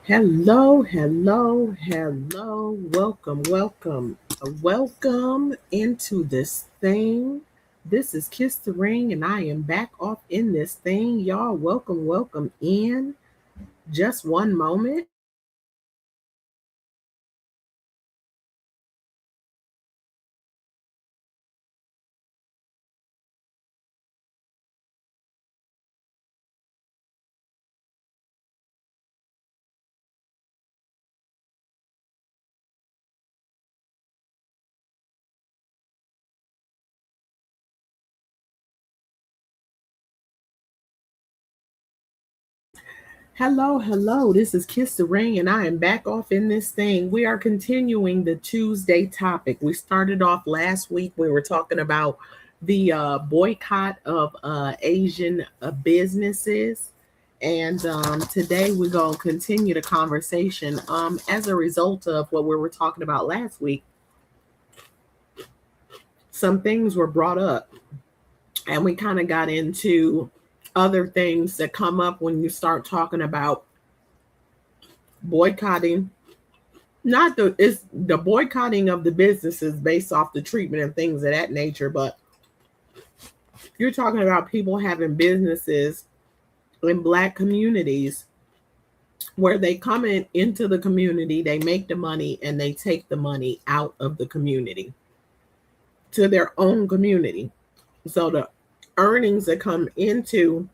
Hello, hello, hello. Welcome into this thing. This is Kiss the Ring, and I am back off in this thing. Y'all, welcome in. Just one moment. Hello, hello. This is Kiss the Ring, and I am back off in this thing. We are continuing the Tuesday topic. We started off last week. We were talking about the boycott of Asian businesses. And today we're going to continue the conversation. As a result of what we were talking about last week, some things were brought up, and we kind of got into other things that come up when you start talking about boycotting. Not the it's the boycotting of the businesses based off the treatment and things of that nature, but you're talking about people having businesses in Black communities where they come into the community, they make the money, and they take the money out of the community to their own community. So the earnings that come into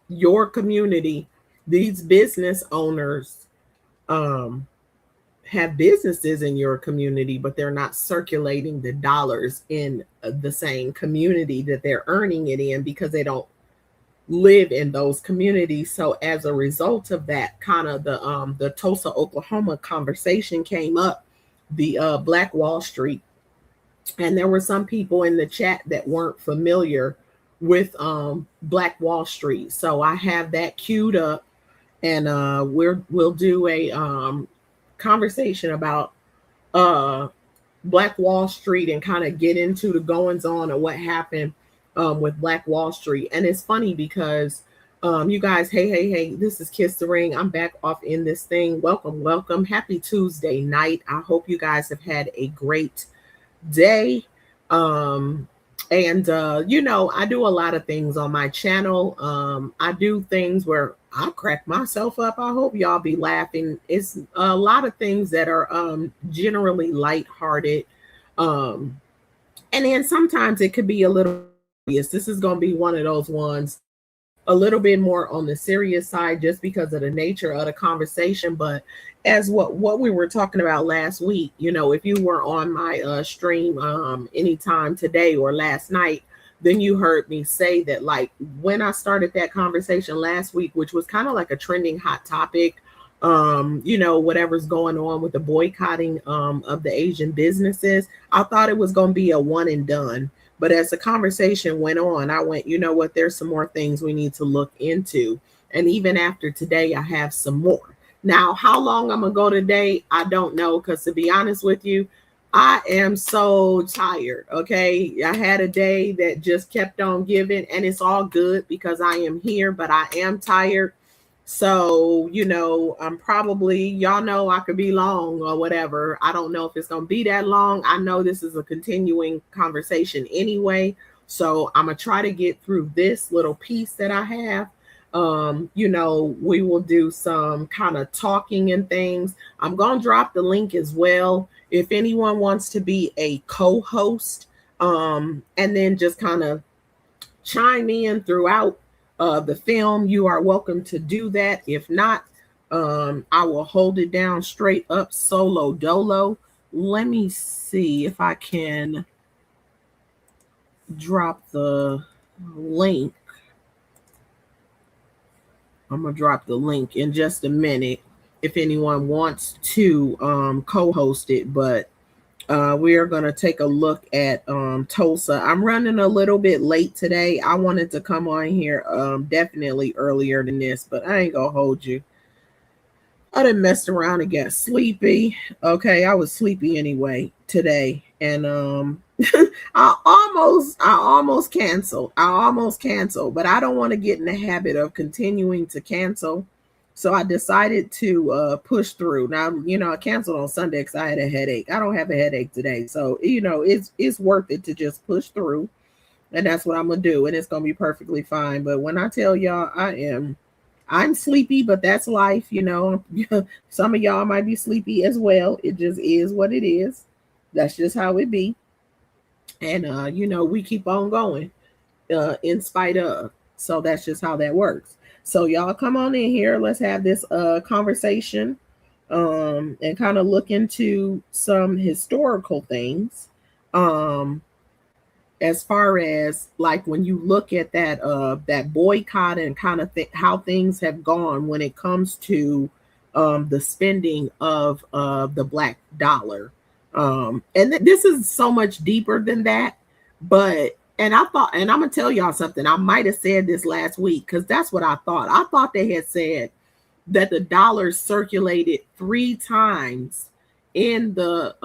your community, these business owners um, have businesses in your community, but they're not circulating the dollars in the same community that they're earning it in because they don't live in those communities. So as a result of that, kind of the Tulsa, Oklahoma conversation came up, the Black Wall Street, and there were some people in the chat that weren't familiar with Black Wall Street. So I have that queued up, and we'll do a conversation about uh Black Wall Street and kind of get into the goings on of what happened with Black Wall Street. And it's funny because you guys, hey, this is Kiss the Ring. I'm back off in this thing. Welcome. Happy Tuesday night. I hope you guys have had a great day. And I do a lot of things on my channel. I do things where I crack myself up. I hope y'all be laughing. It's a lot of things that are generally lighthearted. Um, and then sometimes it could be a little serious. This is going to be one of those ones a little bit more on the serious side just because of the nature of the conversation. But as what we were talking about last week, if you were on my stream anytime today or last night, then you heard me say that, like, when I started that conversation last week, which was kind of like a trending hot topic, whatever's going on with the boycotting of the Asian businesses, I thought it was going to be a one and done. But as the conversation went on, I went, you know what, there's some more things we need to look into. And even after today, I have some more. Now, how long I'm going to go today, I don't know, because to be honest with you, I am so tired. Okay. I had a day that just kept on giving, and it's all good because I am here, but I am tired. So, I'm probably, y'all know I could be long or whatever. I don't know if it's going to be that long. I know this is a continuing conversation anyway. So I'm going to try to get through this little piece that I have. We will do some kind of talking and things. I'm going to drop the link as well. If anyone wants to be a co-host, and then just kind of chime in throughout the film, you are welcome to do that. If not, I will hold it down straight up solo dolo. Let me see if I can drop the link. I'm going to drop the link in just a minute if anyone wants to co-host it. But we are going to take a look at Tulsa. I'm running a little bit late today. I wanted to come on here definitely earlier than this, but I ain't going to hold you. I done messed around and got sleepy. Okay, I was sleepy anyway today. And I almost canceled. But I don't want to get in the habit of continuing to cancel. So I decided to push through. Now, I canceled on Sunday because I had a headache. I don't have a headache today. So, it's worth it to just push through. And that's what I'm gonna do. And it's gonna be perfectly fine. But when I tell y'all I'm sleepy, but that's life, Some of y'all might be sleepy as well. It just is what it is. That's just how it be. And we keep on going in spite of. So that's just how that works. So y'all come on in here. Let's have this conversation and kind of look into some historical things. As far as like when you look at that boycott and kind of how things have gone when it comes to the spending of the black dollar. And this is so much deeper than that. But and I thought, and I'm gonna tell y'all something. I might have said this last week because that's what I thought. I thought they had said that the dollar circulated 3 times in the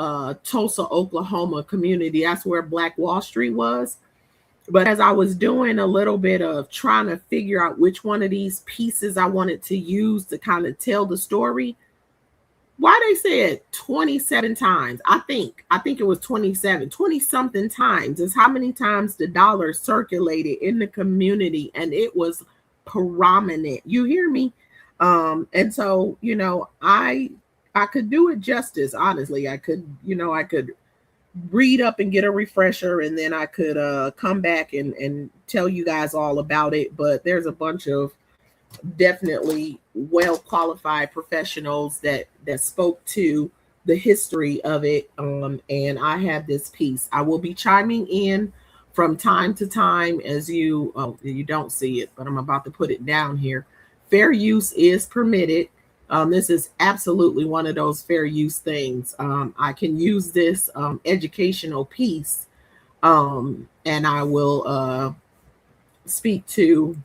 Tulsa, Oklahoma community. That's where Black Wall Street was. But as I was doing a little bit of trying to figure out which one of these pieces I wanted to use to kind of tell the story, why they said 27 times. I think it was 27, 20 something times is how many times the dollar circulated in the community, and it was prominent. You hear me? And so, I could do it justice. Honestly, I could read up and get a refresher, and then I could come back and tell you guys all about it. But there's a bunch of definitely well qualified professionals that spoke to the history of it. And I have this piece. I will be chiming in from time to time as you don't see it, but I'm about to put it down here. Fair use is permitted. This is absolutely one of those fair use things. I can use this educational piece, and I will speak to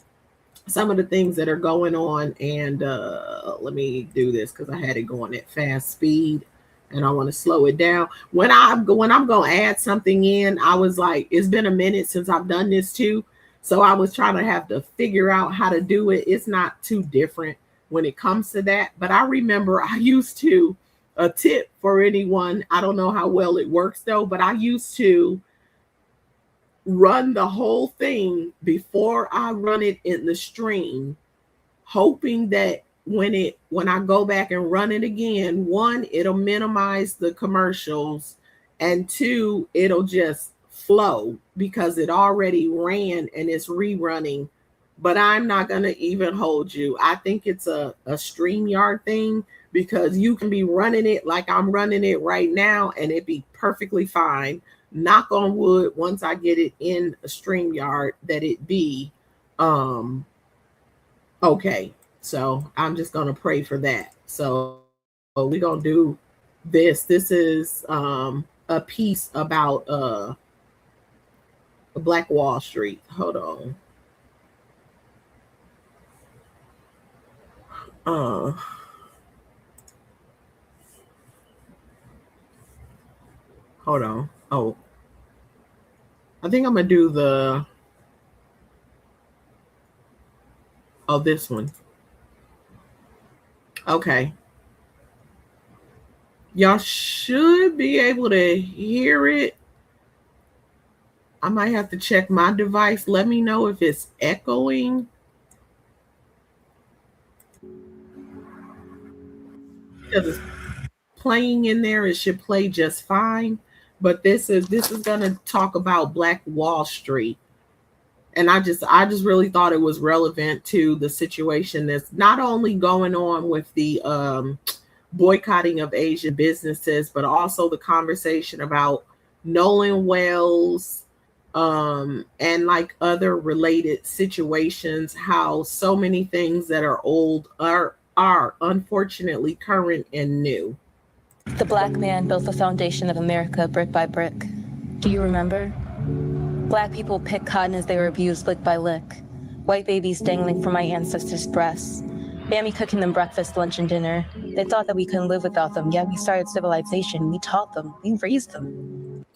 some of the things that are going on. And let me do this because I had it going at fast speed, and I want to slow it down. When I'm going to add something in, I was like, it's been a minute since I've done this too. So I was trying to have to figure out how to do it. It's not too different when it comes to that. But I remember I used to, a tip for anyone, I don't know how well it works though, but I used to run the whole thing before I run it in the stream, hoping that when I go back and run it again, 1, it'll minimize the commercials, and 2, it'll just flow because it already ran and it's rerunning. But I'm not going to even hold you. I think it's a StreamYard thing, because you can be running it like I'm running it right now and it'd be perfectly fine. Knock on wood, once I get it in a StreamYard, that it be okay. So I'm just going to pray for that. So we're going to do this. This is a piece about Black Wall Street. Hold on. Hold on. Oh, I think I'm gonna do this one. Okay. Y'all should be able to hear it. I might have to check my device. Let me know if it's echoing. Because it's playing in there, it should play just fine. But this is gonna talk about Black Wall Street. And I just really thought it was relevant to the situation that's not only going on with the boycotting of Asian businesses, but also the conversation about Nolan Wells and like other related situations, how so many things that are old are unfortunately current and new. The black man built the foundation of America brick by brick. Do you remember? Black people picked cotton as they were abused lick by lick. White babies dangling from my ancestors' breasts. Mammy cooking them breakfast, lunch, and dinner. They thought that we couldn't live without them, yet we started civilization. We taught them. We raised them.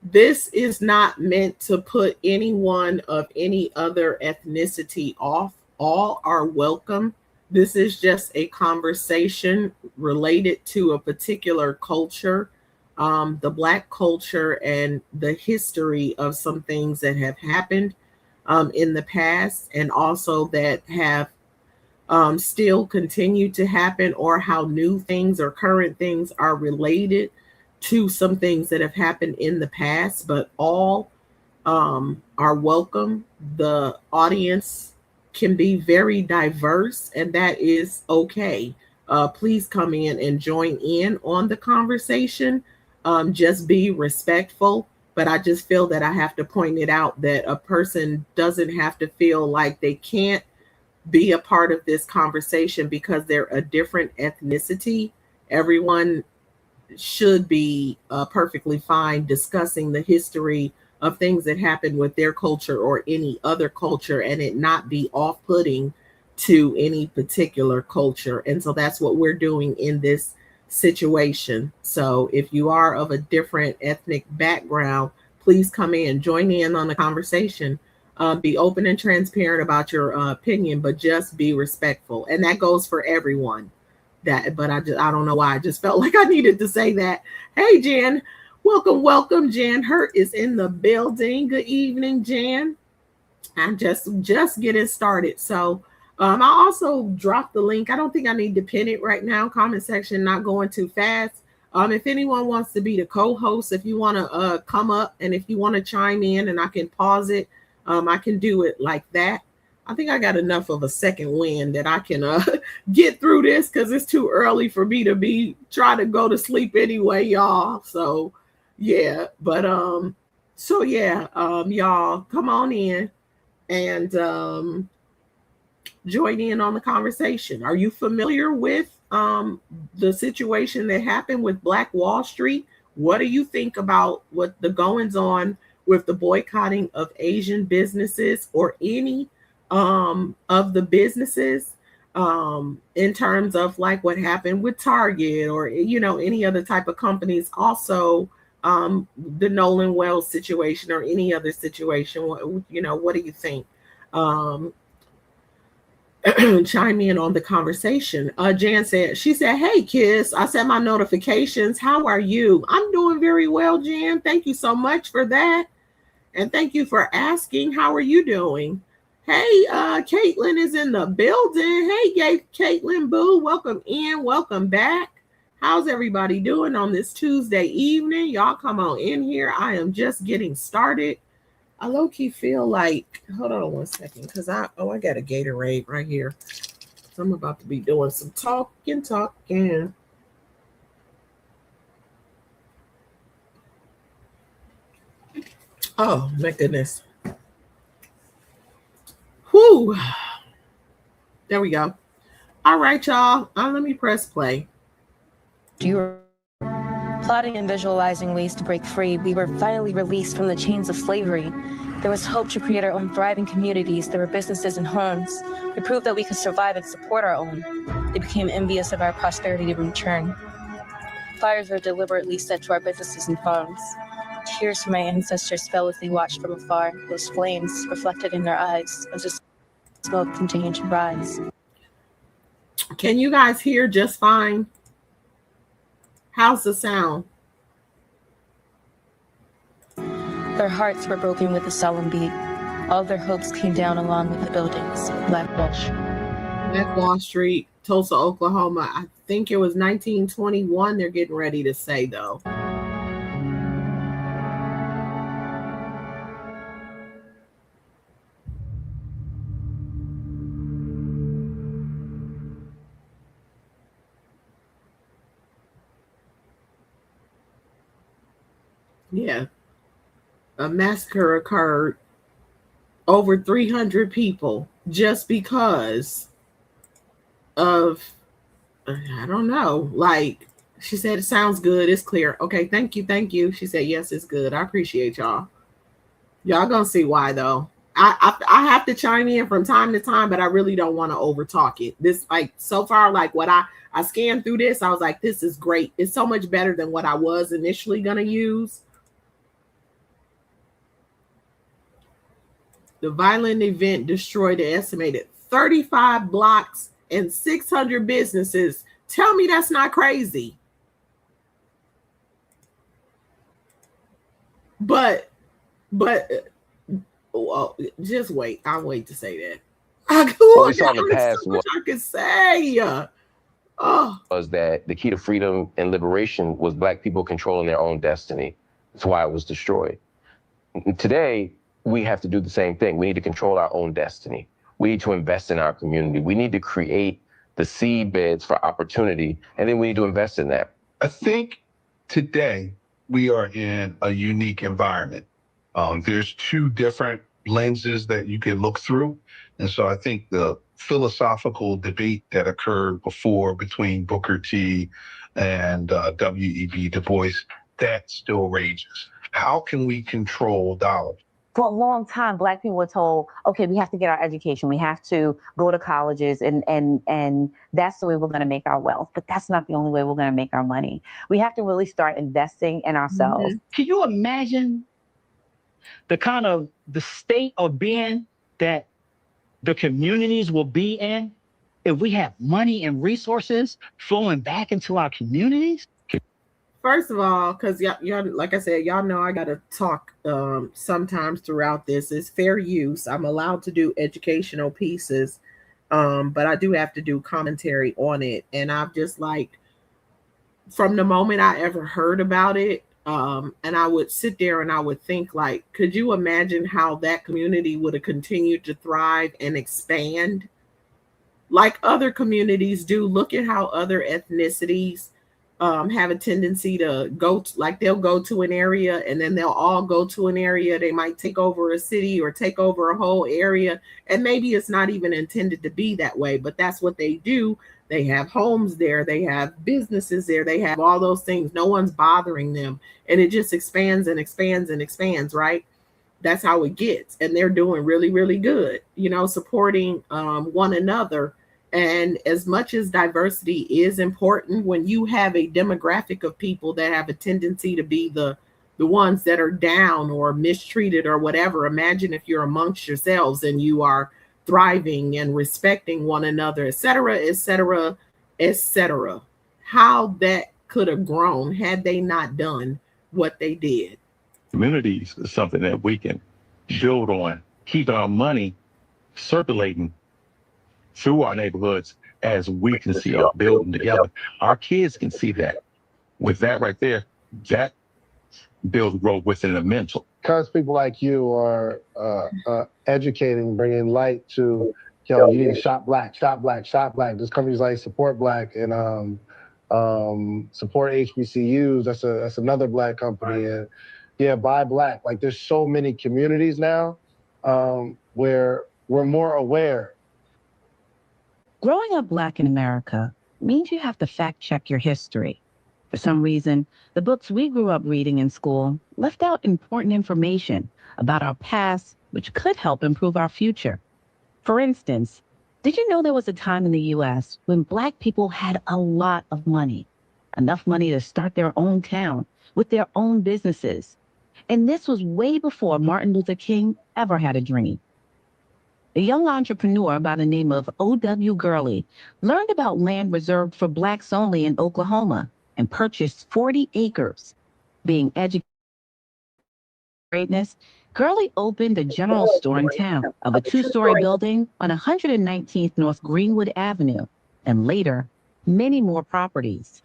This is not meant to put anyone of any other ethnicity off. All are welcome. This is just a conversation related to a particular culture, the Black culture, and the history of some things that have happened in the past, and also that have still continue to happen, or how new things or current things are related to some things that have happened in the past, but all are welcome. The audience can be very diverse, and that is okay. Please come in and join in on the conversation. Just be respectful. But I just feel that I have to point it out that a person doesn't have to feel like they can't be a part of this conversation because they're a different ethnicity. Everyone should be perfectly fine discussing the history of things that happened with their culture or any other culture, and it not be off-putting to any particular culture. And so that's what we're doing in this situation. So if you are of a different ethnic background, please come in, join in on the conversation. Be open and transparent about your opinion, but just be respectful, and that goes for everyone. But I don't know why I just felt like I needed to say that. Hey, Jan, welcome. Jan Hurt is in the building. Good evening, Jan. I'm just getting started. So I also dropped the link. I don't think I need to pin it right now. Comment section, not going too fast. If anyone wants to be the co-host, if you want to come up, and if you want to chime in and I can pause it, I can do it like that. I think I got enough of a second wind that I can get through this, because it's too early for me to try to go to sleep anyway, y'all. So yeah, but y'all come on in and join in on the conversation. Are you familiar with the situation that happened with Black Wall Street? What do you think about what the goings on with the boycotting of Asian businesses, or any of the businesses, in terms of like what happened with Target, or any other type of companies? Also, the Nolan Wells situation, or any other situation. What do you think? Chime in on the conversation. Jan said, hey, Kiss, I set my notifications. How are you? I'm doing very well, Jan. Thank you so much for that. And thank you for asking. How are you doing? Hey, Caitlin is in the building. Hey, Caitlin Boo, welcome in. Welcome back. How's everybody doing on this Tuesday evening? Y'all come on in here. I am just getting started. I low-key feel like, hold on one second, because I got a Gatorade right here. So I'm about to be doing some talking. Oh, my goodness. Whew. There we go. All right, y'all. Let me press play. Plotting and visualizing ways to break free, we were finally released from the chains of slavery. There was hope to create our own thriving communities. There were businesses and homes. We proved that we could survive and support our own. They became envious of our prosperity in return. Fires were deliberately set to our businesses and farms. Tears from my ancestors fell as they watched from afar, those flames reflected in their eyes as the smoke continued to rise. Can you guys hear just fine? How's the sound? Their hearts were broken with a solemn beat. All their hopes came down along with the buildings. Black Wall Street, Tulsa, Oklahoma. I think it was 1921. They're getting ready to say, though. Yeah. A massacre occurred. Over 300 people just because of, I don't know, like, she said, it sounds good. It's clear. Okay, thank you. She said, yes, it's good. I appreciate y'all. Y'all gonna see why, though. I have to chime in from time to time, but I really don't want to over talk it. This, like, so far, like, what I scanned through this, I was like, this is great. It's so much better than what I was initially gonna use. The violent event destroyed an estimated 35 blocks and 600 businesses. Tell me that's not crazy. But well, just wait. I'll wait to say that. What we saw in the past so much I could say. Was that the key to freedom and liberation was Black people controlling their own destiny. That's why it was destroyed. Today, we have to do the same thing. We need to control our own destiny. We need to invest in our community. We need to create the seed beds for opportunity, and then we need to invest in that. I think today we are in a unique environment. There's two different lenses that you can look through. And so I think the philosophical debate that occurred before between Booker T and W.E.B. Du Bois, that still rages. How can we control dollars? For a long time, Black people were told, okay, we have to get our education. We have to go to colleges and that's the way we're going to make our wealth. But that's not the only way we're going to make our money. We have to really start investing in ourselves. Can you imagine the state of being that the communities will be in if we have money and resources flowing back into our communities? First of all, because y'all, like I said, y'all know I got to talk sometimes throughout this. It's fair use. I'm allowed to do educational pieces, but I do have to do commentary on it. And I've just like, from the moment I ever heard about it, and I would sit there and I would think like, could you imagine how that community would have continued to thrive and expand like other communities do? Look at how other ethnicities have a tendency to go to, like they'll go to an area and then they'll all go to an area. They might take over a city or take over a whole area. And maybe it's not even intended to be that way, but that's what they do. They have homes there. They have businesses there. They have all those things. No one's bothering them. And it just expands and expands and expands, right? That's how it gets. And they're doing really, really good, you know, supporting one another. And as much as diversity is important, when you have a demographic of people that have a tendency to be the ones that are down or mistreated or whatever, imagine if you're amongst yourselves and you are thriving and respecting one another, et cetera, et cetera, et cetera. How that could have grown had they not done what they did. Communities is something that we can build on, keep our money circulating through our neighborhoods as we can see us building together. Our kids can see that. With that right there, that builds growth within the mental. Because people like you are educating, bringing light to, you need to shop black, shop black, shop black. There's companies like Support Black and Support HBCUs. That's another Black company. And yeah, Buy Black. Like there's so many communities now where we're more aware. Growing up Black in America means you have to fact check your history. For some reason, the books we grew up reading in school left out important information about our past, which could help improve our future. For instance, did you know there was a time in the U.S. when Black people had a lot of money, enough money to start their own town with their own businesses? And this was way before Martin Luther King ever had a dream. A young entrepreneur by the name of O.W. Gurley learned about land reserved for Blacks only in Oklahoma and purchased 40 acres. Being educated in greatness, Gurley opened a general store in town of a 2-story building on 119th North Greenwood Avenue, and later, many more properties.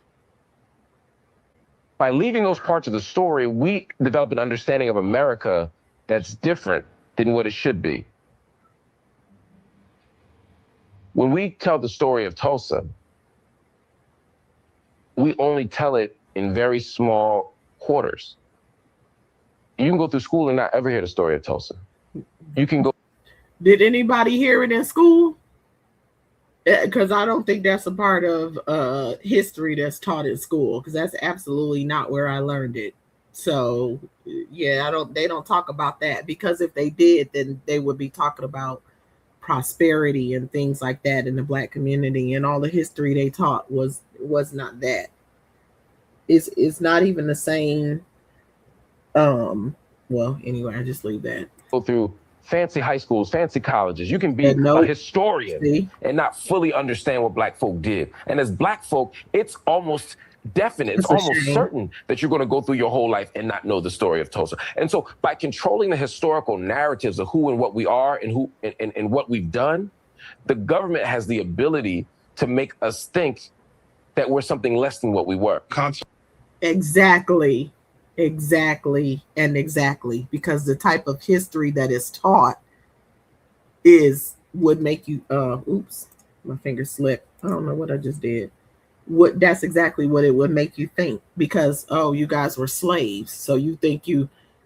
By leaving those parts of the story, we develop an understanding of America that's different than what it should be. When we tell the story of Tulsa, we only tell it in very small quarters. You can go through school and not ever hear the story of Tulsa. You can go. Did anybody hear it in school? Because I don't think that's a part of history that's taught in school, because that's absolutely not where I learned it. So yeah, they don't talk about that, because if they did, then they would be talking about prosperity and things like that in the Black community, and all the history they taught was not that. It's not even the same. Well, anyway, I just leave that. Go through fancy high schools, fancy colleges. You can be And no- a historian See? and not fully understand what Black folk did. And as Black folk, it's almost definite, it's It's a almost shame. certain that you're going to go through your whole life and not know the story of Tulsa. And so by controlling the historical narratives of who and what we are and who and what we've done, the government has the ability to make us think that we're something less than what we were. Exactly. Because the type of history that is taught would make you oops, my finger slipped. I don't know what I just did. That's exactly what it would make you think, because you guys were slaves, so you think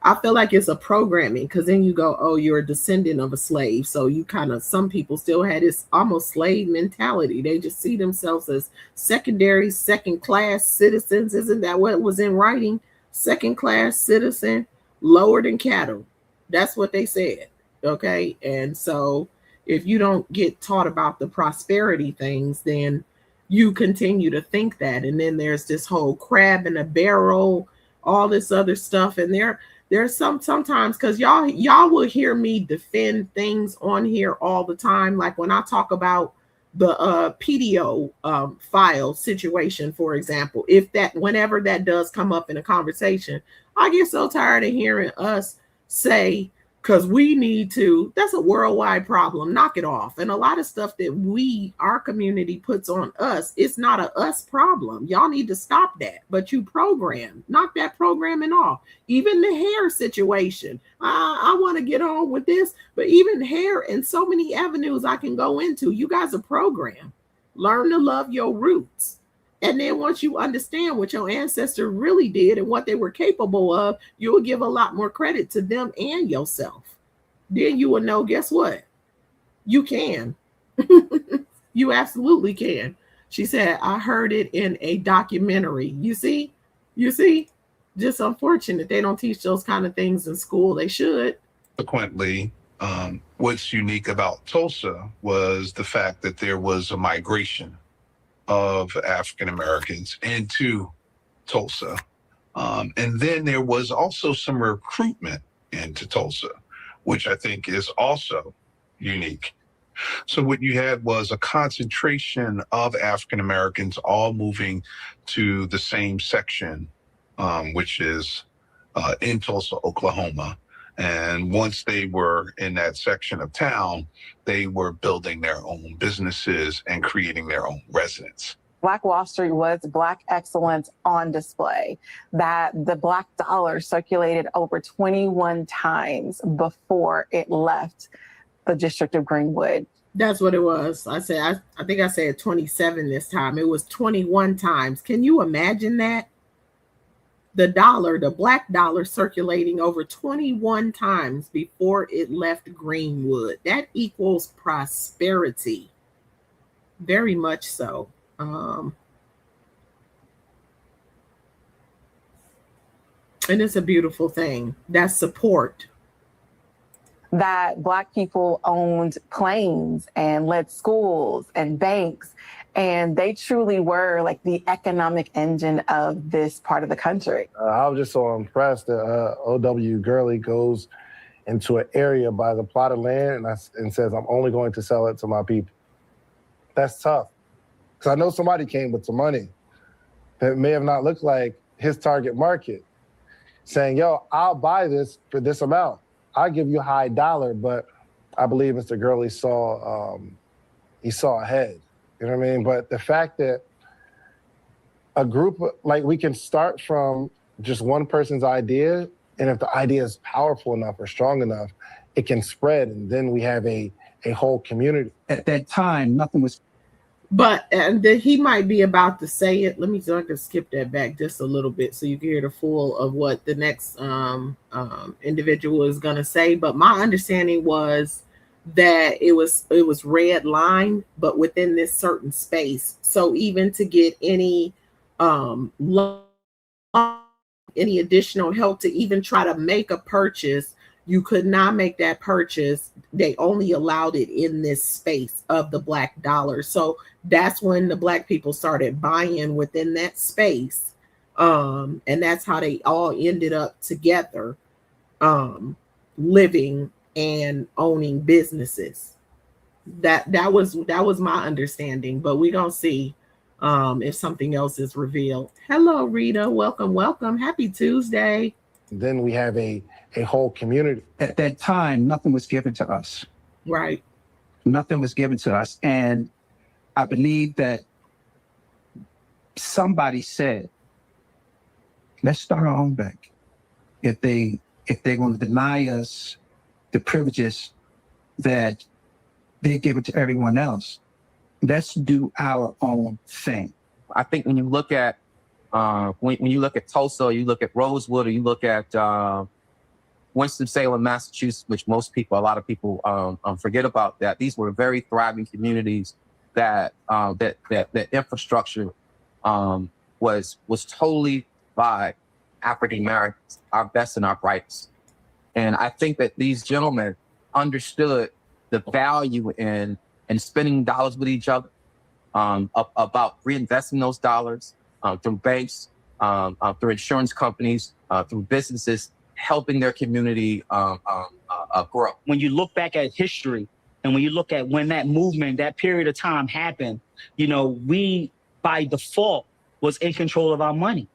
I feel like it's a programming, because then you go, you're a descendant of a slave, so you some people still had this almost slave mentality. They just see themselves as second class citizens. Isn't that what was in writing? Second class citizen, lower than cattle. That's what they said. Okay. And so if you don't get taught about the prosperity things, then you continue to think that. And then there's this whole crab in a barrel, all this other stuff. And there's sometimes, because y'all will hear me defend things on here all the time. Like when I talk about the PDO file situation, for example, whenever that does come up in a conversation, I get so tired of hearing us say, because we need to, that's a worldwide problem, knock it off. And a lot of stuff that our community puts on us, it's not a us problem. Y'all need to stop that. But you knock that programming off. Even the hair situation, I want to get on with this, but even hair and so many avenues I can go into. You guys are programmed. Learn to love your roots. And then once you understand what your ancestors really did and what they were capable of, you will give a lot more credit to them and yourself. Then you will know, guess what? You can. You absolutely can. She said, I heard it in a documentary. You see? Just unfortunate they don't teach those kind of things in school. They should. Consequently, what's unique about Tulsa was the fact that there was a migration of African Americans into Tulsa. And then there was also some recruitment into Tulsa, which I think is also unique. So what you had was a concentration of African Americans all moving to the same section, which is in Tulsa, Oklahoma. And once they were in that section of town, they were building their own businesses and creating their own residence. Black Wall Street was Black excellence on display, that the Black dollar circulated over 21 times before it left the District of Greenwood. That's what it was. I think I said 27 this time. It was 21 times. Can you imagine that? The dollar, the Black dollar, circulating over 21 times before it left Greenwood. That equals prosperity. Very much so. And it's a beautiful thing. That's support. That Black people owned planes and led schools and banks, and they truly were like the economic engine of this part of the country. I was just so impressed that O.W. Gurley goes into an area by the plot of land and says, I'm only going to sell it to my people. That's tough. Because I know somebody came with some money that may have not looked like his target market, saying, yo, I'll buy this for this amount. I'll give you a high dollar, but I believe Mr. Gurley saw ahead. You know what I mean? But the fact that a group, like, we can start from just one person's idea, and if the idea is powerful enough or strong enough, it can spread, and then we have a whole community. At that time, nothing was. But he might be about to say it. Let me so I can skip that back just a little bit so you can hear the full of what the next individual is going to say. But my understanding was that it was red line, but within this certain space. So even to get any additional help to even try to make a purchase, you could not make that purchase. They only allowed it in this space of the Black dollar. So that's when the Black people started buying within that space. And that's how they all ended up together, living and owning businesses. That was my understanding, but we're gonna see if something else is revealed. Hello, Rita. Welcome. Happy Tuesday. Then we have a whole community. At that time, nothing was given to us. Right. Nothing was given to us. And I believe that somebody said, let's start our own bank. If they're going to deny us the privileges that they give it to everyone else, let's do our own thing. I think when you look at when you look at Tulsa, or you look at Rosewood, or you look at Winston-Salem, Massachusetts, which a lot of people forget about that. These were very thriving communities that infrastructure was totally by African Americans, our best and our brightest. And I think that these gentlemen understood the value in spending dollars with each other, about reinvesting those dollars through banks, through insurance companies, through businesses, helping their community grow. When you look back at history and when you look at when that movement, that period of time happened, we by default was in control of our money.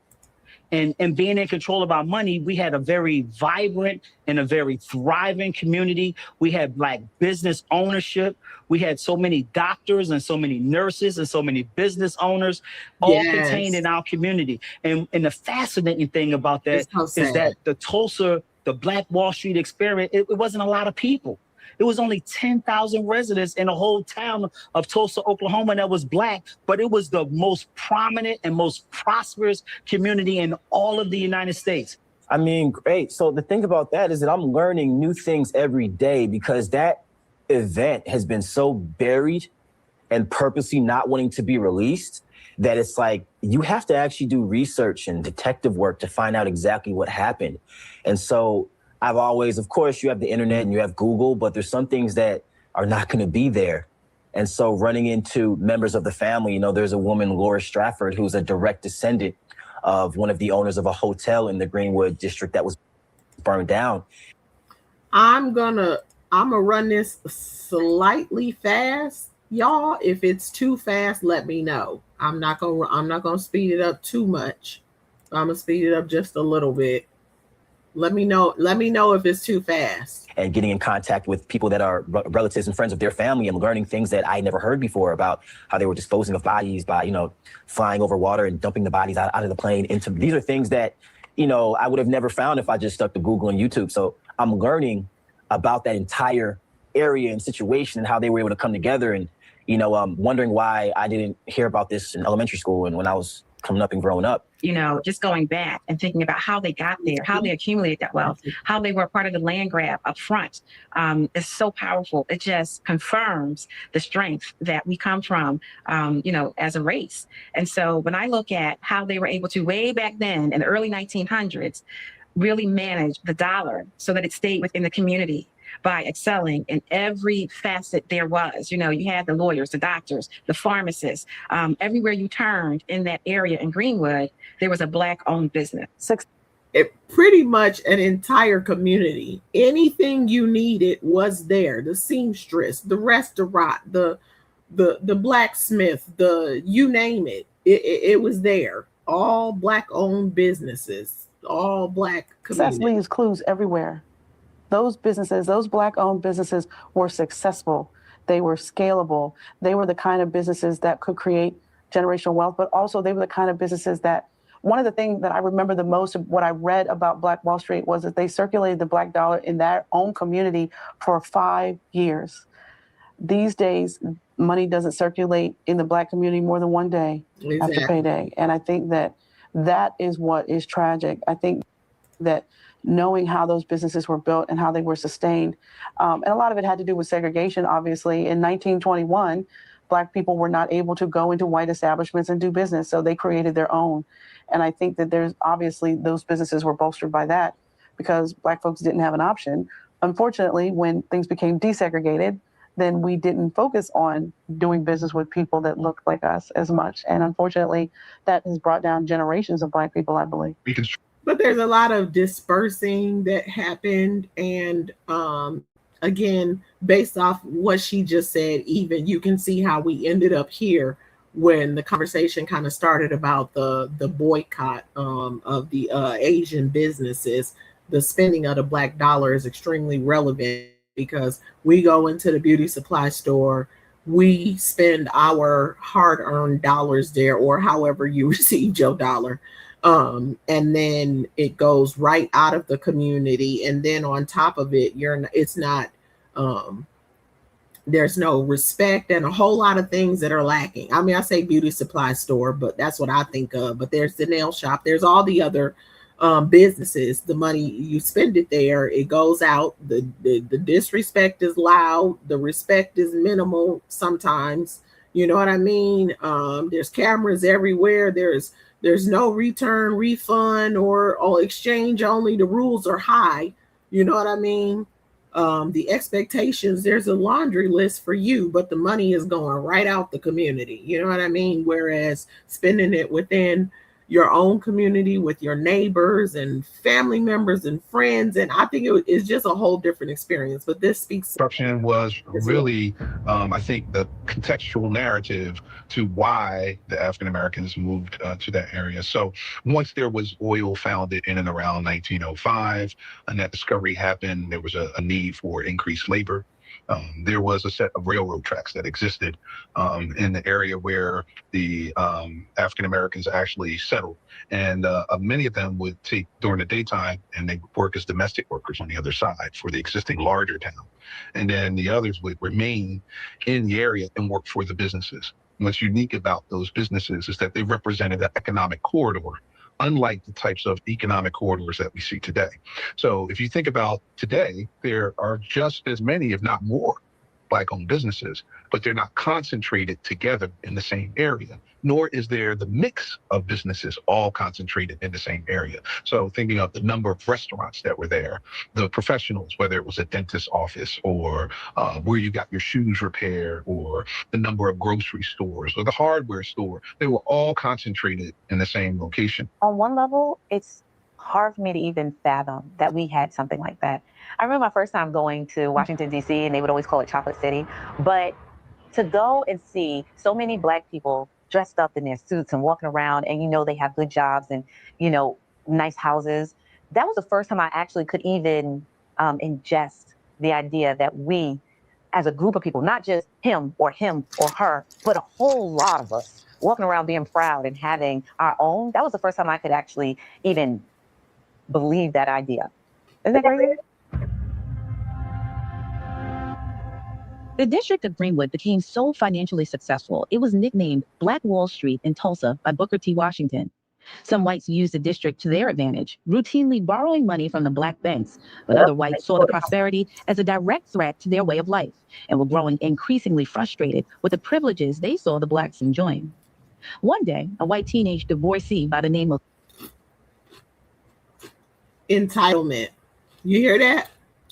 And being in control of our money, we had a very vibrant and a very thriving community. We had Black business ownership. We had so many doctors and so many nurses and so many business owners, all contained in our community. And the fascinating thing about that is that the Black Wall Street experiment, it wasn't a lot of people. It was only 10,000 residents in the whole town of Tulsa, Oklahoma, that was Black, but it was the most prominent and most prosperous community in all of the United States. I mean, great. So the thing about that is that I'm learning new things every day, because that event has been so buried and purposely not wanting to be released that it's like you have to actually do research and detective work to find out exactly what happened. And so I've always, of course, you have the internet and you have Google, but there's some things that are not going to be there. And so running into members of the family, there's a woman, Laura Stratford, who's a direct descendant of one of the owners of a hotel in the Greenwood district that was burned down. I'm gonna run this slightly fast, y'all. If it's too fast, let me know. I'm not gonna speed it up too much. I'm gonna speed it up just a little bit. Let me know if it's too fast. And getting in contact with people that are relatives and friends of their family and learning things that I never heard before about how they were disposing of bodies by, flying over water and dumping the bodies out of the plane into. These are things that, I would have never found if I just stuck to Google and YouTube. So I'm learning about that entire area and situation and how they were able to come together, and, wondering why I didn't hear about this in elementary school and when I was coming up and growing up. Just going back and thinking about how they got there, how they accumulated that wealth, how they were part of the land grab up front, is so powerful. It just confirms the strength that we come from, as a race. And so when I look at how they were able to, way back then in the early 1900s, really manage the dollar so that it stayed within the community by excelling in every facet there was. You had the lawyers, the doctors, the pharmacists. Everywhere you turned in that area in Greenwood, there was a Black-owned business. It pretty much an entire community. Anything you needed was there. The seamstress, the restaurant, the blacksmith, you name it. It was there. All Black-owned businesses, all Black communities. Success leaves clues everywhere. Those businesses, those Black-owned businesses were successful. They were scalable. They were the kind of businesses that could create generational wealth, but also they were the kind of businesses that, one of the things that I remember the most of what I read about Black Wall Street was that they circulated the Black dollar in their own community for 5 years. These days, money doesn't circulate in the Black community more than one day after payday. And I think that is what is tragic. I think that knowing how those businesses were built and how they were sustained. And a lot of it had to do with segregation, obviously. In 1921, Black people were not able to go into white establishments and do business, so they created their own. And I think that there's obviously those businesses were bolstered by that because Black folks didn't have an option. Unfortunately, when things became desegregated, then we didn't focus on doing business with people that looked like us as much. And unfortunately, that has brought down generations of Black people, I believe. But there's a lot of dispersing that happened, and again, based off what she just said, even you can see how we ended up here when the conversation kind of started about the boycott of the Asian businesses. The spending of the Black dollar is extremely relevant because we go into the beauty supply store, we spend our hard-earned dollars there, or however you received your dollar, and then it goes right out of the community, and then on top of it, it's not there's no respect and a whole lot of things that are lacking. I mean, I say beauty supply store, but that's what I think of. But there's the nail shop, there's all the other businesses. The money, you spend it there, it goes out. The disrespect is loud, the respect is minimal sometimes, you know what I mean? There's cameras everywhere, there's no return, refund, or exchange only. The rules are high, you know what I mean? The expectations, there's a laundry list for you, but the money is going right out the community, you know what I mean? Whereas spending it within your own community with your neighbors and family members and friends, and I think it's just a whole different experience. But this speaks. Construction was really, I think, the contextual narrative to why the African Americans moved to that area. So once there was oil found in and around 1905, and that discovery happened, there was a need for increased labor. There was a set of railroad tracks that existed in the area where the African Americans actually settled. And many of them would take during the daytime and they would work as domestic workers on the other side for the existing larger town. And then the others would remain in the area and work for the businesses. And what's unique about those businesses is that they represented an economic corridor, unlike the types of economic corridors that we see today. So if you think about today, there are just as many, if not more, Black-owned businesses, but they're not concentrated together in the same area, nor is there the mix of businesses all concentrated in the same area. So thinking of the number of restaurants that were there, the professionals, whether it was a dentist's office or where you got your shoes repaired, or the number of grocery stores or the hardware store, they were all concentrated in the same location. On one level, it's hard for me to even fathom that we had something like that. I remember my first time going to Washington, D.C., and they would always call it Chocolate City. But to go and see so many Black people dressed up in their suits and walking around, and, you know, they have good jobs and, you know, nice houses, that was the first time I actually could even ingest the idea that we, as a group of people, not just him or her, but a whole lot of us walking around being proud and having our own, that was the first time I could actually even believe that idea. Isn't that crazy? The District of Greenwood became so financially successful, it was nicknamed Black Wall Street in Tulsa by Booker T. Washington. Some whites used the district to their advantage, routinely borrowing money from the Black banks, but other whites saw the prosperity as a direct threat to their way of life and were growing increasingly frustrated with the privileges they saw the Blacks enjoying. One day, a white teenage divorcee by the name of entitlement. You hear that?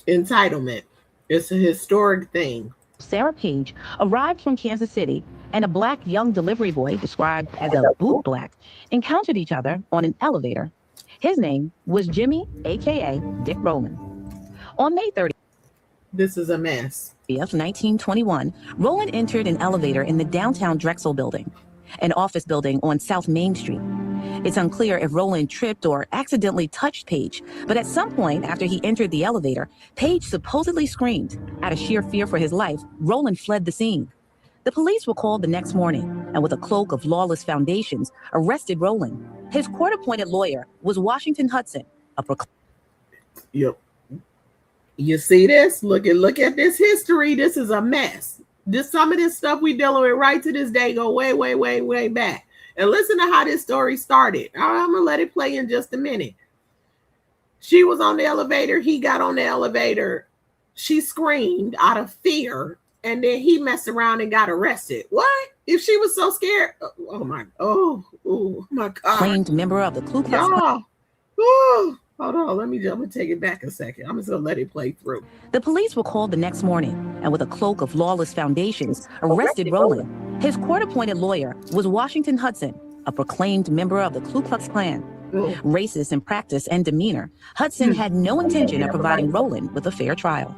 Entitlement. It's a historic thing. Sarah Page arrived from Kansas City, and a Black young delivery boy, described as a boot Black, encountered each other on an elevator. His name was Jimmy, aka Dick Rowland. On May 30th, this is a mess. 1921, Rowland entered an elevator in the downtown Drexel building, an office building on South Main Street. It's unclear if Rowland tripped or accidentally touched Page, but at some point after he entered the elevator, Page supposedly screamed. Out of sheer fear for his life, Rowland fled the scene. The police were called the next morning, and with a cloak of lawless foundations, arrested Rowland. His court-appointed lawyer was Washington Hudson, a Yep. You see this? Look at this history. This is a mess. Some of this stuff we dealing with right to this day go way, way, way, way back. And listen to how this story started. I'm going to let it play in just a minute. She was on the elevator. He got on the elevator. She screamed out of fear. And then he messed around and got arrested. What? If she was so scared? Oh my God. Claimed member of the Ku Klux Klan. Oh, hold on. Let me take it back a second. I'm just going to let it play through. The police were called the next morning, and with a cloak of lawless foundations, arrested Rowland. His court-appointed lawyer was Washington Hudson, a proclaimed member of the Ku Klux Klan. Racist in practice and demeanor, Hudson had no intention of providing Rowland with a fair trial.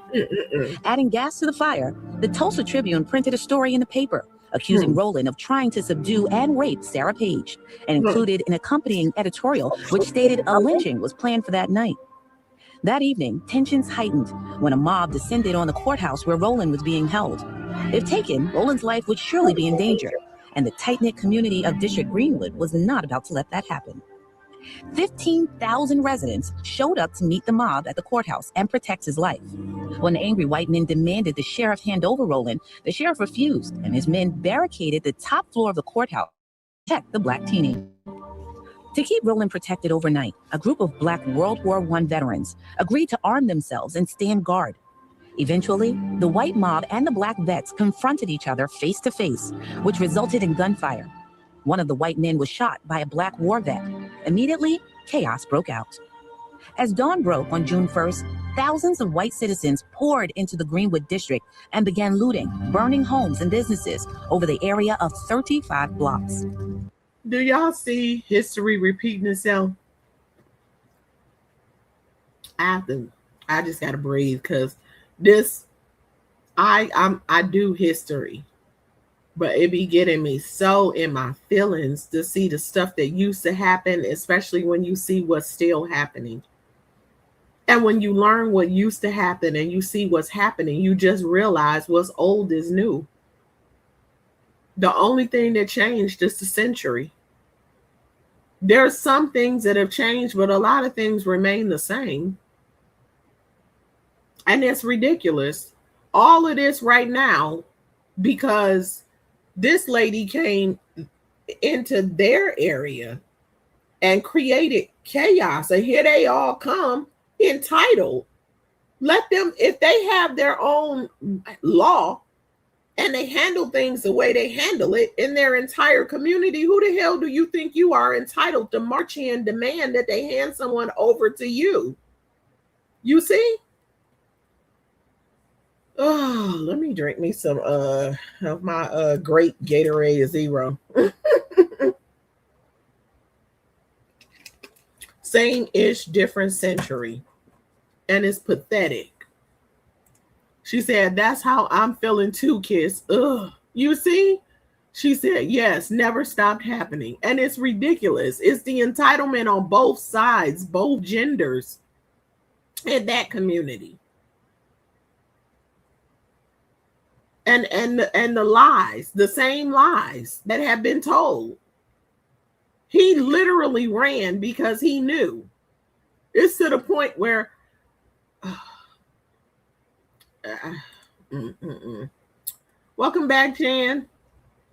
Adding gas to the fire, the Tulsa Tribune printed a story in the paper accusing Rowland of trying to subdue and rape Sarah Page, and included an accompanying editorial which stated a lynching was planned for that night. That evening, tensions heightened when a mob descended on the courthouse where Rowland was being held. If taken, Rowland's life would surely be in danger, and the tight-knit community of District Greenwood was not about to let that happen. 15,000 residents showed up to meet the mob at the courthouse and protect his life. When the angry white men demanded the sheriff hand over Rowland, the sheriff refused, and his men barricaded the top floor of the courthouse to protect the black teenager. To keep Rowland protected overnight, a group of black World War I veterans agreed to arm themselves and stand guard. Eventually, the white mob and the black vets confronted each other face to face, which resulted in gunfire. One of the white men was shot by a black war vet. Immediately, chaos broke out. As dawn broke on June 1st, thousands of white citizens poured into the Greenwood district and began looting, burning homes and businesses over the area of 35 blocks. Do y'all see history repeating itself? I just gotta breathe because I do history. But it be getting me so in my feelings to see the stuff that used to happen, especially when you see what's still happening. And when you learn what used to happen and you see what's happening, you just realize what's old is new. The only thing that changed is the century. There's some things that have changed, but a lot of things remain the same. And it's ridiculous. All of this right now, because this lady came into their area and created chaos, and here they all come entitled. Let them, if they have their own law and they handle things the way they handle it in their entire community, who the hell do you think you are entitled to march in and demand that they hand someone over to you? You see? Oh, let me drink me some of my great Gatorade Zero. Same-ish, different century. And it's pathetic. She said, that's how I'm feeling too, Kiss. Ugh. You see? She said, yes, never stopped happening. And it's ridiculous. It's the entitlement on both sides, both genders in that community. And the lies, the same lies that have been told. He literally ran because he knew. It's to the point where welcome back, Jan.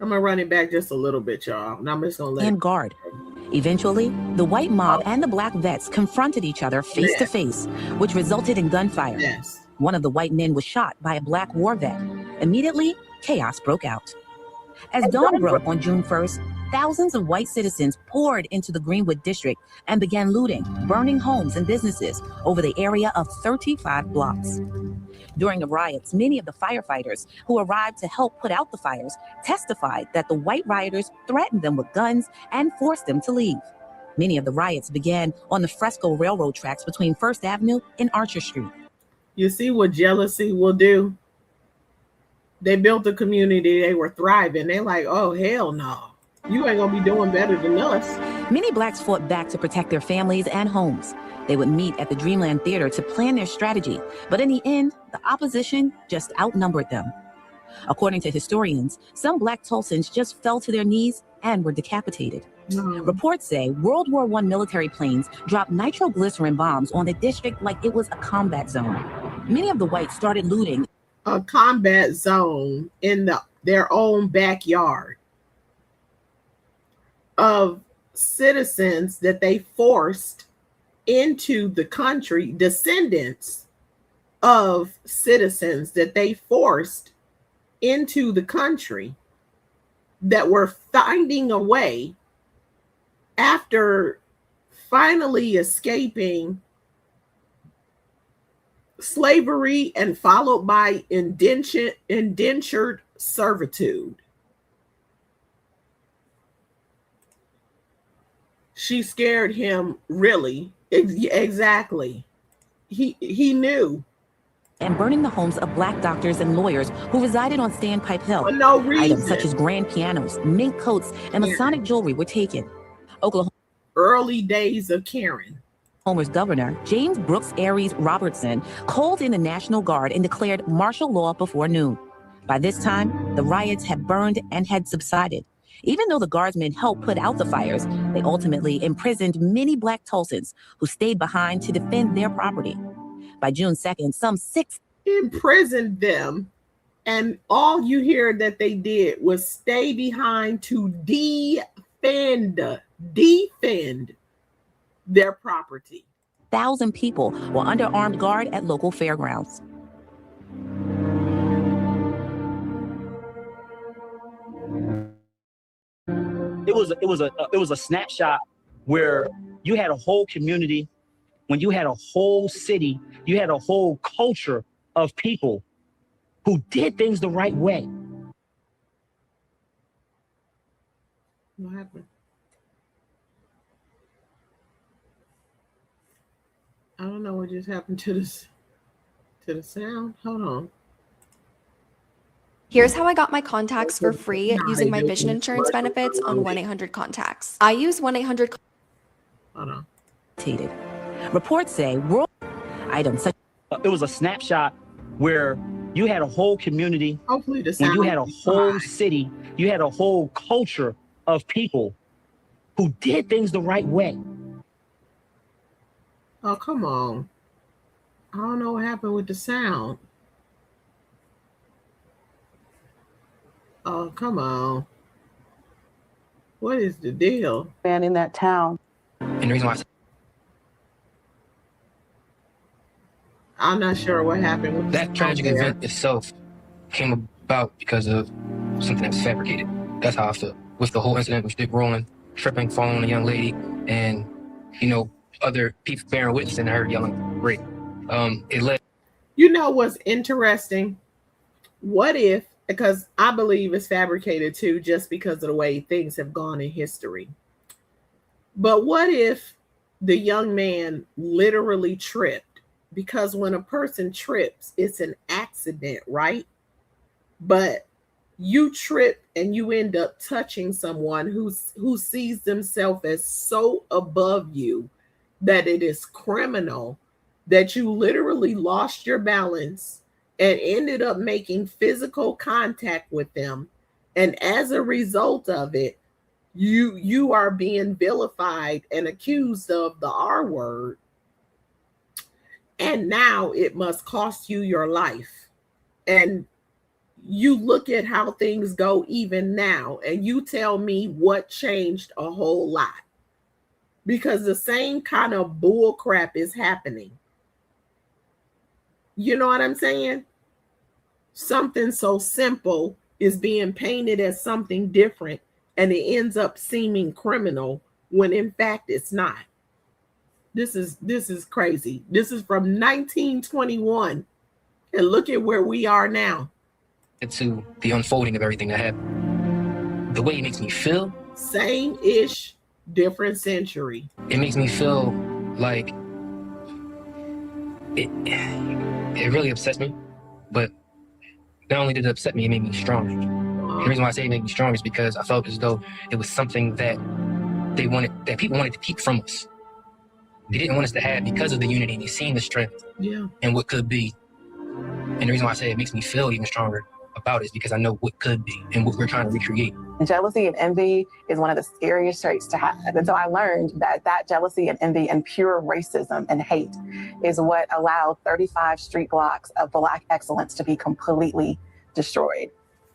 I'm gonna run it back just a little bit, y'all. And I'm just gonna let and guard. Eventually, the white mob and the black vets confronted each other face to face, which resulted in gunfire. Yes. One of the white men was shot by a black war vet. Immediately, chaos broke out. As dawn broke on June 1st, thousands of white citizens poured into the Greenwood district and began looting, burning homes and businesses over the area of 35 blocks. During the riots, many of the firefighters who arrived to help put out the fires testified that the white rioters threatened them with guns and forced them to leave. Many of the riots began on the Fresco Railroad tracks between First Avenue and Archer Street. You see what jealousy will do? They built a community, they were thriving. They're like, oh, hell no. You ain't gonna be doing better than us. Many blacks fought back to protect their families and homes. They would meet at the Dreamland Theater to plan their strategy, but in the end, the opposition just outnumbered them. According to historians, some black Tulsans just fell to their knees and were decapitated. Reports say World War I military planes dropped nitroglycerin bombs on the district like it was a combat zone. Many of the whites started looting a combat zone in their own backyard of citizens that they forced into the country, descendants of citizens that they forced into the country that were finding a way after finally escaping slavery and followed by indentured servitude. She scared him, really. Exactly. He knew. And burning the homes of Black doctors and lawyers who resided on Sandpipe Hill. For no reason. Items such as grand pianos, mink coats, and Masonic jewelry were taken. Oklahoma. Early days of Karen. Oklahoma's governor, James Brooks Aries Robertson, called in the National Guard and declared martial law before noon. By this time, the riots had burned and had subsided. Even though the guardsmen helped put out the fires, they ultimately imprisoned many Black Tulsans who stayed behind to defend their property. By June 2nd, some 6 imprisoned them, and all you hear that they did was stay behind to defend their property. 1,000 people were under armed guard at local fairgrounds. It was a snapshot where you had a whole community, when you had a whole city, you had a whole culture of people who did things the right way. What happened? I don't know what just happened to the sound. Hold on. Here's how I got my contacts for free using my vision insurance benefits on 1-800-CONTACTS. I use 1-800. Hold on. Reports say world items such. It was a snapshot where you had a whole community. Hopefully the when you sound had a whole city, you had a whole culture of people who did things the right way. Oh, come on. I don't know what happened with the sound. Oh, come on. What is the deal? Man in that town. And the reason why I'm not sure what happened with that tragic event itself came about because of something that was fabricated. That's how I feel. With the whole incident with Dick Rowland tripping, falling on a young lady, and other people bearing witness and her yelling rape. It led. You know what's interesting? What if, because I believe it's fabricated too, just because of the way things have gone in history. But what if the young man literally tripped? Because when a person trips, it's an accident, right? But you trip and you end up touching someone who sees themselves as so above you that it is criminal, that you literally lost your balance and ended up making physical contact with them. And as a result of it, you are being vilified and accused of the R word. And now it must cost you your life. And you look at how things go even now, and you tell me what changed a whole lot. Because the same kind of bull crap is happening. You know what I'm saying? Something so simple is being painted as something different, and it ends up seeming criminal when in fact it's not. This is crazy. This is from 1921, and look at where we are now. To the unfolding of everything that happened. The way it makes me feel. Same-ish, different century. It makes me feel like it really upsets me, but not only did it upset me, it made me stronger. The reason why I say it made me stronger is because I felt as though it was something that people wanted to keep from us. They didn't want us to have because of the unity, and they seen the strength and what could be. And the reason why I say it makes me feel even stronger about it is because I know what could be and what we're trying to recreate. Jealousy and envy is one of the scariest traits to have. And so I learned that jealousy and envy and pure racism and hate is what allowed 35 street blocks of Black excellence to be completely destroyed.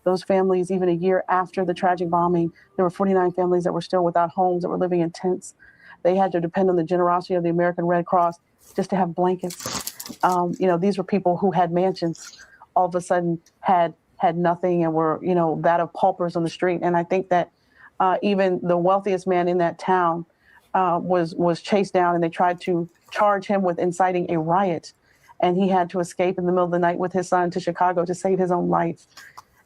Those families, even a year after the tragic bombing, there were 49 families that were still without homes, that were living in tents. They had to depend on the generosity of the American Red Cross just to have blankets. These were people who had mansions, all of a sudden had nothing and were, that of paupers on the street. And I think that even the wealthiest man in that town was chased down, and they tried to charge him with inciting a riot. And he had to escape in the middle of the night with his son to Chicago to save his own life.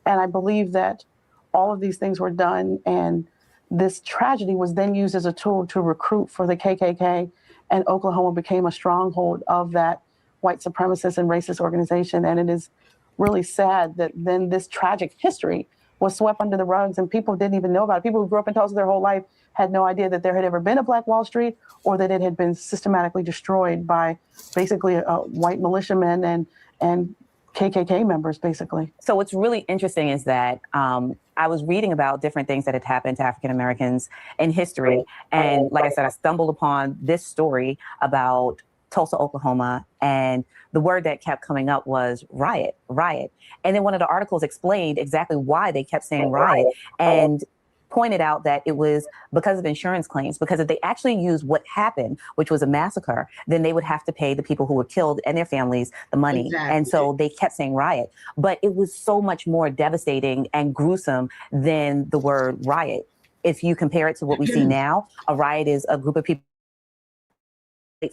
And I believe that all of these things were done, and this tragedy was then used as a tool to recruit for the KKK, and Oklahoma became a stronghold of that white supremacist and racist organization. And it is really sad that then this tragic history was swept under the rugs and people didn't even know about it. People who grew up in Tulsa their whole life had no idea that there had ever been a Black Wall Street or that it had been systematically destroyed by basically white militiamen and KKK members, basically. So what's really interesting is that I was reading about different things that had happened to African Americans in history. And like I said, I stumbled upon this story about Tulsa, Oklahoma, and the word that kept coming up was riot. And then one of the articles explained exactly why they kept saying riot and pointed out that it was because of insurance claims, because if they actually used what happened, which was a massacre, then they would have to pay the people who were killed and their families the money. Exactly. And so they kept saying riot, but it was so much more devastating and gruesome than the word riot. If you compare it to what we see now, a riot is a group of people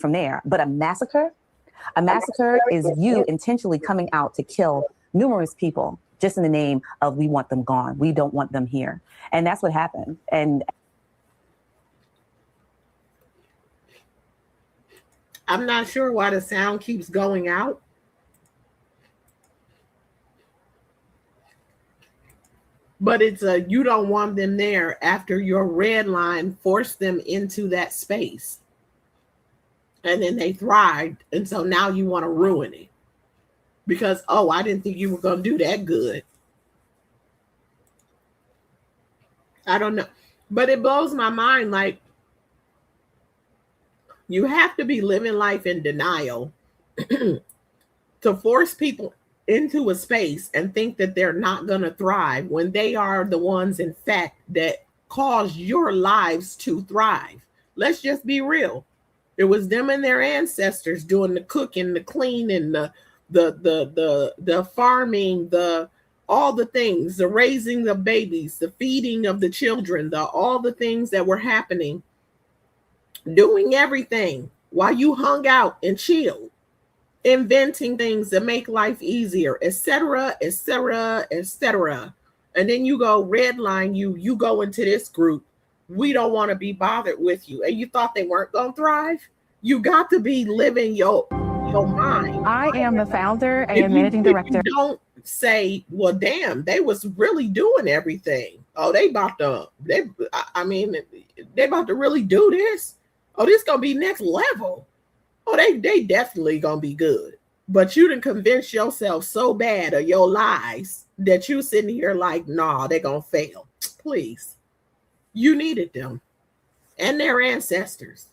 from there, but a massacre is you intentionally coming out to kill numerous people just in the name of we want them gone. We don't want them here. And that's what happened. And I'm not sure why the sound keeps going out. But it's you don't want them there after your red line forced them into that space. And then they thrived. And so now you want to ruin it. Because, oh, I didn't think you were going to do that good. I don't know. But it blows my mind. Like, you have to be living life in denial to force people into a space and think that they're not going to thrive when they are the ones, in fact, that cause your lives to thrive. Let's just be real. It was them and their ancestors doing the cooking, the cleaning, the farming, all the things, the raising the babies, the feeding of the children, all the things that were happening, doing everything while you hung out and chilled, inventing things that make life easier, etc., etc., etc. And then you go redline, you go into this group. We don't want to be bothered with you. And you thought they weren't going to thrive? You got to be living your mind. I am the founder and managing director. You don't say, well, damn, they was really doing everything. Oh, they about to really do this. Oh, this gonna be next level. Oh, they definitely gonna be good. But you done convince yourself so bad of your lies that you sitting here like, nah, they're gonna fail. Please. You needed them and their ancestors.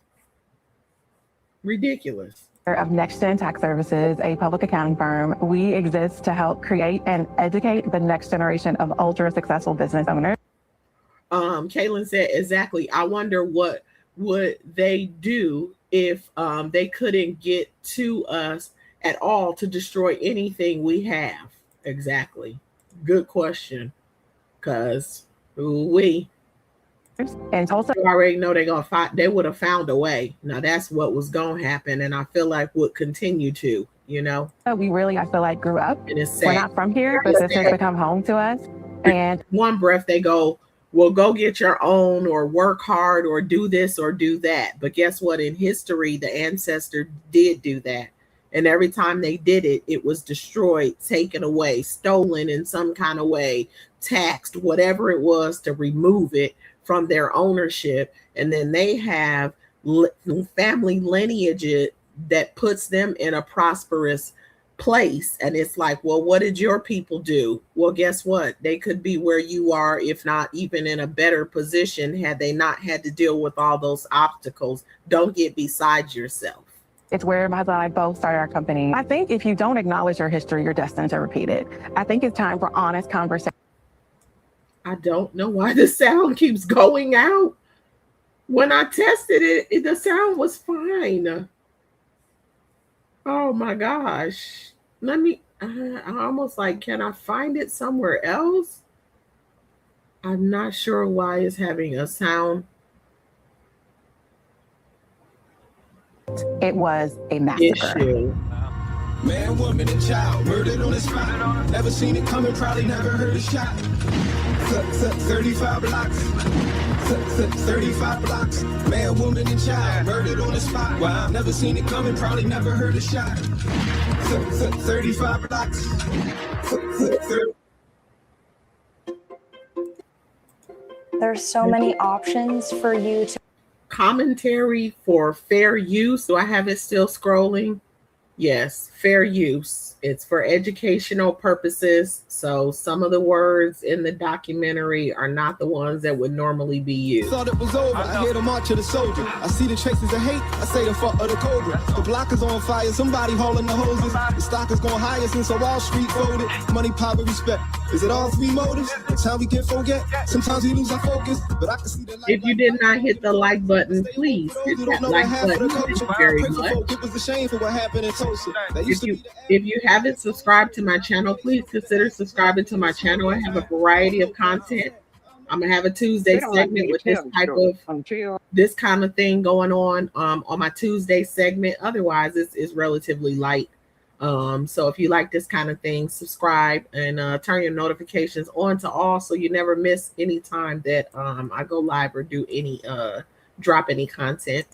Ridiculous. Of NextGen Tax Services, a public accounting firm. We exist to help create and educate the next generation of ultra successful business owners. Kaylin said, exactly. I wonder what would they do if they couldn't get to us at all to destroy anything we have. Exactly. Good question. Because and Tulsa, you already know they're gonna fight. They would have found a way. Now that's what was gonna happen, and I feel like would continue to. You know, we really, I feel like, grew up. And it's sad. We're not from here, but this has become home to us. And one breath they go, well, go get your own, or work hard, or do this or do that. But guess what? In history, the ancestor did do that. And every time they did it, it was destroyed, taken away, stolen in some kind of way, taxed, whatever it was to remove it from their ownership. And then they have family lineage that puts them in a prosperous place. And it's like, well, what did your people do? Well, guess what? They could be where you are, if not even in a better position, had they not had to deal with all those obstacles. Don't get beside yourself. It's where my husband and I both started our company. I think if you don't acknowledge your history, you're destined to repeat it. I think it's time for honest conversation. I don't know why the sound keeps going out. When I tested it, the sound was fine. Oh my gosh. Let me, I almost like, can I find it somewhere else? I'm not sure why it's having a sound. It was a massacre. Issue. Man, woman, and child murdered on the spot. Never seen it coming, probably never heard a shot. 35 blocks, 35 blocks, man, woman, and child murdered on the spot. Wow, never seen it coming, probably never heard a shot. 35 blocks. There's so many options for you to. Commentary for fair use. Do I have it still scrolling? Yes, fair use. It's for educational purposes. So some of the words in the documentary are not the ones that would normally be used. Thought it was over. I hear the march of the soldier. I see the traces of hate. I say the fault of the cobra. The block is on fire. Somebody hauling the hoses. The stock is going higher since Wall Street folded. Money, power, respect. Is it all three motives? It's how we can forget. Sometimes we lose our focus. But I can see the light. If you did not hit the like button, please hit that like button. Thank you very much. It was the shame for what happened in Tulsa. If you haven't subscribed to my channel, please consider subscribing to my channel. I have a variety of content. I'm gonna have a Tuesday segment with this kind of thing going on my Tuesday segment. Otherwise, it's relatively light. So if you like this kind of thing, subscribe and turn your notifications on to all so you never miss any time that I go live or do any drop any content.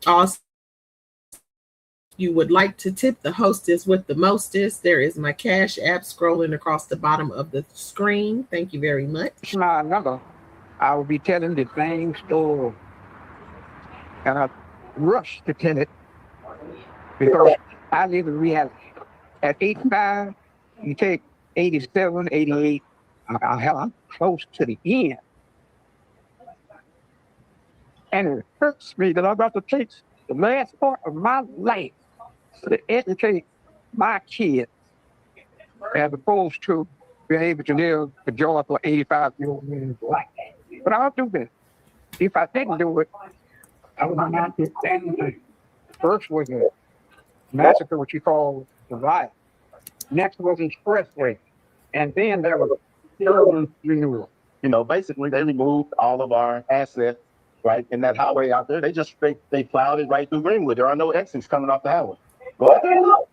Also, you would like to tip the hostess with the mostest, there is my Cash App scrolling across the bottom of the screen. Thank you very much. My number, I will be telling the same story. And I rush to tell it because I live in reality. At 85, you take 87, 88, I'm close to the end. And it hurts me that I'm about to take the last part of my life to educate my kids as opposed to being able to live a joyful 85-year-old man's life. But I'll do this. If I didn't do it, I would not get anything. First was a massacre, what you call the riot. Next was expressway. And then there was urban renewal. You know, basically they removed all of our assets, right? And that highway out there, they plowed it right through Greenwood. There are no exits coming off the highway. Go out there and look.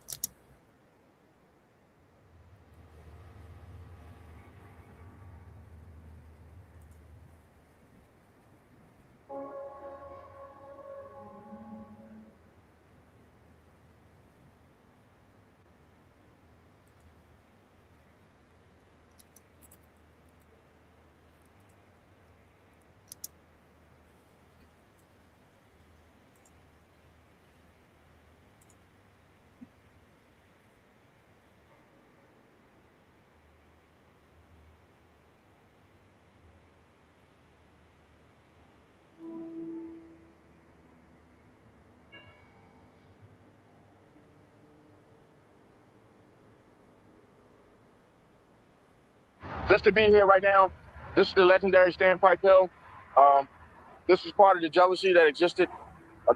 Just to be here right now, this is the legendary Standpipe Hill. This is part of the jealousy that existed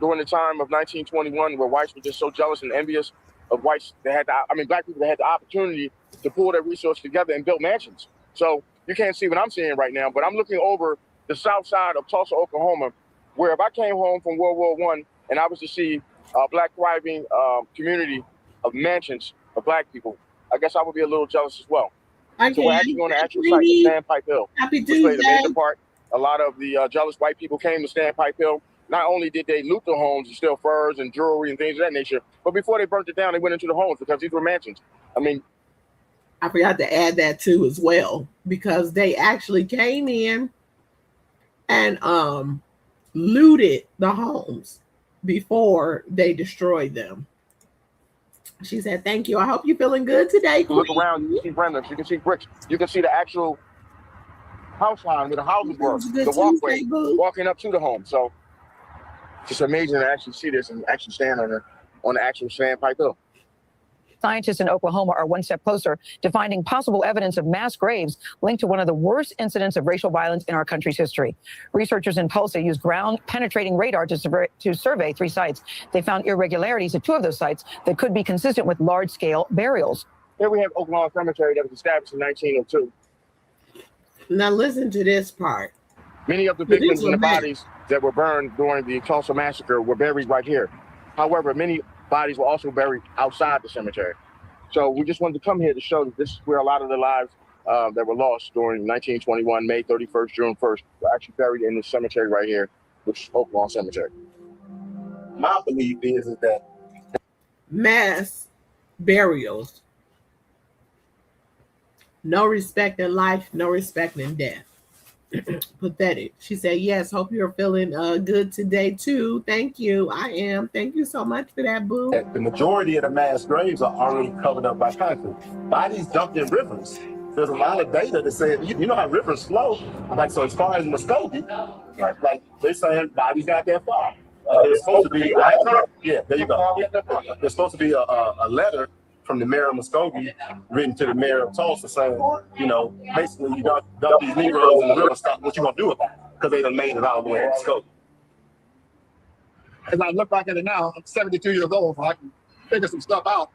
during the time of 1921, where whites were just so jealous and envious of whites that had black people that had the opportunity to pull their resources together and build mansions. So you can't see what I'm seeing right now, but I'm looking over the south side of Tulsa, Oklahoma, where if I came home from World War I and I was to see a black thriving community of mansions of black people, I guess I would be a little jealous as well. Okay. So we're actually on the actual site of Standpipe Hill. Happy Which played a Tuesday. major part. A lot of the jealous white people came to Standpipe Hill. Not only did they loot the homes and steal furs and jewelry and things of that nature, but before they burnt it down, they went into the homes because these were mansions. I mean, I forgot to add that too as well, because they actually came in and looted the homes before they destroyed them. She said, "Thank you. I hope you're feeling good today." look around, you can see remnants, you can see bricks, you can see the actual house line where the houses were, the walkway walking up to the home. So it's just amazing to actually see this and actually stand on the actual Standpipe Hill. Scientists in Oklahoma are one step closer to finding possible evidence of mass graves linked to one of the worst incidents of racial violence in our country's history. Researchers in Tulsa used ground-penetrating radar to survey 3 sites. They found irregularities at 2 of those sites that could be consistent with large-scale burials. Here we have Oklahoma Cemetery that was established in 1902. Now listen to this part. Many of the victims and the bodies that were burned during the Tulsa massacre were buried right here. However, many bodies were also buried outside the cemetery. So we just wanted to come here to show that this is where a lot of the lives that were lost during 1921, May 31st, June 1st, were actually buried in this cemetery right here, which is Oak Lawn Cemetery. My belief is that mass burials, no respect in life, no respect in death. Pathetic. She said, yes, hope you're feeling good today too. Thank you. I am. Thank you so much for that, boo. the majority of the mass graves are already covered up by concrete. Bodies dumped in rivers. There's a lot of data that says, you know how rivers flow? Like, so as far as Muskogee, like they're saying bodies got that far. There's supposed to be, yeah, there you go. There's supposed to be a letter from the mayor of Muskogee written to the mayor of Tulsa saying, you know, basically you dump these Negroes in the river, stop what you gonna do about it? Because they done made it all the way to Muskogee. As I look back at it now, I'm 72 years old, so I can figure some stuff out.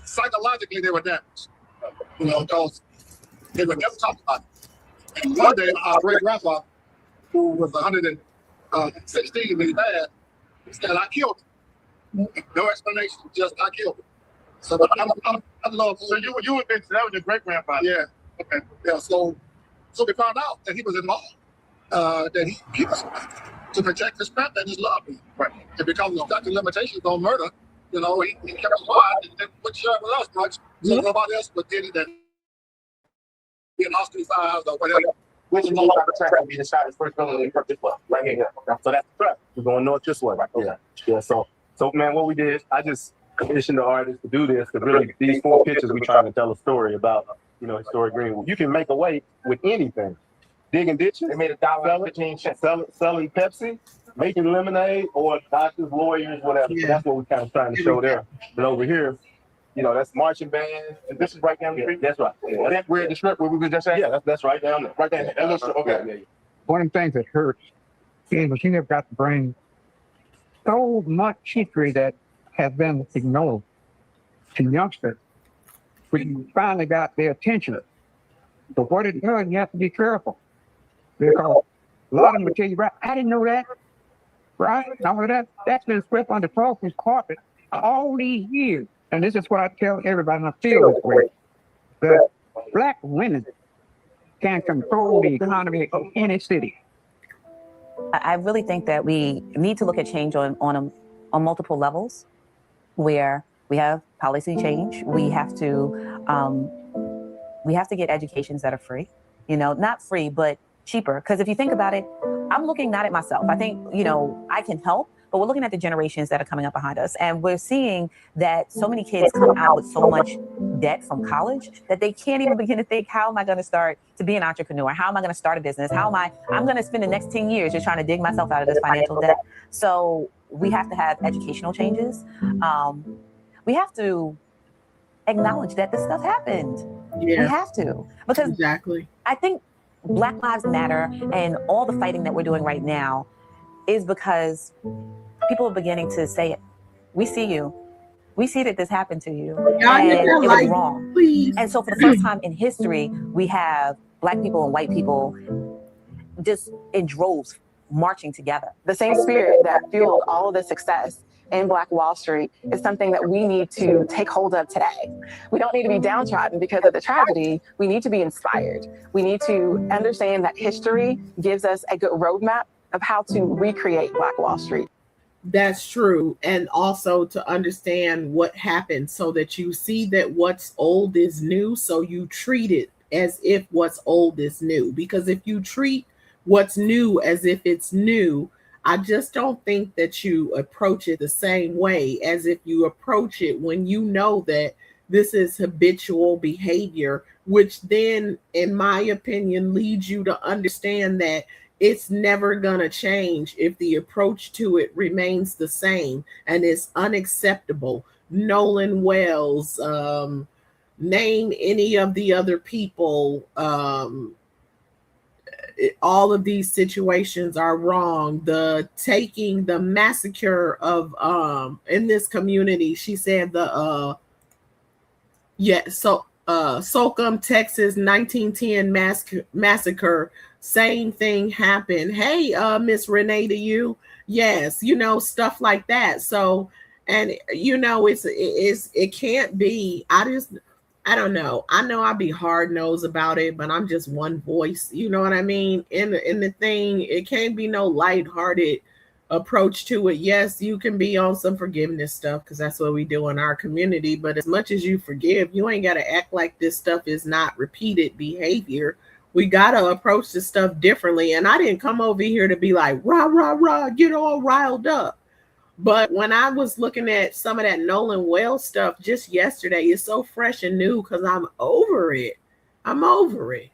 Psychologically, they were damaged, you know, because they were never talked about it. And one day, our great-grandfather, who was 116 when he died, said, I killed him. No explanation, just I killed him. So I love. So you would think that was your great-grandfather? Yeah. Okay. Yeah. So we found out that he was involved. That he was to protect his family and his loved ones. Right. And because of statute limitations on murder, you know, he kept it quiet and wouldn't share it with us much. So nobody else would get it that being ostracized or whatever. Which is the track we decided first building in this way, right here. So that's the track. We're going north this way. Right. Yeah. Yeah. So man, what we did, I just commissioned the artist to do this, because really these 4 pictures we trying to tell a story about, you know, historic Greenwood. You can make a way with anything. Digging ditches, they made $1.15 selling Pepsi, making lemonade, or doctors, lawyers, whatever. Yeah. So that's what we're kind of trying to show there. But over here, you know, that's marching band, and this is right down the street. That's right. Yeah. That's where the strip where we were just at. Yeah, that's right down there. Right there. Okay. Yeah. One of the things that hurts is you have got to bring so much history that has been ignored to youngsters. We finally got their attention. But what it does, you have to be careful. Because a lot of them will tell you, right, I didn't know that. Right? Now that's been swept under Tulsa's carpet all these years. And this is what I tell everybody, and I feel this way. That Black women can control the economy of any city. I really think that we need to look at change on multiple levels, where we have policy change. We have to get educations that are free, you know, not free, but cheaper. Because if you think about it, I'm looking not at myself. I think, you know, I can help, but we're looking at the generations that are coming up behind us. And we're seeing that so many kids come out with so much debt from college that they can't even begin to think, how am I going to start to be an entrepreneur? How am I going to start a business? I'm going to spend the next 10 years just trying to dig myself out of this financial debt. So we have to have educational changes. We have to acknowledge that this stuff happened. Yeah. We have to, because exactly. I think Black Lives Matter and all the fighting that we're doing right now is because people are beginning to say it. We see you. We see that this happened to you. And it was wrong. Please. And so for the first time in history, we have Black people and white people just in droves marching together. The same spirit that fueled all of the success in Black Wall Street is something that we need to take hold of today. We don't need to be downtrodden because of the tragedy. We need to be inspired. We need to understand that history gives us a good roadmap of how to recreate Black Wall Street. That's true. And also to understand what happened so that you see that what's old is new. So you treat it as if what's old is new. Because if you treat what's new as if it's new, I just don't think that you approach it the same way as if you approach it when you know that this is habitual behavior, which then, in my opinion, leads you to understand that it's never going to change if the approach to it remains the same and it's unacceptable. Nolan Wells, name any of the other people, all of these situations are wrong. The massacre of in this community, she said Slocum, Texas, 1910 massacre, same thing happened. Hey, Miss Renee, to you. Yes, you know, stuff like that. So, and you know, it can't be. I don't know. I know I'll be hard nosed about it, but I'm just one voice. You know what I mean? In the thing, it can't be no lighthearted approach to it. Yes, you can be on some forgiveness stuff because that's what we do in our community. But as much as you forgive, you ain't got to act like this stuff is not repeated behavior. We got to approach this stuff differently. And I didn't come over here to be like, rah, rah, rah, get all riled up. But when I was looking at some of that Nolan Wells stuff just yesterday, it's so fresh and new because I'm over it. I'm over it.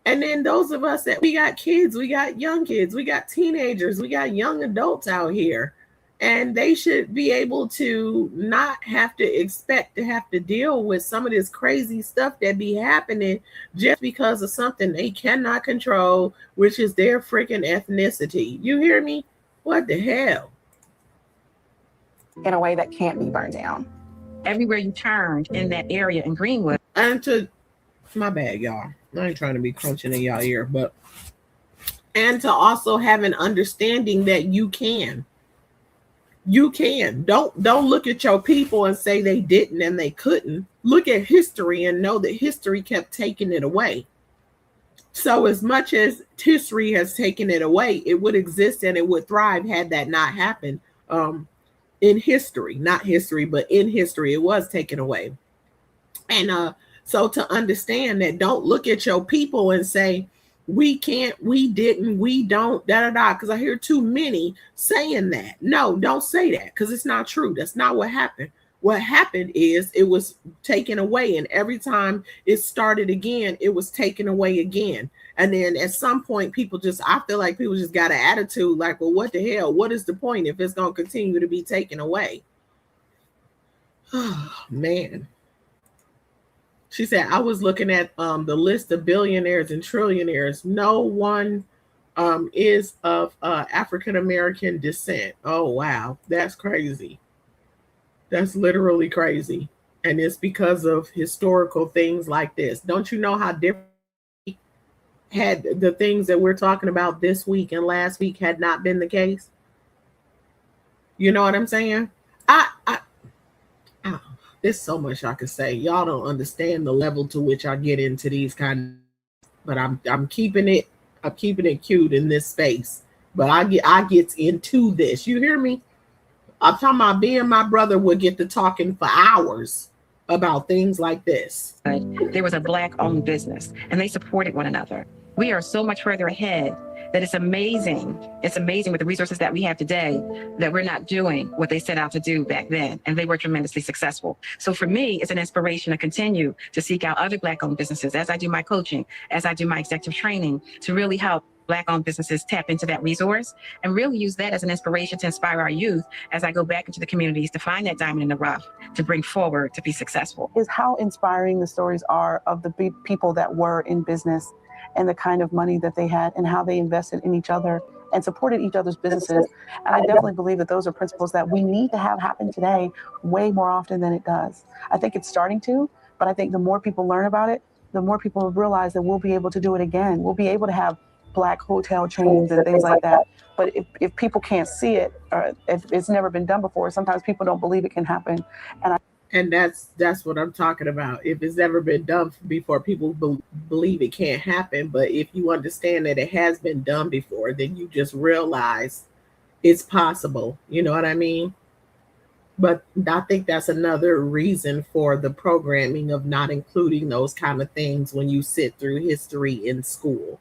And then those of us that we got kids, we got young kids, we got teenagers, we got young adults out here. And they should be able to not have to expect to have to deal with some of this crazy stuff that be happening just because of something they cannot control, which is their freaking ethnicity. You hear me? What the hell? In a way that can't be burned down. Everywhere you turned in that area in Greenwood. And to, my bad, y'all. I ain't trying to be crunching in y'all ear, but, and to also have an understanding that you can. Don't look at your people and say they didn't and they couldn't. Look at history and know that history kept taking it away. So as much as history has taken it away, it would exist and it would thrive had that not happened. In history, not history, but in history, it was taken away. And so to understand that, don't look at your people and say, we can't, we didn't, we don't, because I hear too many saying that. No, don't say that because it's not true. That's not what happened. What happened is it was taken away. And every time it started again, it was taken away again. And then at some point, I feel like people just got an attitude like, well, what the hell? What is the point if it's going to continue to be taken away? Oh, man. She said, I was looking at the list of billionaires and trillionaires. No one is of African-American descent. Oh, wow. That's crazy. That's literally crazy. And it's because of historical things like this. Don't you know how different had the things that we're talking about this week and last week had not been the case? You know what I'm saying? There's so much I could say. Y'all don't understand the level to which I get into these kind of, but I'm keeping it cute in this space. But I get into this. You hear me? I'm talking about being my brother would get to talking for hours about things like this. There was a Black-owned business, and they supported one another. We are so much further ahead that it's amazing. It's amazing with the resources that we have today that we're not doing what they set out to do back then, and they were tremendously successful. So for me, it's an inspiration to continue to seek out other Black-owned businesses as I do my coaching, as I do my executive training, to really help Black-owned businesses tap into that resource and really use that as an inspiration to inspire our youth as I go back into the communities to find that diamond in the rough, to bring forward, to be successful. Is how inspiring the stories are of the big people that were in business and the kind of money that they had and how they invested in each other and supported each other's businesses. And I definitely believe that those are principles that we need to have happen today way more often than it does. I think it's starting to, but I think the more people learn about it, the more people will realize that we'll be able to do it again. We'll be able to have Black hotel chains and things like that. But if people can't see it, or if it's never been done before, sometimes people don't believe it can happen. And that's what I'm talking about. If it's never been done before, people believe it can't happen. But if you understand that it has been done before, then you just realize it's possible. You know what I mean? But I think that's another reason for the programming of not including those kind of things when you sit through history in school.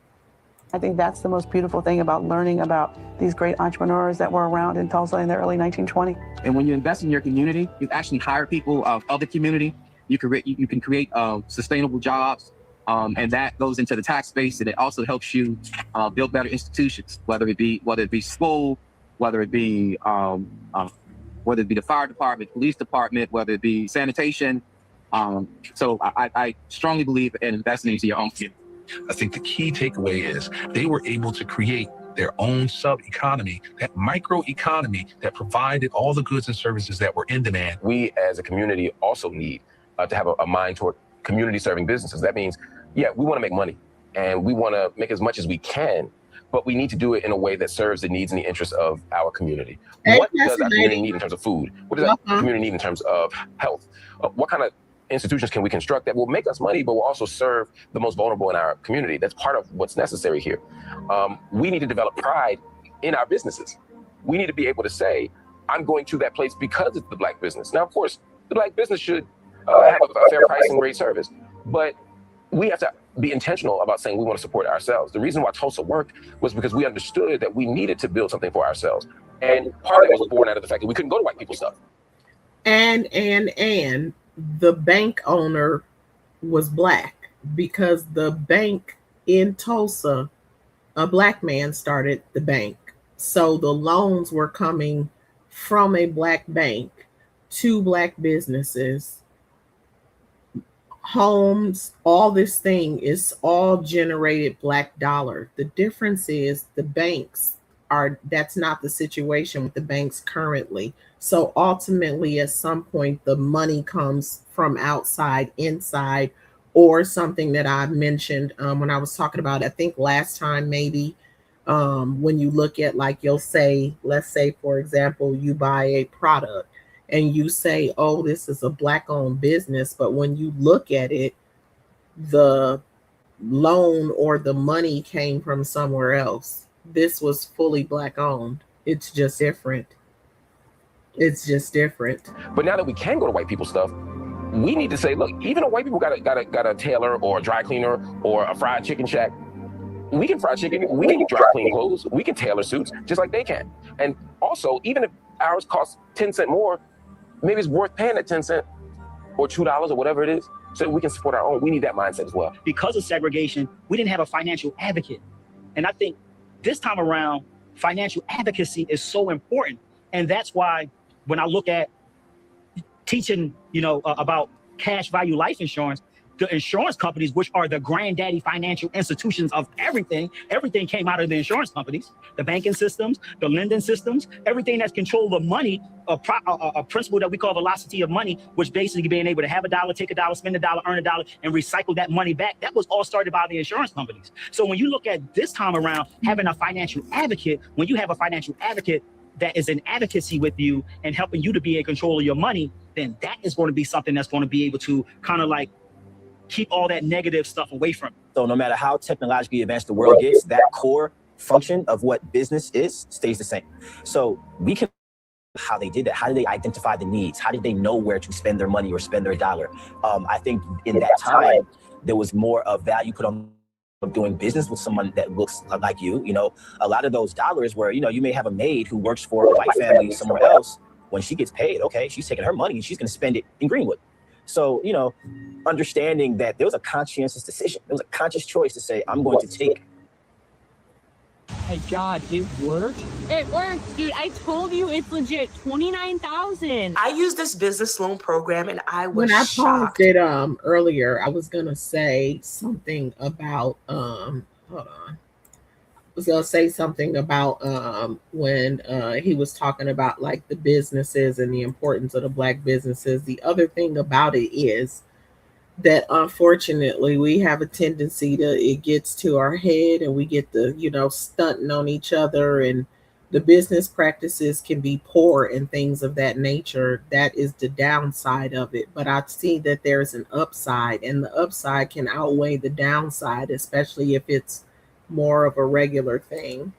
I think that's the most beautiful thing about learning about these great entrepreneurs that were around in Tulsa in the early 1920s. And when you invest in your community, you actually hire people of the community. You can create sustainable jobs, and that goes into the tax base, and it also helps you build better institutions, whether it be school, whether it be the fire department, police department, whether it be sanitation. So I strongly believe in investing into your own community. I think the key takeaway is they were able to create their own sub-economy, that micro-economy that provided all the goods and services that were in demand. We as a community also need to have a mind toward community-serving businesses. That means, yeah, we want to make money and we want to make as much as we can, but we need to do it in a way that serves the needs and the interests of our community. What does our community need in terms of food? What does our community need in terms of health? What kind of institutions can we construct that will make us money, but will also serve the most vulnerable in our community? That's part of what's necessary here. We need to develop pride in our businesses. We need to be able to say, I'm going to that place because it's the Black business. Now, of course, the Black business should have a fair price and great service, but we have to be intentional about saying we want to support ourselves. The reason why Tulsa worked was because we understood that we needed to build something for ourselves. And part of it was born out of the fact that we couldn't go to white people's stuff. And the bank owner was Black, because the bank in Tulsa, a Black man started the bank. So the loans were coming from a Black bank to Black businesses, homes, all this thing is all generated Black dollar. The difference is the banks that's not the situation with the banks currently. So ultimately, at some point, the money comes from outside, inside, or something that I mentioned when I was talking about, I think last time maybe, when you look at, like, you'll say, let's say, for example, you buy a product and you say, oh, this is a Black-owned business. But when you look at it, the loan or the money came from somewhere else. This was fully Black-owned. It's just different. It's just different. But now that we can go to white people's stuff, we need to say, look, even though white people got a tailor or a dry cleaner or a fried chicken shack, we can fry chicken, we can dry clean clothes, we can tailor suits just like they can. And also, even if ours costs 10 cents more, maybe it's worth paying that 10 cents or $2 or whatever it is, so that we can support our own. We need that mindset as well. Because of segregation, we didn't have a financial advocate. And I think this time around, financial advocacy is so important. And that's why when I look at teaching, about cash value life insurance, the insurance companies, which are the granddaddy financial institutions of everything came out of the insurance companies, the banking systems, the lending systems, everything that's control of money, a principle that we call velocity of money, which basically being able to have a dollar, take a dollar, spend a dollar, earn a dollar, and recycle that money back. That was all started by the insurance companies. So when you look at this time around, having a financial advocate, when you have a financial advocate that is in advocacy with you and helping you to be in control of your money, then that is going to be something that's going to be able to kind of like keep all that negative stuff away from you. So no matter how technologically advanced the world gets, that core function of what business is stays the same. So we can, how they did that, how did they identify the needs? How did they know where to spend their money or spend their dollar? I think in that time, there was more of value put on of doing business with someone that looks like you. A lot of those dollars where, you may have a maid who works for a white family somewhere else. When she gets paid, okay, she's taking her money and she's going to spend it in Greenwood. So, understanding that there was a conscientious decision. There was a conscious choice to say, I'm going to take. My God, it worked? It worked, dude. I told you it's legit. 29,000. I used this business loan program and I was when I shocked. paused it earlier, I was gonna say something about hold on. I was gonna say something about when he was talking about like the businesses and the importance of the Black businesses. The other thing about it is that unfortunately we have a tendency it gets to our head and we get the stunting on each other, and the business practices can be poor and things of that nature. That is the downside of it. But I see that there's an upside, and the upside can outweigh the downside, especially if it's more of a regular thing.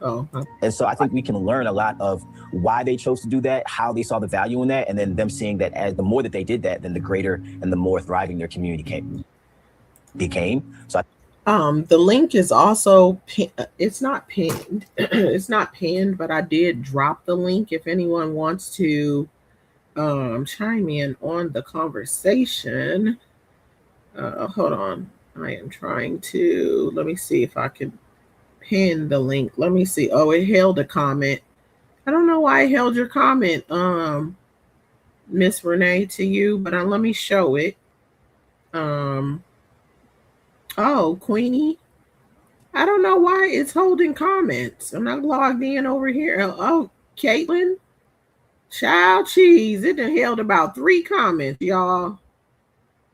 And so I think we can learn a lot of why they chose to do that, how they saw the value in that, and then them seeing that as the more that they did that, then the greater and the more thriving their community became. So the link is also it's not pinned. It's not pinned, but I did drop the link if anyone wants to chime in on the conversation. Hold on. I am trying to, let me see if I can pin the link. Let me see. Oh, it held a comment. I don't know why it held your comment, Miss Renee, to you, but let me show it. Oh, Queenie. I don't know why it's holding comments. I'm not logged in over here. Oh, Caitlin. Child cheese. It done held about 3 comments, y'all.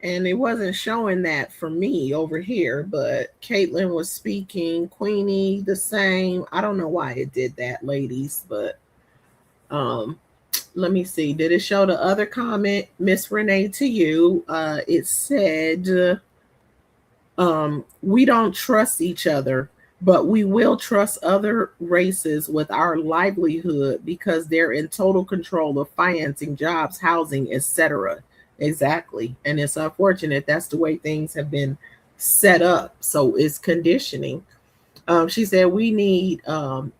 And it wasn't showing that for me over here, but Caitlin was speaking, Queenie the same. I don't know why it did that, ladies, but let me see. Did it show the other comment, Miss Renee, to you? It said, we don't trust each other, but we will trust other races with our livelihood because they're in total control of financing, jobs, housing, etc. Exactly. And it's unfortunate that's the way things have been set up. So it's conditioning. She said we need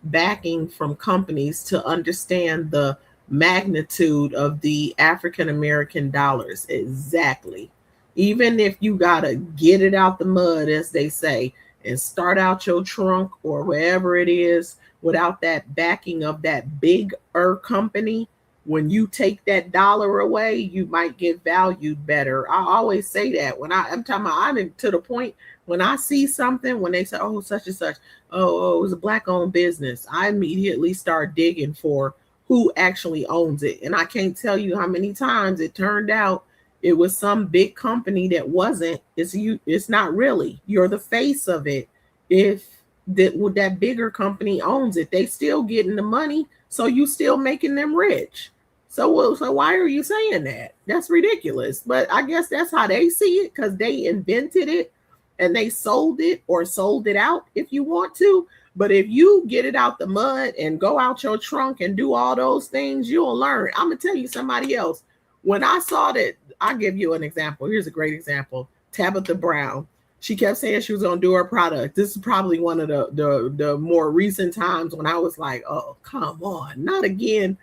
backing from companies to understand the magnitude of the African American dollars. Exactly. Even if you gotta get it out the mud, as they say, and start out your trunk or wherever it is, without that backing of that bigger company, when you take that dollar away, you might get valued better. I always say that when I'm talking about, I'm to the point when I see something, when they say, oh, such and such, oh, it was a Black-owned business, I immediately start digging for who actually owns it. And I can't tell you how many times it turned out it was some big company that wasn't. It's not really. You're the face of it. If that bigger company owns it, they still getting the money, so you still making them rich. So why are you saying that? That's ridiculous. But I guess that's how they see it, because they invented it and they sold it or sold it out if you want to. But if you get it out the mud and go out your trunk and do all those things, you'll learn. I'm going to tell you somebody else. When I saw that, I'll give you an example. Here's a great example. Tabitha Brown. She kept saying she was going to do her product. This is probably one of the more recent times when I was like, oh, come on, not again.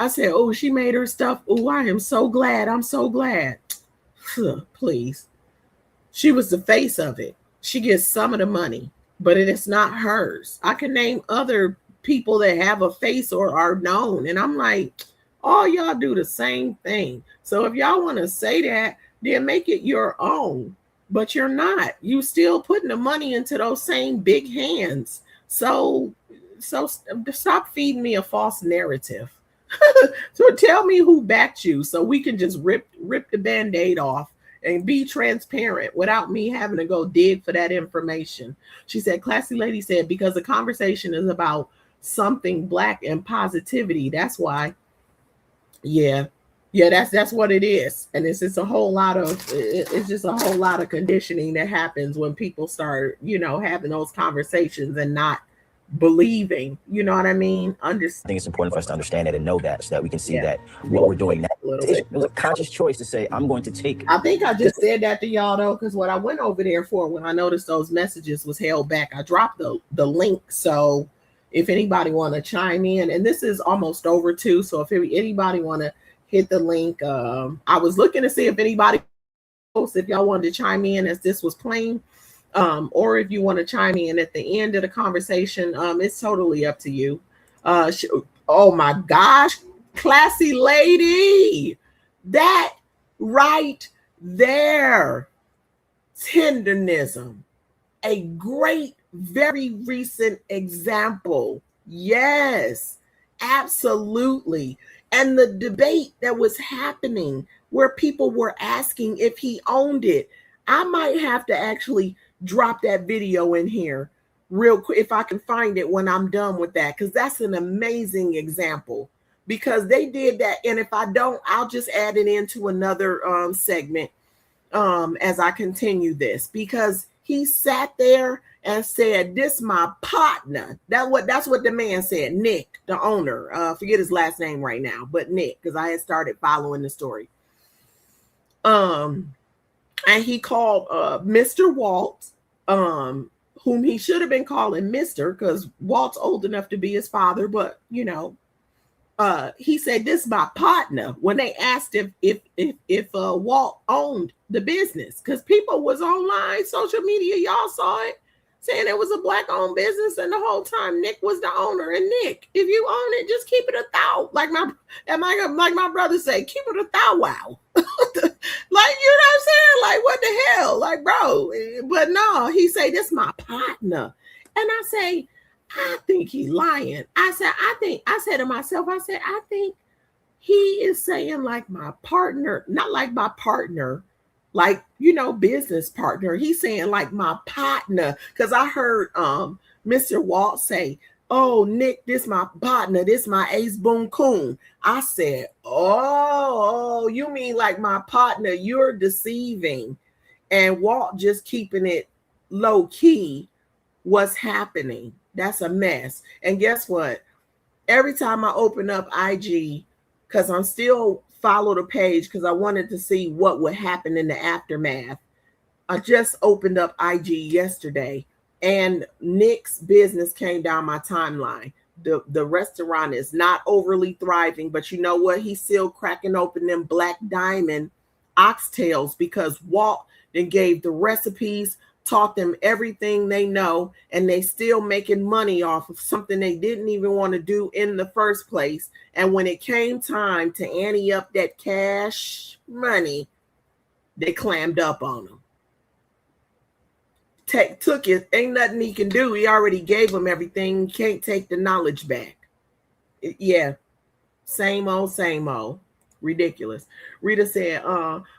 I said, oh, she made her stuff. Oh, I am so glad. I'm so glad. Please. She was the face of it. She gets some of the money, but it is not hers. I can name other people that have a face or are known. And I'm like, all y'all do the same thing. So if y'all want to say that, then make it your own. But you're not. You still putting the money into those same big hands. So stop feeding me a false narrative. So tell me who backed you so we can just rip the Band-Aid off and be transparent without me having to go dig for that information. She said, Classy Lady said, because the conversation is about something Black and positivity. That's why. Yeah, that's what it is. And it's just a whole lot of conditioning that happens when people start, having those conversations and not believing, you know what I mean? I think it's important for us to understand it and know that, so that we can see that what we're doing now. It was a conscious choice to say, I'm going to take. I think I just said that to y'all though, because what I went over there for when I noticed those messages was held back, I dropped the link. So if anybody want to chime in, and this is almost over too, so if anybody want to hit the link, I was looking to see if anybody else, if y'all wanted to chime in as this was playing. Or if you want to chime in at the end of the conversation, it's totally up to you. Oh my gosh, Classy Lady, that right there, tenderism, a great, very recent example. Yes, absolutely. And the debate that was happening where people were asking if he owned it, I might have to actually drop that video in here real quick if I can find it when I'm done with that, because that's an amazing example, because they did that. And if I don't, I'll just add it into another segment as I continue this, because he sat there and said, this my partner. That's what the man said. Nick, the owner, forget his last name right now, but Nick, because I had started following the story. And he called Mr. Walt, whom he should have been calling Mr. because Walt's old enough to be his father. But, he said, this is my partner, when they asked if Walt owned the business, because people was online, social media, y'all saw it, saying it was a Black-owned business, and the whole time Nick was the owner. And Nick, if you own it, just keep it a thou. Like my brother say, keep it a thou wow. Like, you know what I'm saying? Like, what the hell? Like, bro. But no, he say, this my partner. And I say, I think he lying. I said to myself, I think he is saying like my partner, not like my partner, like, business partner. He's saying like my partner, because I heard Mr. Walt say, oh, Nick, this my partner, this my ace boom coon. I said, oh, you mean like my partner, you're deceiving. And Walt just keeping it low key. What's happening? That's a mess. And guess what? Every time I open up IG, because I'm still follow the page because I wanted to see what would happen in the aftermath. I just opened up IG yesterday and Nick's business came down my timeline. The restaurant is not overly thriving, but you know what? He's still cracking open them Black Diamond oxtails because Walt then gave the recipes, taught them everything they know, and they still making money off of something they didn't even want to do in the first place. And when it came time to ante up that cash money, they clammed up on them. Took it. Ain't nothing he can do. He already gave them everything. Can't take the knowledge back. Yeah. Same old. Ridiculous. Rita said,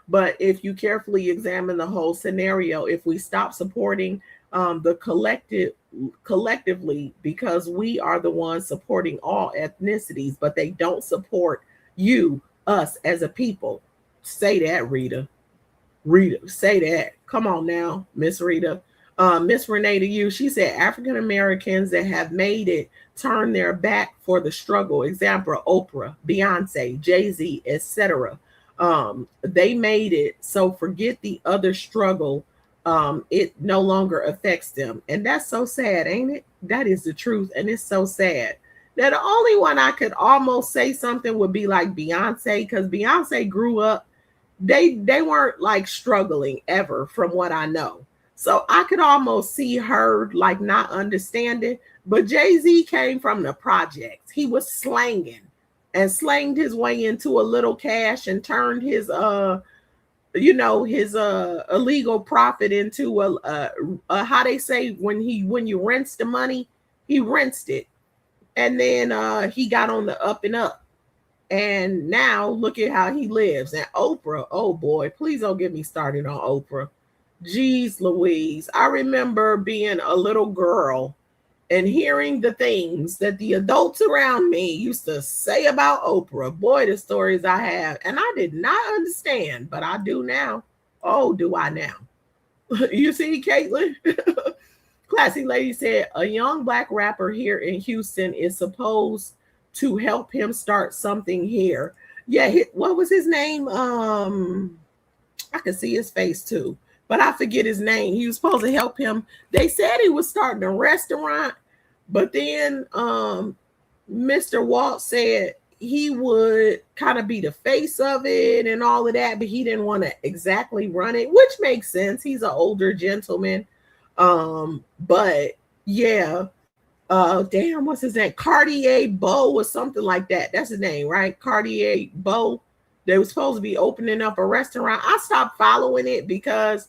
but if you carefully examine the whole scenario, if we stop supporting the collectively, because we are the ones supporting all ethnicities, but they don't support us as a people. Say that, Rita. Rita, say that. Come on now, Miss Rita. Miss Renee to you, she said African Americans that have made it turn their back for the struggle. Example, Oprah, Beyonce, Jay-Z, etc. They made it, so forget the other struggle. It no longer affects them. And that's so sad, ain't it? That is the truth. And it's so sad. Now, the only one I could almost say something would be like Beyonce, because Beyonce grew up, they weren't like struggling ever from what I know. So I could almost see her like not understanding, but Jay-Z came from the projects. He was slanging and slanged his way into a little cash and turned his illegal profit into a how they say when you rinse the money, he rinsed it. And then he got on the up and up. And now look at how he lives. And Oprah, oh boy, please don't get me started on Oprah. Jeez Louise. I remember being a little girl and hearing the things that the adults around me used to say about Oprah. Boy, the stories I have. And I did not understand, but I do now. Oh, do I now? You see, Caitlin? Classy Lady said, a young Black rapper here in Houston is supposed to help him start something here. Yeah, what was his name? I could see his face too, but I forget his name. He was supposed to help him. They said he was starting a restaurant, but then Mr. Walt said he would kind of be the face of it and all of that, but he didn't want to exactly run it, which makes sense. He's an older gentleman. But yeah, damn, what's his name? Cartier Bow or something like that. That's his name, right? Cartier Bow. They were supposed to be opening up a restaurant. I stopped following it because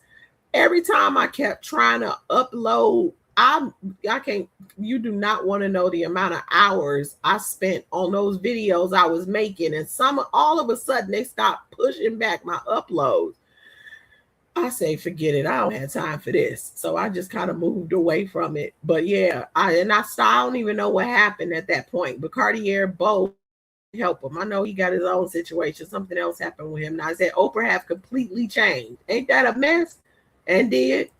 every time I kept trying to upload, I can't, you do not want to know the amount of hours I spent on those videos I was making. And all of a sudden they stopped pushing back my uploads. I say, forget it. I don't have time for this. So I just kind of moved away from it. But yeah, I don't even know what happened at that point. But Cartier Bow help him. I know he got his own situation. Something else happened with him. Now I said Oprah have completely changed. Ain't that a mess? And did.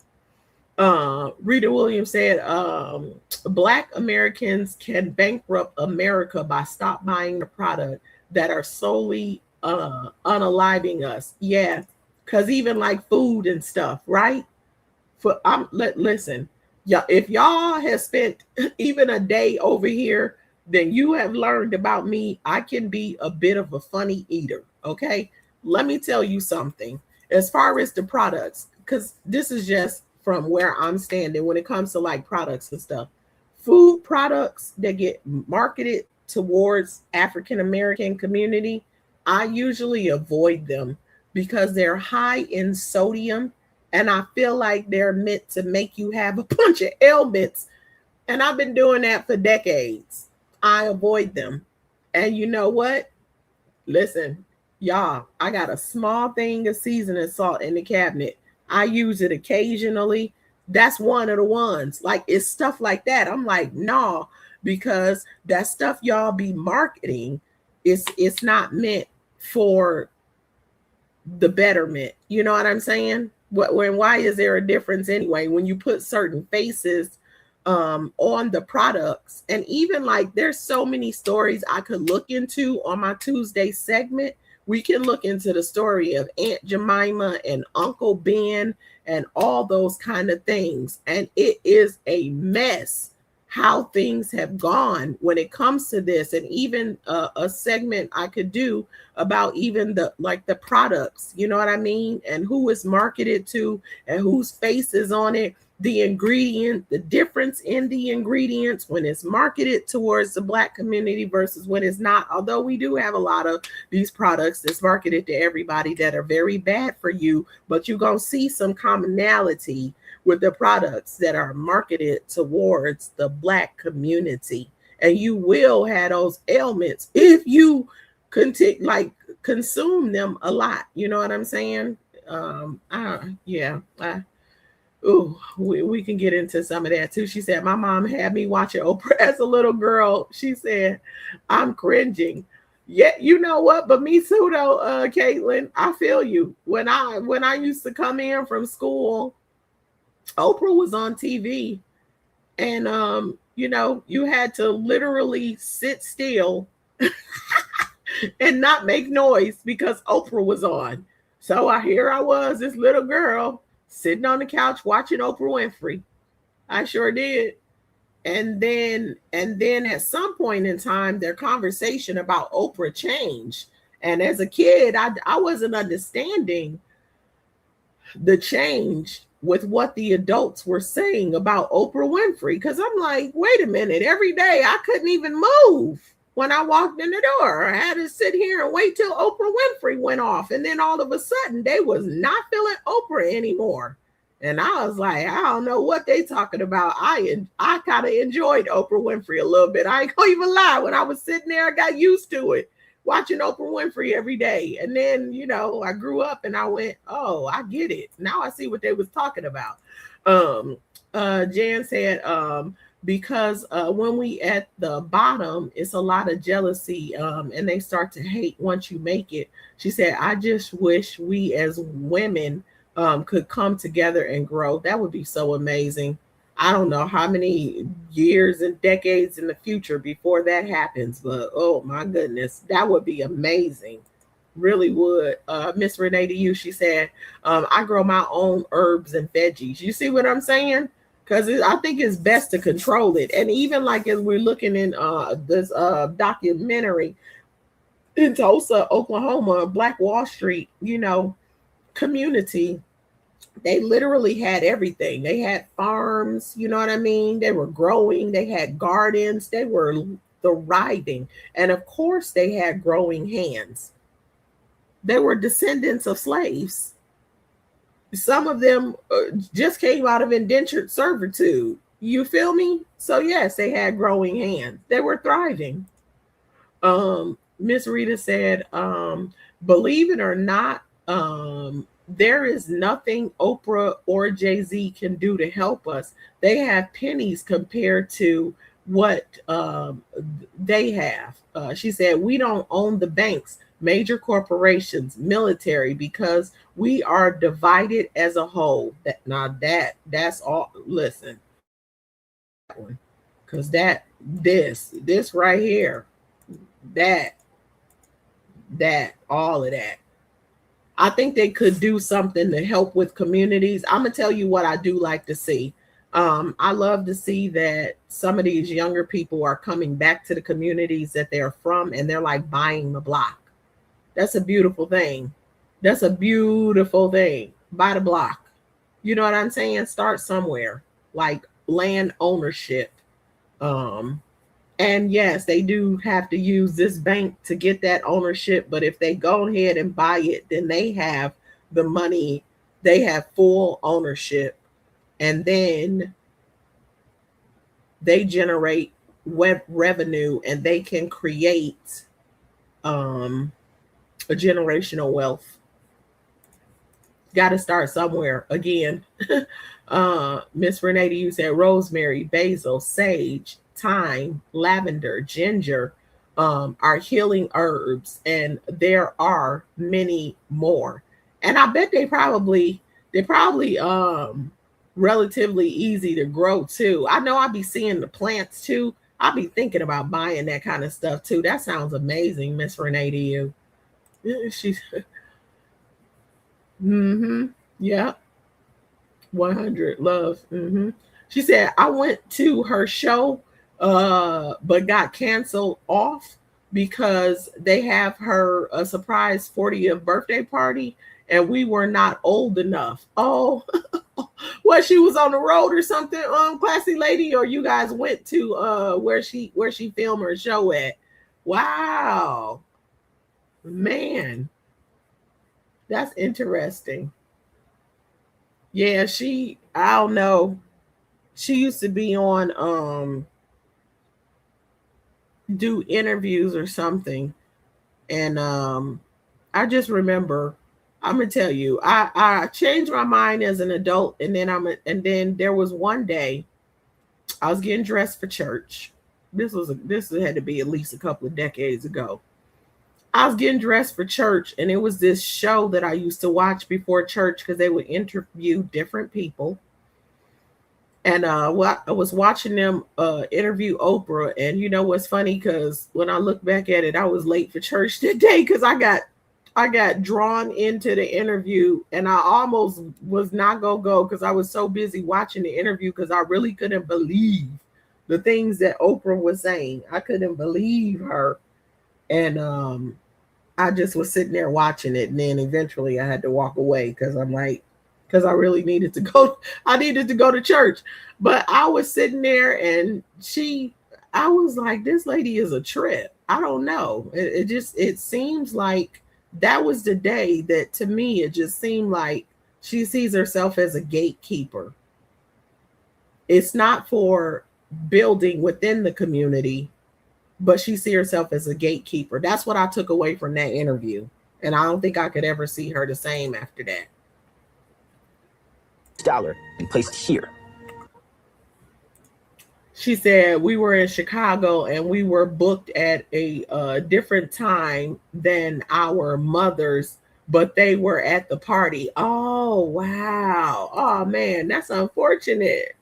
Rita Williams said, Black Americans can bankrupt America by stop buying the product that are solely unaliving us. Yeah. Because even like food and stuff, right? Listen, yeah, if y'all have spent even a day over here, then you have learned about me. I can be a bit of a funny eater, okay? Let me tell you something. As far as the products, because this is just from where I'm standing when it comes to like products and stuff. Food products that get marketed towards African-American community, I usually avoid them, because they're high in sodium and I feel like they're meant to make you have a bunch of ailments. And I've been doing that for decades. I avoid them. And you know what? Listen, y'all, I got a small thing of seasoning salt in the cabinet. I use it occasionally. That's one of the ones. Like, it's stuff like that. I'm like, no. because that stuff y'all be marketing, it's not meant for the betterment. You know what I'm saying? Why is there a difference anyway when you put certain faces on the products? And even like there's so many stories I could look into on my Tuesday segment. We can look into the story of Aunt Jemima and Uncle Ben and all those kind of things. And it is a mess how things have gone when it comes to this. And even a segment I could do about even the products, you know what I mean? And who is marketed to and whose face is on it. The ingredient, the difference in the ingredients when it's marketed towards the Black community versus when it's not. Although we do have a lot of these products that's marketed to everybody that are very bad for you, but you're going to see some commonality with the products that are marketed towards the Black community. And you will have those ailments if you consume them a lot. You know what I'm saying? We can get into some of that too. She said, my mom had me watching Oprah as a little girl. She said, I'm cringing. Yeah, you know what? But me too, though, Caitlin. I feel you. When I used to come in from school, Oprah was on TV, and you had to literally sit still and not make noise because Oprah was on. So here I was, this little girl, sitting on the couch watching Oprah Winfrey. I sure did. And then at some point in time, their conversation about Oprah changed. And as a kid, I wasn't understanding the change with what the adults were saying about Oprah Winfrey. Because I'm like, wait a minute, every day I couldn't even move when I walked in the door. I had to sit here and wait till Oprah Winfrey went off. And then all of a sudden they was not feeling Oprah anymore. And I was like, I don't know what they talking about. I kind of enjoyed Oprah Winfrey a little bit. I ain't gonna even lie. When I was sitting there, I got used to it, watching Oprah Winfrey every day. And then, I grew up and I went, oh, I get it. Now I see what they was talking about. Jan said, because when we at the bottom, it's a lot of jealousy and they start to hate once you make it. She said, I just wish we as women could come together and grow. That would be so amazing. I don't know how many years and decades in the future before that happens, but oh my goodness, that would be amazing. Really would. Miss Renee to you, she said, I grow my own herbs and veggies. You see what I'm saying? Because I think it's best to control it. And even like as we're looking in this documentary in Tulsa, Oklahoma, Black Wall Street, community, they literally had everything. They had farms, you know what I mean? They were growing, they had gardens, they were thriving. And of course, they had growing hands. They were descendants of slaves. Some of them just came out of indentured servitude. You feel me? So yes, they had growing hands. They were thriving. Miss Rita said, believe it or not, there is nothing Oprah or Jay-Z can do to help us. They have pennies compared to what they have. She said, we don't own the banks, major corporations, military, because we are divided as a whole. That's all. Listen, because this right here, that all of that. I think they could do something to help with communities. I'm gonna tell you what I do like to see. I love to see that some of these younger people are coming back to the communities that they're from, and they're like buying the block. That's a beautiful thing. That's a beautiful thing. Buy the block. You know what I'm saying? Start somewhere, like land ownership. And yes, they do have to use this bank to get that ownership. But if they go ahead and buy it, then they have the money. They have full ownership. And then they generate revenue, and they can create a generational wealth. Got to start somewhere. Again, Miss Renee, you said rosemary, basil, sage, thyme, lavender, ginger are healing herbs, and there are many more. And I bet they're probably relatively easy to grow too. I know I'll be seeing the plants too. I'll be thinking about buying that kind of stuff too. That sounds amazing, Miss Renee, to you. She's yeah. 100 love. She said, I went to her show, but got canceled off because they have her a surprise 40th birthday party, and we were not old enough. Oh, what, she was on the road or something, classy lady, or you guys went to where she filmed her show at? Wow, man, that's interesting. Yeah, I don't know. She used to be on do interviews or something. And I just remember, I'm gonna tell you, I changed my mind as an adult, and then there was one day I was getting dressed for church. This had to be at least a couple of decades ago. I was getting dressed for church, and it was this show that I used to watch before church because they would interview different people. And I was watching them interview Oprah, and you know what's funny? Because when I look back at it, I was late for church today because I got drawn into the interview, and I almost was not gonna go because I was so busy watching the interview because I really couldn't believe the things that Oprah was saying. I couldn't believe her. And I just was sitting there watching it, and then eventually I had to walk away because I really needed to go. I needed to go to church. But I was sitting there, and I was like, this lady is a trip. I don't know. It seems like that was the day that, to me, it just seemed like she sees herself as a gatekeeper. It's not for building within the community, but she sees herself as a gatekeeper. That's what I took away from that interview. And I don't think I could ever see her the same after that. Dollar and placed here. She said, we were in Chicago and we were booked at a different time than our mothers, but they were at the party. Oh, wow. Oh, man, that's unfortunate.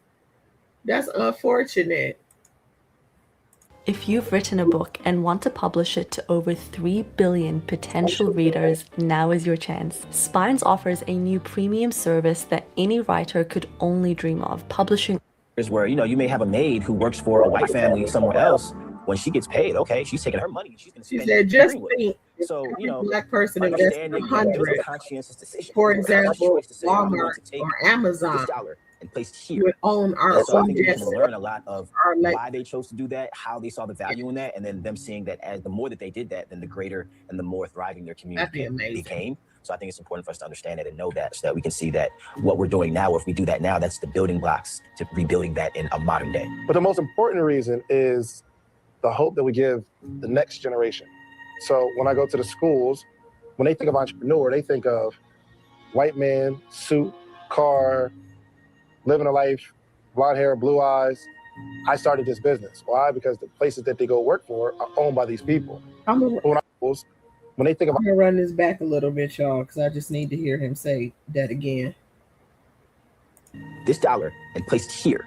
That's unfortunate. If you've written a book and want to publish it to over 3 billion potential readers, now is your chance. Spines offers a new premium service that any writer could only dream of, publishing. Is where, you may have a maid who works for a white family somewhere else. When she gets paid, okay, she's taking her money and she's going to spend it. Just think, so, Black person invests $100, for example, Walmart or Amazon. And placed here. We own our so own I think we can destiny. learn a lot of why they chose to do that, how they saw the value in that, and then them seeing that as the more that they did that, then the greater and the more thriving their community became. So I think it's important for us to understand that and know that, so that we can see that what we're doing now, or if we do that now, that's the building blocks to rebuilding that in a modern day. But the most important reason is the hope that we give the next generation. So when I go to the schools, when they think of entrepreneur, they think of white man, suit, car, living a life, blonde hair, blue eyes. I started this business. Why? Because the places that they go work for are owned by these people. When they think of, I'm gonna run this back a little bit, y'all, because I just need to hear him say that again. This dollar and placed here.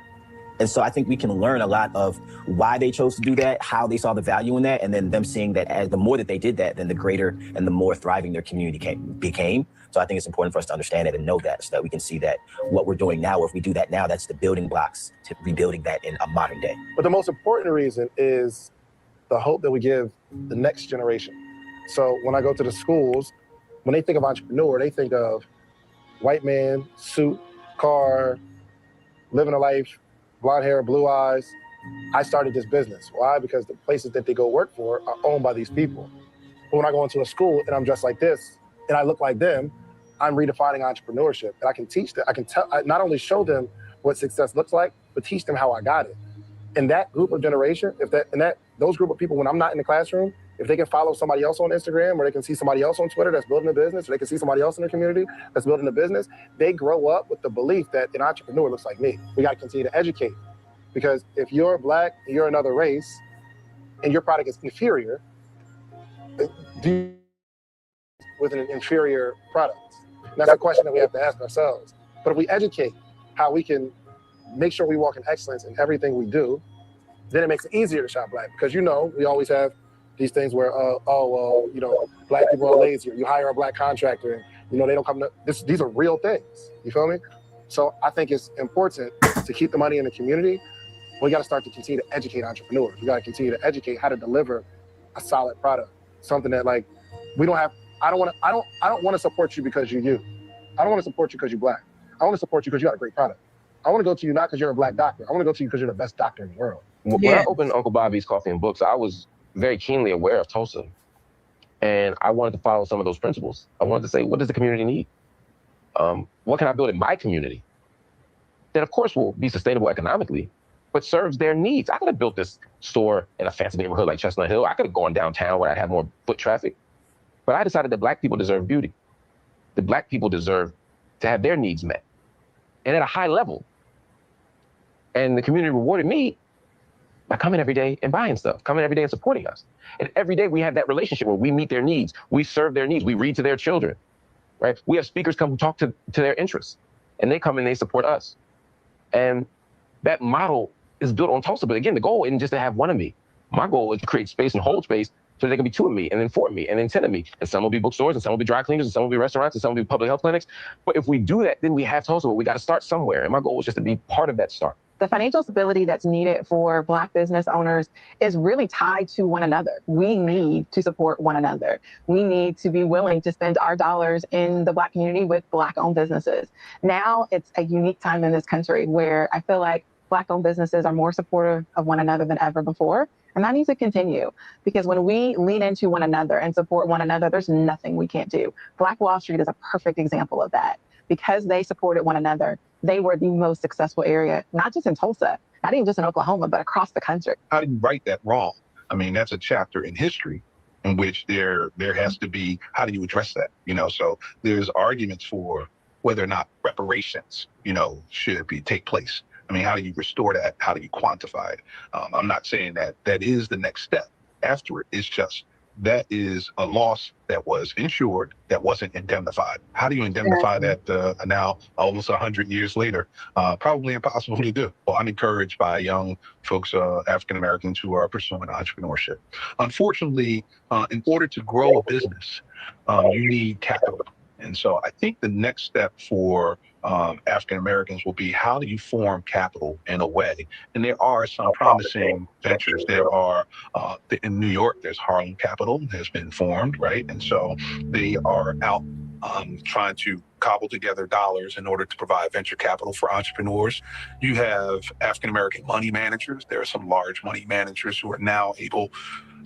And so I think we can learn a lot of why they chose to do that, how they saw the value in that, and then them seeing that as the more that they did that, then the greater and the more thriving their community became. So I think it's important for us to understand it and know that, so that we can see that what we're doing now, or if we do that now, that's the building blocks to rebuilding that in a modern day. but the most important reason is the hope that we give the next generation. So when I go to the schools, when they think of entrepreneur, they think of white man, suit, car, living a life, blonde hair, blue eyes. I started this business. Why? Because the places that they go work for are owned by these people. But when I go into a school and I'm dressed like this and I look like them, I'm redefining entrepreneurship. And I can teach them, I not only show them what success looks like, but teach them how I got it. And that group of generation, those group of people, when I'm not in the classroom, if they can follow somebody else on Instagram, or they can see somebody else on Twitter that's building a business, or they can see somebody else in their community that's building a business, they grow up with the belief that an entrepreneur looks like me. We got to continue to educate. Because if you're black, and you're another race, and your product is inferior, do you with an inferior product? And that's a question that we have to ask ourselves. But if we educate how we can make sure we walk in excellence in everything we do, then it makes it easier to shop black. Because, you know, we always have these things where, you know, black people are lazy, or you hire a black contractor and, you know, they don't come to, these are real things. You feel me? So I think it's important to keep the money in the community. We got to start to continue to educate entrepreneurs. We got to continue to educate how to deliver a solid product. Something that, like, we don't have, I don't want to support you because you're you. I don't want to support you because you're black. I want to support you because you got a great product. I want to go to you not because you're a black doctor. I want to go to you because you're the best doctor in the world. When I opened Uncle Bobby's Coffee and Books, I was very keenly aware of Tulsa. And I wanted to follow some of those principles. I wanted to say, what does the community need? What can I build in my community that, of course, will be sustainable economically, but serves their needs? I could have built this store in a fancy neighborhood like Chestnut Hill. I could have gone downtown where I had more foot traffic. But I decided that black people deserve beauty. That black people deserve to have their needs met, and at a high level. And the community rewarded me by coming every day and buying stuff, coming every day and supporting us. And every day we have that relationship where we meet their needs, we serve their needs, we read to their children, right? We have speakers come who talk to their interests, and they come and they support us. And that model is built on Tulsa. But again, the goal isn't just to have one of me. My goal is to create space and hold space so there can be 2 of me, and then 4 of me, and then 10 of me. And some will be bookstores, and some will be dry cleaners, and some will be restaurants, and some will be public health clinics. But if we do that, then we have Tulsa, but we got to start somewhere. And my goal was just to be part of that start. The financial stability that's needed for Black business owners is really tied to one another. We need to support one another. We need to be willing to spend our dollars in the Black community with Black-owned businesses. Now it's a unique time in this country where I feel like Black-owned businesses are more supportive of one another than ever before. And that needs to continue, because when we lean into one another and support one another, there's nothing we can't do. Black Wall Street is a perfect example of that. Because they supported one another, they were the most successful area, not just in Tulsa, not even just in Oklahoma, but across the country. How do you right that wrong? I mean, that's a chapter in history in which there has to be, how do you address that? You know, so there's arguments for whether or not reparations, you know, should take place. I mean, how do you restore that? How do you quantify it? I'm not saying that that is the next step after it. It's just that is a loss that was insured, that wasn't indemnified. How do you indemnify that now, almost 100 years later? Probably impossible to do. Well, I'm encouraged by young folks, African Americans, who are pursuing entrepreneurship. Unfortunately, in order to grow a business, you need capital. And so I think the next step for African Americans will be, how do you form capital in a way? And there are some promising ventures. There are, in New York, there's Harlem Capital has been formed, right? And so they are out trying to cobble together dollars in order to provide venture capital for entrepreneurs. You have African American money managers. There are some large money managers who are now able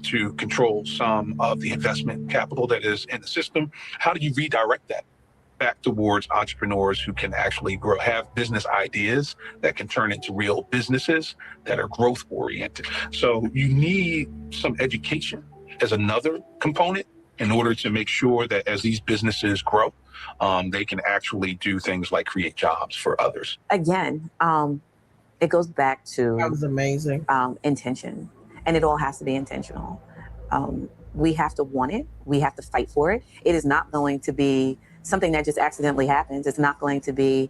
to control some of the investment capital that is in the system. How do you redirect that back towards entrepreneurs who can actually grow, have business ideas that can turn into real businesses that are growth oriented? So you need some education as another component in order to make sure that as these businesses grow, they can actually do things like create jobs for others. Again, it goes back to that was amazing. Intention. And it all has to be intentional. We have to want it. We have to fight for it. It is not going to be something that just accidentally happens. It's not going to be,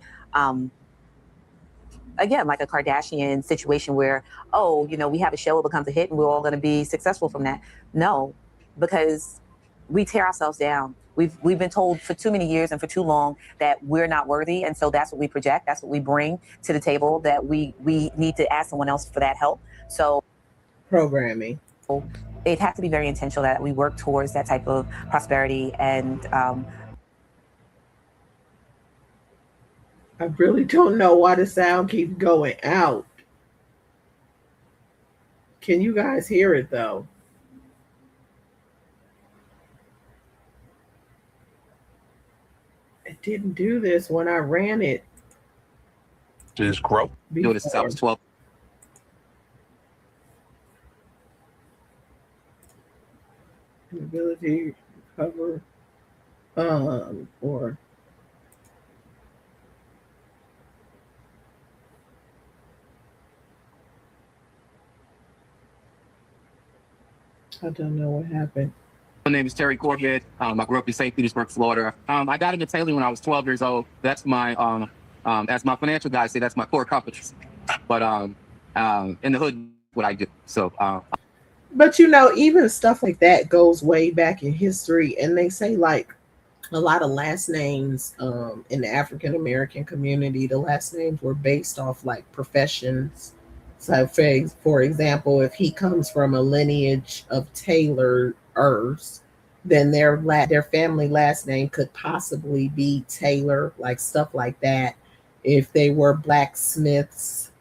again, like a Kardashian situation where, oh, you know, we have a show, it becomes a hit, and we're all going to be successful from that. No, because we tear ourselves down. We've been told for too many years and for too long that we're not worthy. And so that's what we project. That's what we bring to the table, that we need to ask someone else for that help. So programming. It has to be very intentional that we work towards that type of prosperity. And I really don't know why the sound keeps going out. Can you guys hear it though? It didn't do this when I ran it. Just grow. Do it since I was 12. Ability to cover or I don't know what happened. My name is Terry Corbett. I grew up in St. Petersburg, Florida. I got into tailoring when I was 12 years old. That's my, as my financial guys say, that's my core competence. But in the hood, what I do. So. But you know, even stuff like that goes way back in history, and they say like a lot of last names in the African American community, the last names were based off like professions. So, for example, if he comes from a lineage of tailors, then their family last name could possibly be Taylor, like stuff like that. If they were blacksmiths,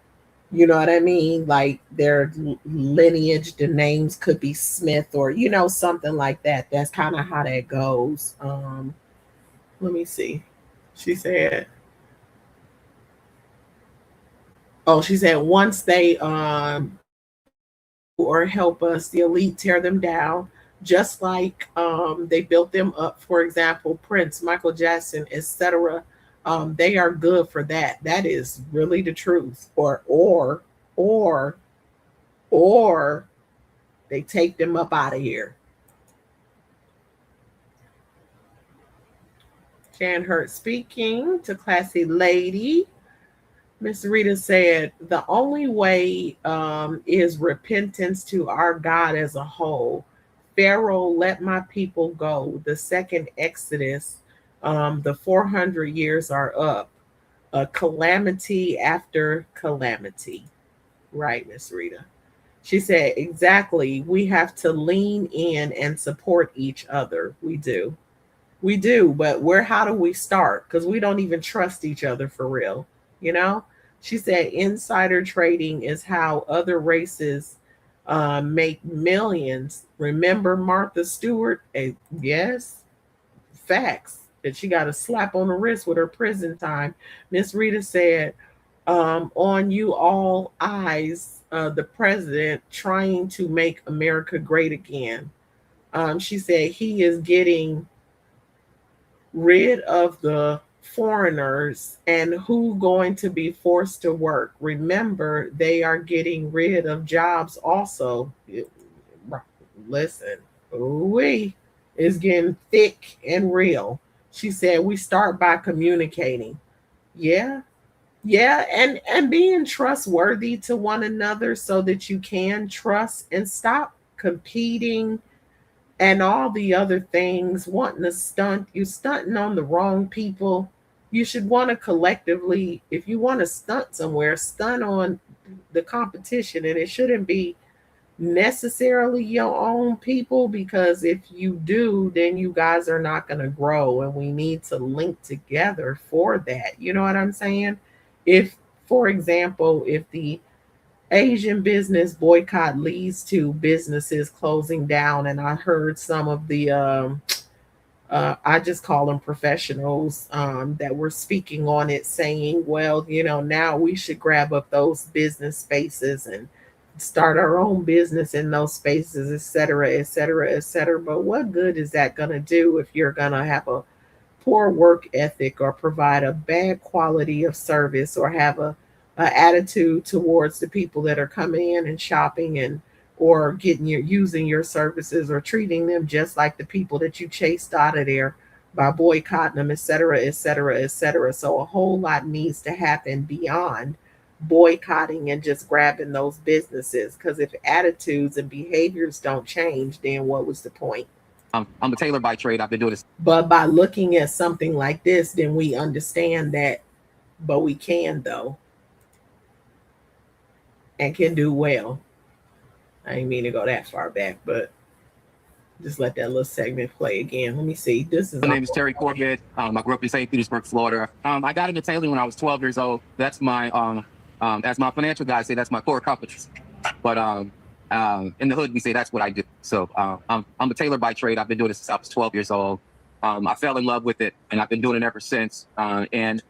you know what I mean? Like their lineage, the names could be Smith or, you know, something like that. That's kind of how that goes. Let me see. She said once they or help us, the elite tear them down, just like they built them up. For example, Prince, Michael Jackson, etc. They are good for that. That is really the truth. Or they take them up out of here. Jan Hurt speaking to Classy Lady. Miss Rita said, the only way is repentance to our God as a whole. Pharaoh, let my people go. The second Exodus, the 400 years are up. A calamity after calamity. Right, Miss Rita. She said, exactly. We have to lean in and support each other. We do. We do, but how do we start? Because we don't even trust each other for real. You know, she said insider trading is how other races make millions. Remember Martha Stewart? Yes, facts. That she got a slap on the wrist with her prison time. Miss Rita said, on you all eyes, the president trying to make America great again. She said he is getting rid of the foreigners, and who going to be forced to work. Remember, they are getting rid of jobs also. Listen, it's getting thick and real. She said we start by communicating. Yeah, and being trustworthy to one another so that you can trust and stop competing and all the other things, wanting to stunt. You're stunting on the wrong people. You should want to collectively, if you want to stunt somewhere, stunt on the competition. And it shouldn't be necessarily your own people, because if you do, then you guys are not going to grow. And we need to link together for that. You know what I'm saying? If, for example, if the Asian business boycott leads to businesses closing down, and I heard some of the I just call them professionals that were speaking on it, saying, well, you know, now we should grab up those business spaces and start our own business in those spaces, et cetera, et cetera, et cetera. But what good is that going to do if you're going to have a poor work ethic, or provide a bad quality of service, or have a attitude towards the people that are coming in and shopping, and or using your services, or treating them just like the people that you chased out of there by boycotting them, et cetera, et cetera, et cetera. So a whole lot needs to happen beyond boycotting and just grabbing those businesses, because if attitudes and behaviors don't change, then what was the point? I'm a tailor by trade. I've been doing this. But by looking at something like this, then we understand that, but we can though, and can do well. I didn't mean to go that far back, but just let that little segment play again. Let me see. My name is Terry Corbett. I grew up in St. Petersburg, Florida. I got into tailoring when I was 12 years old. That's my, as my financial guys say, that's my core competence. But in the hood, we say that's what I do. So I'm a tailor by trade. I've been doing this since I was 12 years old. I fell in love with it, and I've been doing it ever since. And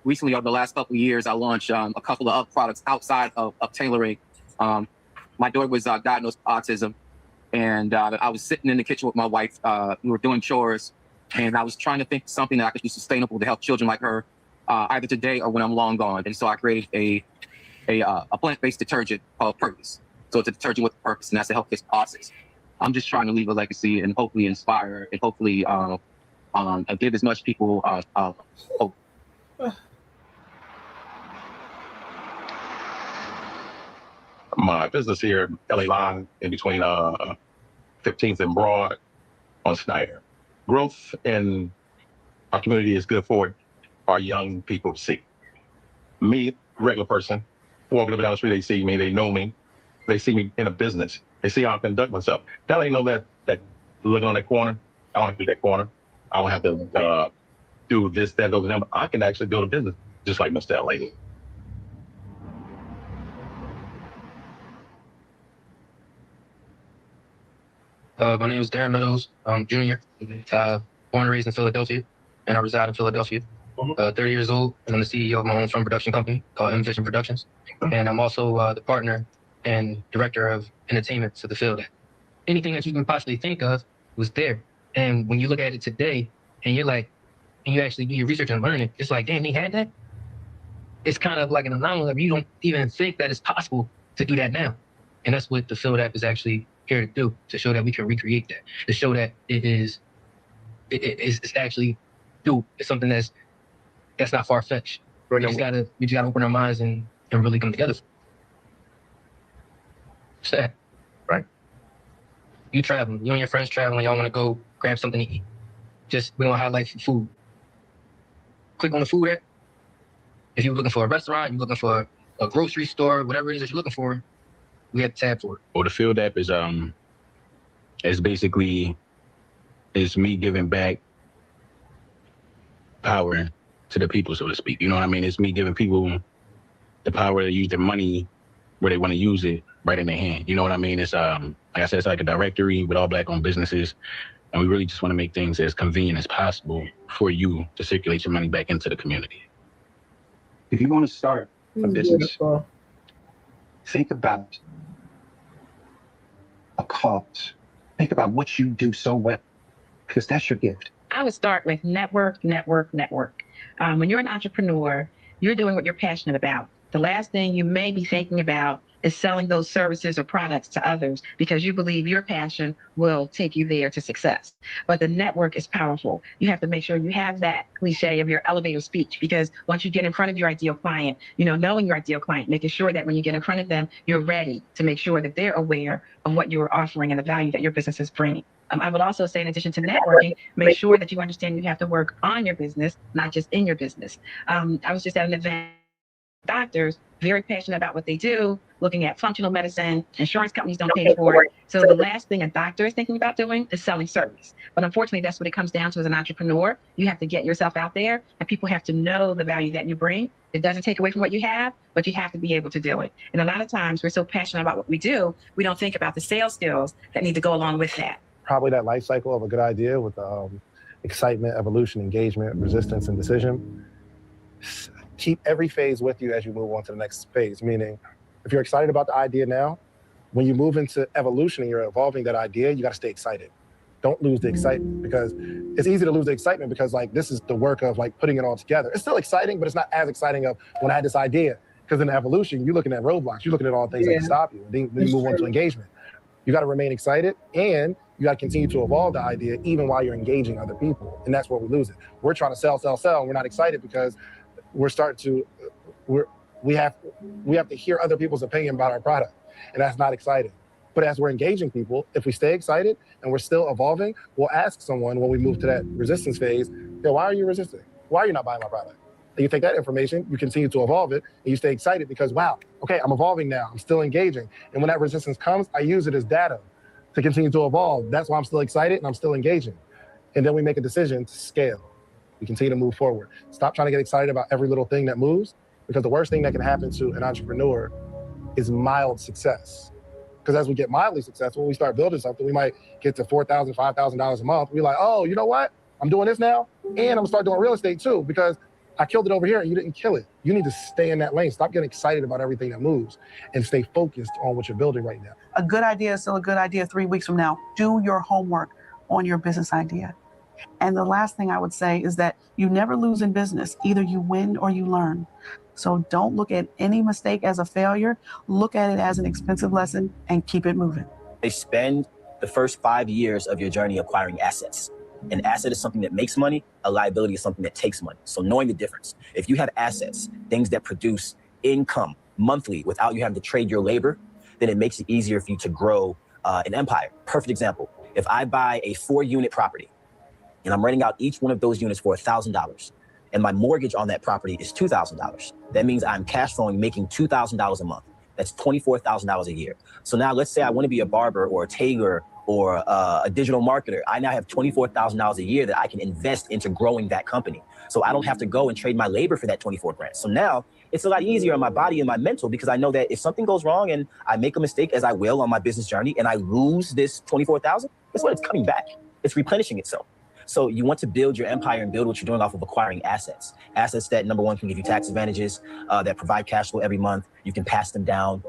recently, over the last couple of years, I launched a couple of products outside of tailoring. My daughter was diagnosed with autism, and I was sitting in the kitchen with my wife. We were doing chores, and I was trying to think of something that I could do sustainable to help children like her, either today or when I'm long gone. And so I created a plant-based detergent called Purpose. So it's a detergent with a purpose, and that's to help kids with autism. I'm just trying to leave a legacy and hopefully inspire and hopefully give as much people hope. My business here, LA Line, in between 15th and Broad on Snyder. Growth in our community is good for our young people to see. Me, regular person, walking up and down the street, they see me, they know me, they see me in a business, they see how I conduct myself. Now they know that looking on that corner, I don't have to do that corner. I don't have to do this, that, those, and that. I can actually build a business just like Mr. LA. My name is Darren Meadows. I'm junior, born and raised in Philadelphia, and I reside in Philadelphia. 30 years old, and I'm the CEO of my own film production company called Envision Productions. And I'm also the partner and director of entertainment to the field. Anything that you can possibly think of was there. And when you look at it today, and you're like, and you actually do your research and learn it, it's like, damn, they had that? It's kind of like an anomaly. You don't even think that it's possible to do that now. And that's what the Field app is actually here to do, to show that we can recreate that, to show that it's actually dope. It's something that's not far-fetched. We just gotta open our minds and really come together. Sad, right? You traveling, you and your friends traveling, y'all wanna go grab something to eat. We don't highlight food. Click on the food app. If you're looking for a restaurant, you're looking for a grocery store, whatever it is that you're looking for, we have a tab for it. Well, the Field app is basically me giving back power to the people, so to speak. You know what I mean? It's me giving people the power to use their money where they want to use it, right in their hand. You know what I mean? It's like I said, it's like a directory with all Black-owned businesses, and we really just want to make things as convenient as possible for you to circulate your money back into the community. If you want to start a business, think about a cause. Think about what you do so well, because that's your gift. I would start with network. When you're an entrepreneur, you're doing what you're passionate about. The last thing you may be thinking about is selling those services or products to others because you believe your passion will take you there to success. But the network is powerful. You have to make sure you have that cliche of your elevator speech, because once you get in front of your ideal client, knowing your ideal client, making sure that when you get in front of them, you're ready to make sure that they're aware of what you're offering and the value that your business is bringing. I would also say, in addition to networking, make sure that you understand you have to work on your business, not just in your business. I was just at an event, doctors, very passionate about what they do, looking at functional medicine. Insurance companies don't pay for it. So the last thing a doctor is thinking about doing is selling service. But unfortunately, that's what it comes down to as an entrepreneur. You have to get yourself out there, and people have to know the value that you bring. It doesn't take away from what you have, but you have to be able to do it. And a lot of times we're so passionate about what we do, we don't think about the sales skills that need to go along with that. Probably that life cycle of a good idea with excitement, evolution, engagement, resistance, and decision. Keep every phase with you as you move on to the next phase. Meaning, if you're excited about the idea now, when you move into evolution and you're evolving that idea, you got to stay excited. Don't lose the excitement, because it's easy to lose the excitement because this is the work of putting it all together. It's still exciting, but it's not as exciting of when I had this idea. Because in the evolution, you're looking at roadblocks. You're looking at all the things that can stop you. Then you move on to engagement. You got to remain excited, and you got to continue to evolve the idea even while you're engaging other people. And that's where we lose it. We're trying to sell, and we're not excited because we're starting to, we have to hear other people's opinion about our product, and that's not exciting. But as we're engaging people, if we stay excited and we're still evolving, we'll ask someone when we move to that resistance phase, why are you resisting? Why are you not buying my product? And you take that information, you continue to evolve it, and you stay excited because, wow, okay, I'm evolving now, I'm still engaging. And when that resistance comes, I use it as data to continue to evolve. That's why I'm still excited and I'm still engaging. And then we make a decision to scale. We continue to move forward. Stop trying to get excited about every little thing that moves, because the worst thing that can happen to an entrepreneur is mild success. Because as we get mildly successful, we start building something, we might get to $4,000, $5,000 a month. We're like, oh, you know what? I'm doing this now, and I'm gonna start doing real estate too, because I killed it over here and you didn't kill it. You need to stay in that lane. Stop getting excited about everything that moves and stay focused on what you're building right now. A good idea is still a good idea 3 weeks from now. Do your homework on your business idea. And the last thing I would say is that you never lose in business. Either you win or you learn. So don't look at any mistake as a failure. Look at it as an expensive lesson and keep it moving. They spend the first 5 years of your journey acquiring assets. An asset is something that makes money. A liability is something that takes money. So knowing the difference. If you have assets, things that produce income monthly without you having to trade your labor, then it makes it easier for you to grow an empire. Perfect example. If I buy a 4-unit property and I'm renting out each one of those units for $1,000 and my mortgage on that property is $2,000, that means I'm cash flowing, making $2,000 a month. That's $24,000 a year. So now let's say I want to be a barber or a tailor or a digital marketer. I now have $24,000 a year that I can invest into growing that company. So I don't have to go and trade my labor for that 24 grand. So now it's a lot easier on my body and my mental, because I know that if something goes wrong and I make a mistake, as I will on my business journey, and I lose this 24,000, guess what? It's coming back. It's replenishing itself. So you want to build your empire and build what you're doing off of acquiring assets. Assets that, number one, can give you tax advantages, that provide cash flow every month. You can pass them down,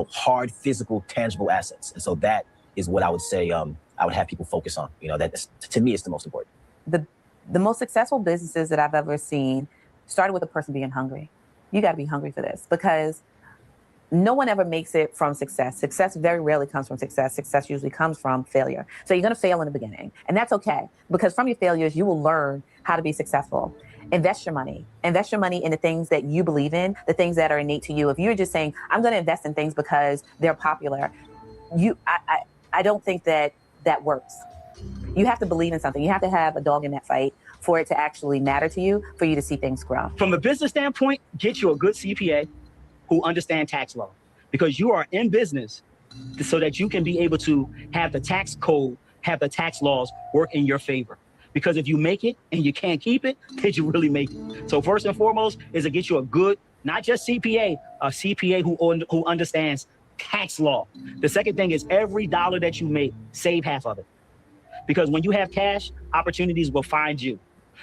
hard, physical, tangible assets. And so that is what I would say I would have people focus on. That to me is the most important. The most successful businesses that I've ever seen started with a person being hungry. You got to be hungry for this, because no one ever makes it from success. Success very rarely comes from success. Success usually comes from failure. So you're going to fail in the beginning, and that's okay, because from your failures, you will learn how to be successful. Invest your money. Invest your money in the things that you believe in, the things that are innate to you. If you're just saying, I'm going to invest in things because they're popular, I don't think that works. You have to believe in something. You have to have a dog in that fight for it to actually matter to you, for you to see things grow. From a business standpoint, get you a good CPA who understand tax law, because you are in business so that you can be able to have the tax code, have the tax laws work in your favor. Because if you make it and you can't keep it, did you really make it? So first and foremost is to get you a good, not just CPA, a CPA who understands tax law. The second thing is every dollar that you make, save half of it. Because when you have cash, opportunities will find you.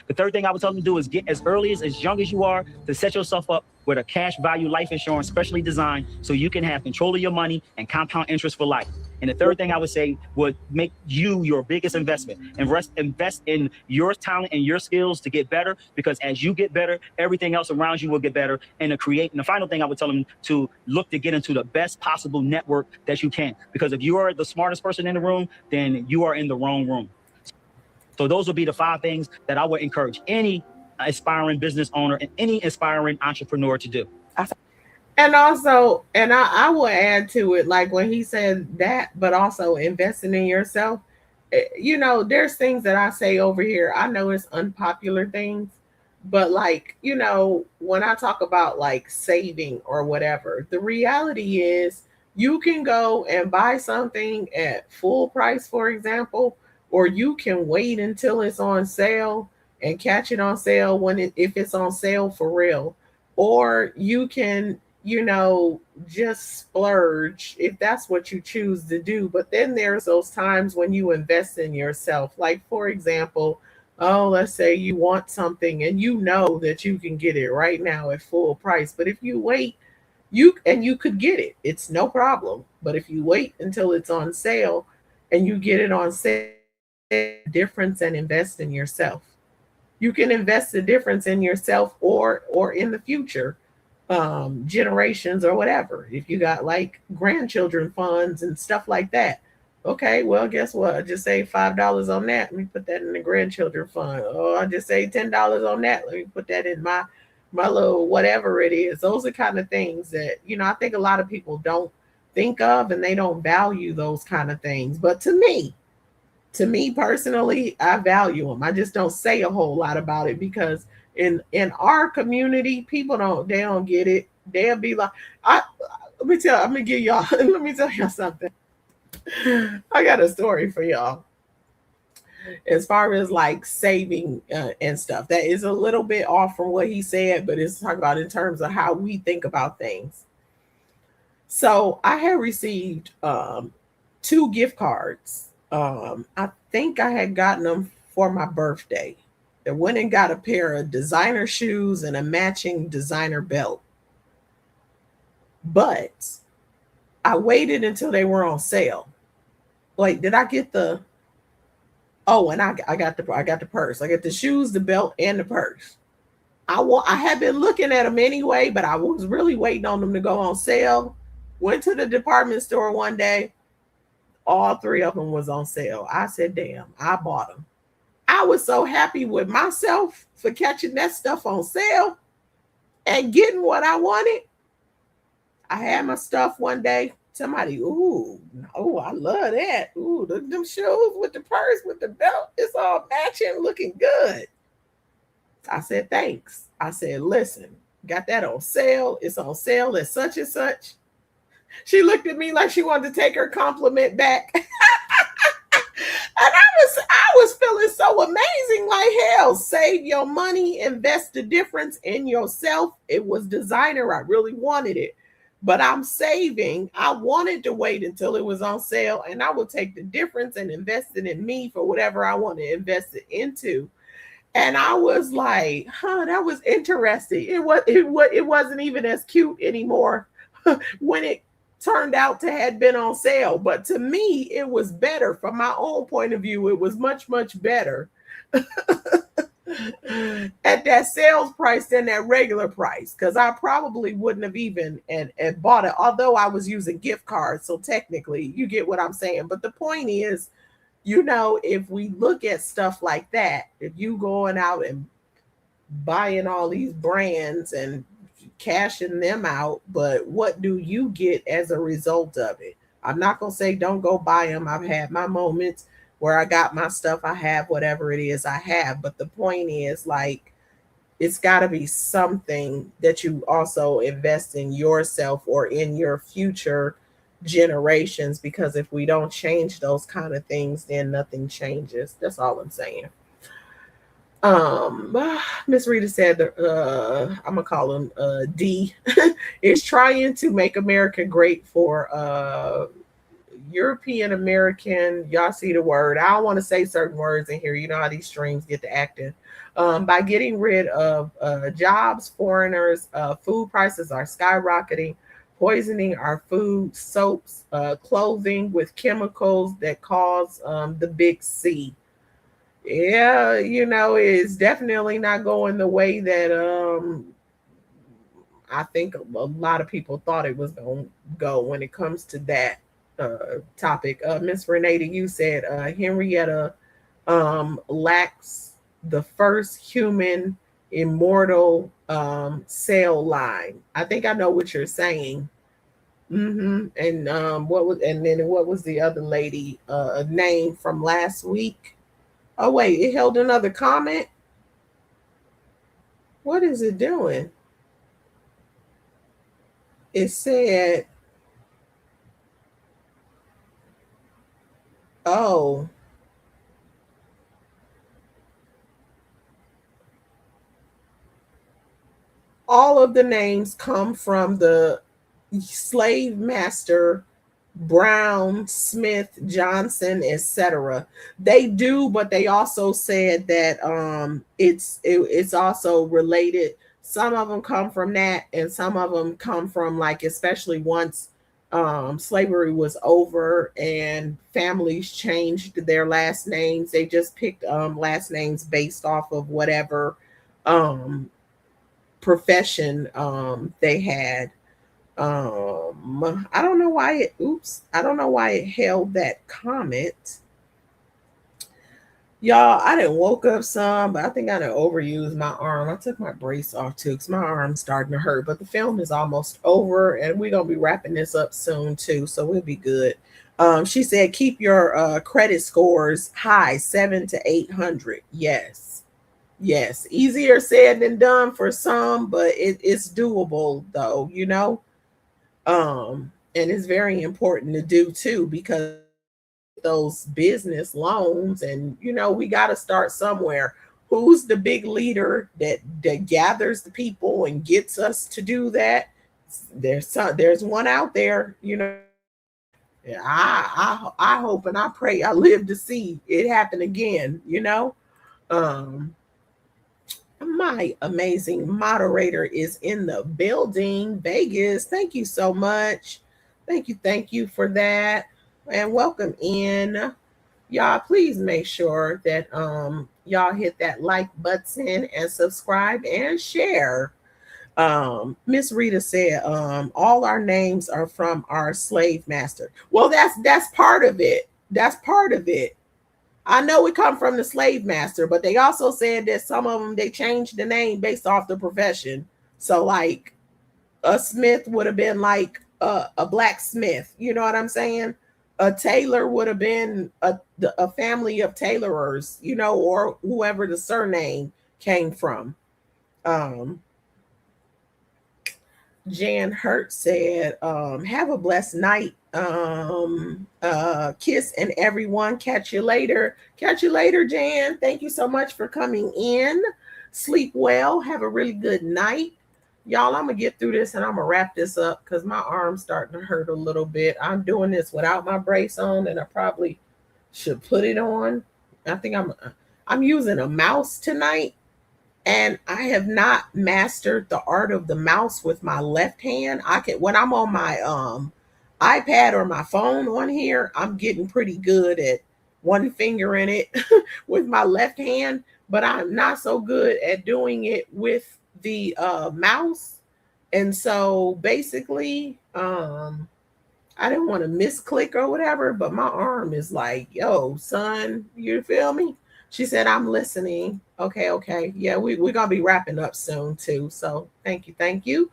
The third thing I would tell them to do is get as early as young as you are to set yourself up with a cash value life insurance specially designed so you can have control of your money and compound interest for life. And the third thing I would say would make you your biggest investment. Invest in your talent and your skills to get better, because as you get better, everything else around you will get better. And the final thing I would tell them to look to get into the best possible network that you can. Because if you are the smartest person in the room, then you are in the wrong room. So those would be the 5 things that I would encourage any aspiring business owner and any aspiring entrepreneur to do. And also, I will add to it, like when he said that, but also investing in yourself. There's things that I say over here. I know it's unpopular things, but when I talk about like saving or whatever, the reality is you can go and buy something at full price, for example, or you can wait until it's on sale and catch it on sale if it's on sale for real. Or you can, just splurge if that's what you choose to do. But then there's those times when you invest in yourself. Like, for example, let's say you want something and you know that you can get it right now at full price. But if you wait, you could get it. It's no problem. But if you wait until it's on sale and you get it on sale, difference and invest in yourself. You can invest the difference in yourself or in the future generations or whatever. If you got like grandchildren funds and stuff like that, okay, well, guess what? Just save $5 on that. Let me put that in the grandchildren fund. I just save $10 on that. Let me put that in my little whatever it is. Those are kind of things that I think a lot of people don't think of, and they don't value those kind of things. But to me personally, I value them. I just don't say a whole lot about it, because in our community, people don't get it. They'll be like, let me tell y'all something. I got a story for y'all. As far as like saving and stuff, that is a little bit off from what he said, but it's talking about in terms of how we think about things. So I had received 2 gift cards. I think I had gotten them for my birthday. I went and got a pair of designer shoes and a matching designer belt. But I waited until they were on sale. Like, did I get the? Oh, and I got the purse. I got the shoes, the belt, and the purse. I had been looking at them anyway, but I was really waiting on them to go on sale. Went to the department store one day. All 3 of them was on sale. I said, damn, I bought them. I was so happy with myself for catching that stuff on sale and getting what I wanted. I had my stuff one day. Somebody, ooh, oh, I love that. Ooh, them shoes with the purse, with the belt, it's all matching, looking good. I said, thanks. I said, listen, got that on sale. It's on sale at such and such. She looked at me like she wanted to take her compliment back. And I was feeling so amazing, like hell, save your money, invest the difference in yourself. It was designer. I really wanted it. But I'm saving. I wanted to wait until it was on sale, and I will take the difference and invest it in me for whatever I want to invest it into. And I was like, that was interesting. It wasn't even as cute anymore when it turned out to have been on sale. But to me, it was better. From my own point of view, it was much, much better at that sales price than that regular price, because I probably wouldn't have even and bought it, although I was using gift cards. So technically, you get what I'm saying. But the point is, if we look at stuff like that, if you going out and buying all these brands and cashing them out, but what do you get as a result of it? I'm not going to say don't go buy them. I've had my moments where I got my stuff. I have whatever it is I have. But the point is, like, it's got to be something that you also invest in yourself or in your future generations, because if we don't change those kind of things, then nothing changes. That's all I'm saying. Miss Rita said, I'm gonna call him D, is trying to make America great for European American. Y'all see the word. I don't want to say certain words in here. You know how these streams get to acting. By getting rid of jobs, foreigners, food prices are skyrocketing, poisoning our food, soaps, clothing with chemicals that cause the big C. Yeah, it's definitely not going the way that I think a lot of people thought it was going to go when it comes to that topic. Miss Renata, you said Henrietta lacks the first human immortal cell line. I think I know what you're saying. And what was the other lady name from last week? Oh wait, it held another comment. What is it doing? It said, oh, all of the names come from the slave master Brown, Smith, Johnson, etc. They do, but they also said that it's also related. Some of them come from that, and some of them come from, like, especially once slavery was over and families changed their last names. They just picked last names based off of whatever profession they had. I don't know why it held that comment. Y'all, I done woke up some, but I think I done overused my arm. I took my brace off too because my arm's starting to hurt, but the film is almost over and we're going to be wrapping this up soon too, so we'll be good. She said, keep your credit scores high, 700 to 800. Yes. Easier said than done for some, but it's doable though, and it's very important to do too, because those business loans, and we got to start somewhere. Who's the big leader that gathers the people and gets us to do that? There's one out there. I hope and I pray I live to see it happen again. My amazing moderator is in the building, Vegas. Thank you so much. Thank you for that. And welcome in. Y'all, please make sure that y'all hit that like button and subscribe and share. Miss Rita said, all our names are from our slave master. Well, that's part of it. That's part of it. I know we come from the slave master, but they also said that some of them, they changed the name based off the profession. So like a Smith would have been like a blacksmith. You know what I'm saying? A tailor would have been a family of tailorers, you know, or whoever the surname came from. Jan Hurt said, have a blessed night. Kiss and everyone. Catch you later. Catch you later, Jan. Thank you so much for coming in. Sleep well. Have a really good night. Y'all, I'm going to get through this and I'm going to wrap this up because my arm's starting to hurt a little bit. I'm doing this without my brace on and I probably should put it on. I think I'm using a mouse tonight. And I have not mastered the art of the mouse with my left hand. When I'm on my iPad or my phone on here, I'm getting pretty good at one finger in it with my left hand, but I'm not so good at doing it with the mouse. And so basically, I didn't want to misclick or whatever, but my arm is like, yo, son, you feel me? She said, I'm listening. Okay. Yeah, we're going to be wrapping up soon, too. So thank you.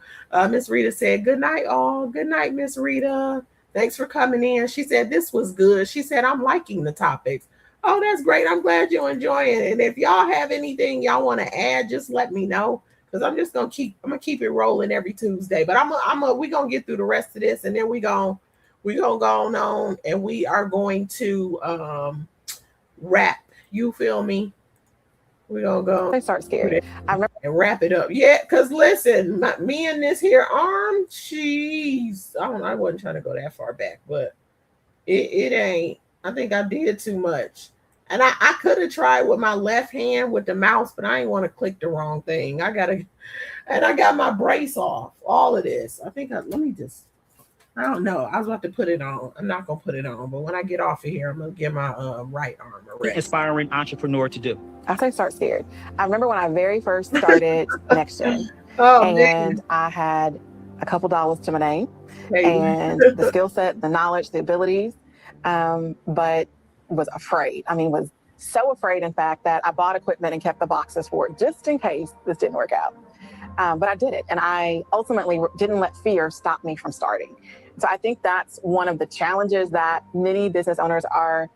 Miss Rita said, good night, all. Good night, Miss Rita. Thanks for coming in. She said, this was good. She said, I'm liking the topics. Oh, that's great. I'm glad you're enjoying it. And if y'all have anything y'all want to add, just let me know. Because I'm just going to keep it rolling every Tuesday. But we're going to get through the rest of this. And then we're going to go on and we are going to wrap. You feel me? We're gonna go. They start scared. And wrap it up. Yeah, because listen, me and this here arm, jeez. I wasn't trying to go that far back, but it ain't. I think I did too much. And I could have tried with my left hand with the mouse, but I didn't want to click the wrong thing. I got my brace off. All of this. I don't know. I was about to put it on. I'm not going to put it on. But when I get off of here, I'm going to give my right arm a rest. Inspiring entrepreneur to do? I say start scared. I remember when I very first started NextGen. I had a couple dollars to my name and the skill set, the knowledge, the abilities, but was afraid. Was so afraid, in fact, that I bought equipment and kept the boxes for it just in case this didn't work out. But I did it. And I ultimately didn't let fear stop me from starting. So I think that's one of the challenges that many business owners are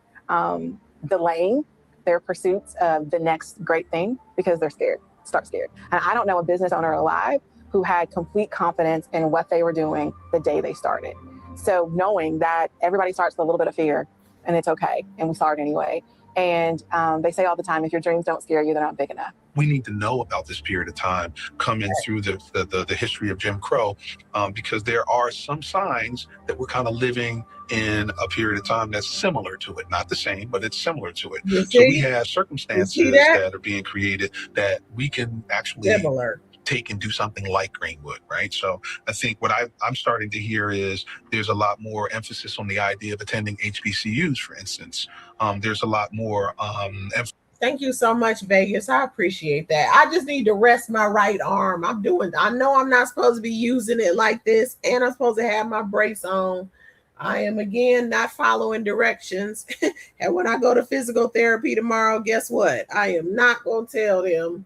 delaying their pursuits of the next great thing because they're scared, start scared. And I don't know a business owner alive who had complete confidence in what they were doing the day they started. So knowing that everybody starts with a little bit of fear and it's okay. And we start anyway. And they say all the time, if your dreams don't scare you, they're not big enough. We need to know about this period of time coming through the history of Jim Crow, because there are some signs that we're kind of living in a period of time that's similar to it. Not the same, but it's similar to it. So we have circumstances that are being created that we can actually take and do something like Greenwood, right? So I think what I'm starting to hear is there's a lot more emphasis on the idea of attending HBCUs, for instance. There's a lot more emphasis. Thank you so much, Vegas. I appreciate that. I just need to rest my right arm. I know I'm not supposed to be using it like this, and I'm supposed to have my brace on. I am, again, not following directions. And when I go to physical therapy tomorrow, guess what? I am not going to tell them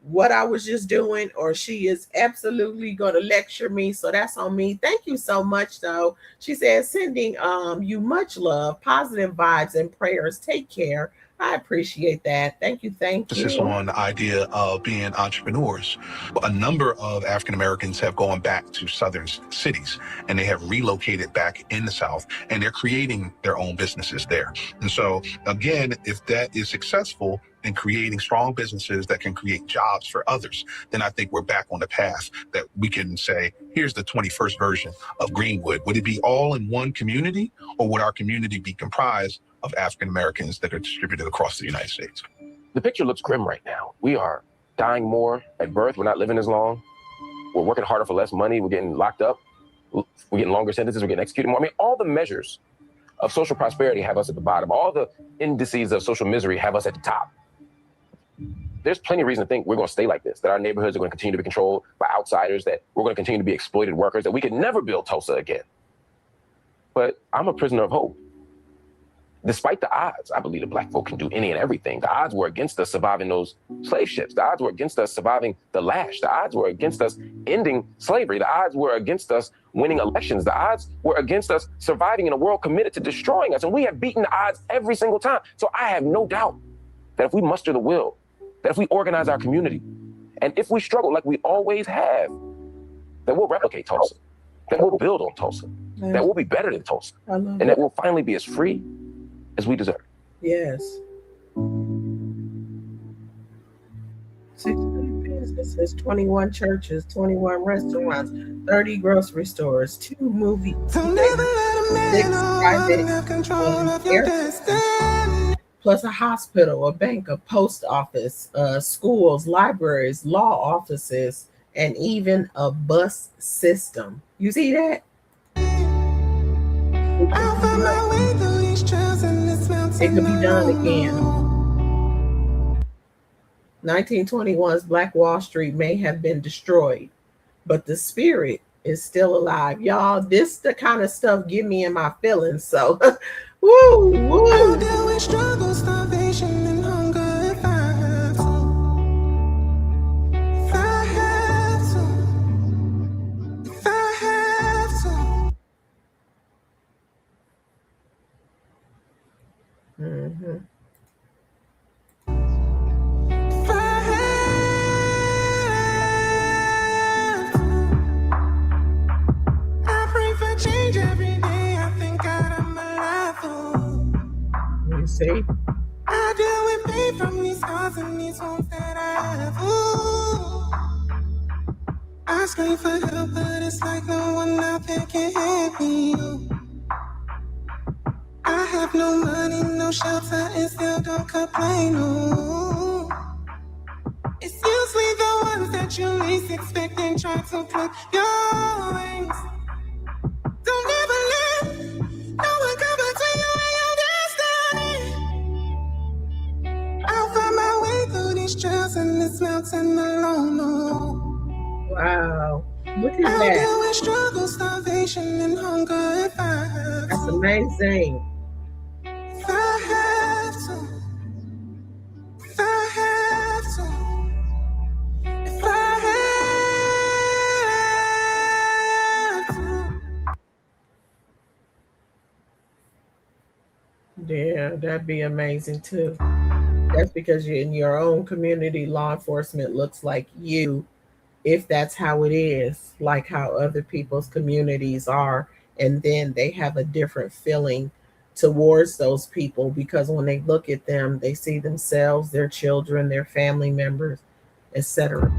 what I was just doing, or she is absolutely going to lecture me. So that's on me. Thank you so much, though. She says, sending you much love, positive vibes, and prayers. Take care. I appreciate that. Thank you. Emphasis on the idea of being entrepreneurs. A number of African Americans have gone back to southern cities and they have relocated back in the South and they're creating their own businesses there. And so again, if that is successful in creating strong businesses that can create jobs for others, then I think we're back on the path that we can say, here's the 21st version of Greenwood. Would it be all in one community, or would our community be comprised of African Americans that are distributed across the United States? The picture looks grim right now. We are dying more at birth. We're not living as long. We're working harder for less money. We're getting locked up. We're getting longer sentences. We're getting executed more. All the measures of social prosperity have us at the bottom. All the indices of social misery have us at the top. there's plenty of reason to think we're going to stay like this, that our neighborhoods are going to continue to be controlled by outsiders, that we're going to continue to be exploited workers, that we could never build Tulsa again. But I'm a prisoner of hope. Despite the odds, I believe that Black folk can do any and everything. The odds were against us surviving those slave ships. The odds were against us surviving the lash. The odds were against us ending slavery. The odds were against us winning elections. The odds were against us surviving in a world committed to destroying us. And we have beaten the odds every single time. So I have no doubt that if we muster the will, that if we organize our community, and if we struggle like we always have, that we'll replicate Tulsa, that we'll build on Tulsa, that we'll be better than Tulsa, and that we'll finally be as free as we deserve. Yes. 600 businesses, 21 churches, 21 restaurants, 30 grocery stores, 2 movie theaters, 6 private airports, plus a hospital, a bank, a post office, schools, libraries, law offices, and even a bus system. You see that? It could be done again. 1921's Black Wall Street may have been destroyed, but the spirit is still alive. Y'all, this the kind of stuff get me in my feelings. So, woo, woo. Struggle, starvation, and hunger if I have to. If I have to. If I have to. Mm-hmm. If I have to. I pray for change every day. I thank God I'm alive. You see? I deal with pain from these scars and these wounds that I have. Ooh. I scream for help, but it's like no one out there can help me. I have no money, no shelter, and still don't complain. Ooh. It's usually the ones that you least expect and try to pluck your wings. Don't ever let no one come between you and your destiny. I'll find my way through these trails and this mountain alone. Oh. Wow. Look at I'll that. deal with struggle, starvation, and hunger if I have That's to. amazing. If I have to. If I have to. If I have to. Yeah, that'd be amazing too. That's because you're in your own community, law enforcement looks like you, if that's how it is, like how other people's communities are. And then they have a different feeling towards those people because when they look at them, they see themselves, their children, their family members, etc.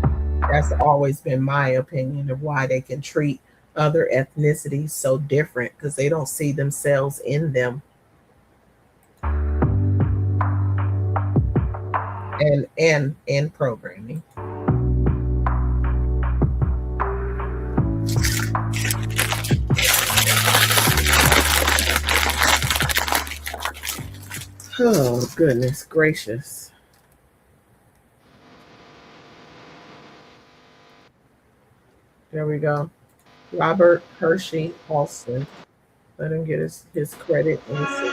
That's always been my opinion of why they can treat other ethnicities so different, because they don't see themselves in them. And programming. Oh, goodness gracious. There we go. Robert Hershey Alston. Let him get his credit. Let me see.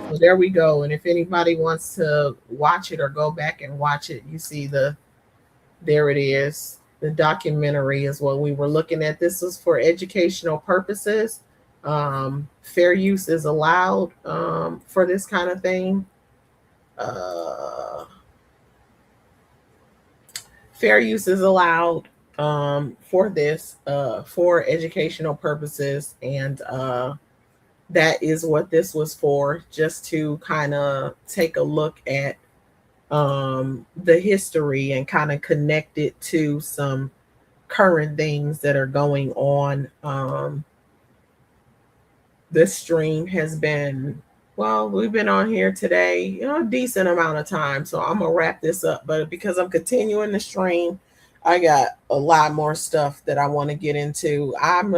So there we go. And if anybody wants to watch it or go back and watch it, you see there it is. The documentary is what we were looking at. This was for educational purposes. Fair use is allowed for this kind of thing. Fair use is allowed for this, for educational purposes. And that is what this was for, just to kind of take a look at the history and kind of connect it to some current things that are going on. This stream has been, well, we've been on here today, a decent amount of time. So I'm gonna wrap this up, but because I'm continuing the stream, I got a lot more stuff that I want to get into. I'm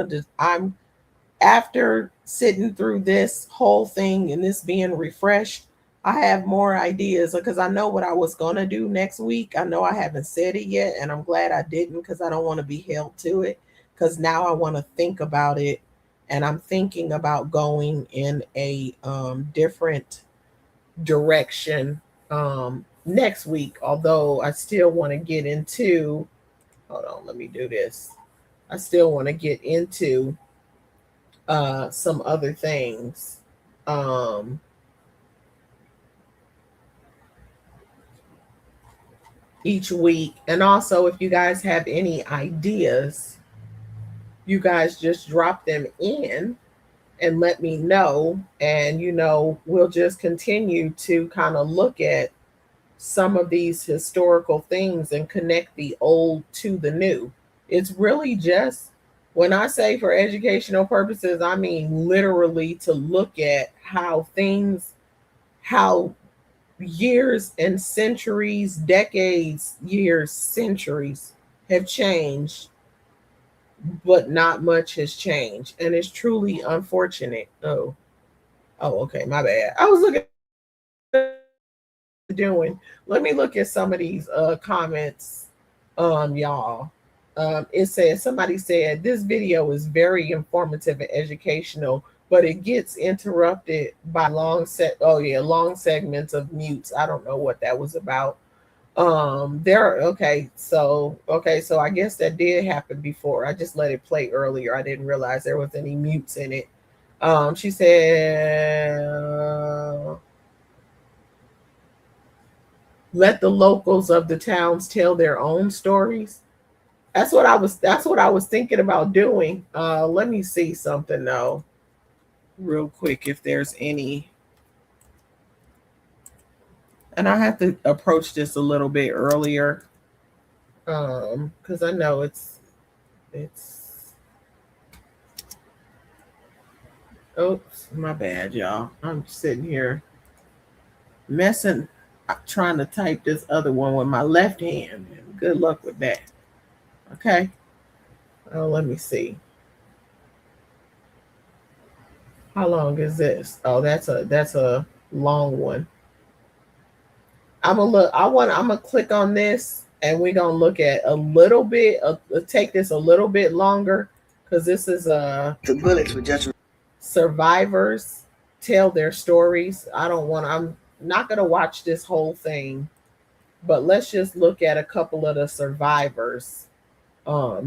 after sitting through this whole thing and this being refreshed, I have more ideas because I know what I was going to do next week. I know I haven't said it yet, and I'm glad I didn't because I don't want to be held to it, because now I want to think about it, and I'm thinking about going in a different direction next week, although I still want to get into, hold on, let me do this. I still want to get into some other things. Each week. And also, if you guys have any ideas, you guys just drop them in and let me know. And, you know, we'll just continue to kind of look at some of these historical things and connect the old to the new. It's really just, when I say for educational purposes, I mean literally to look at how things, how years and centuries, decades, years, centuries have changed, but not much has changed. And it's truly unfortunate. Oh, okay, my bad. I was looking at doing. Let me look at some of these comments, y'all. It says, somebody said, this video is very informative and educational, but it gets interrupted by long segments of mutes. I don't know what that was about. Okay, so I guess that did happen before. I just let it play earlier. I didn't realize there was any mutes in it. She said, let the locals of the towns tell their own stories. That's what I was thinking about doing. Let me see something though, real quick, if there's any. And I have to approach this a little bit earlier, because I know it's oops, my bad, y'all. I'm sitting here messing, trying to type this other one with my left hand. Good luck with that. Okay. Oh, let me see. How long is this? Oh, that's a long one. I'm gonna click on this, and we're gonna look at a little bit. Take this a little bit longer, because this is the bullets were just survivors tell their stories. I'm not gonna watch this whole thing, but let's just look at a couple of the survivors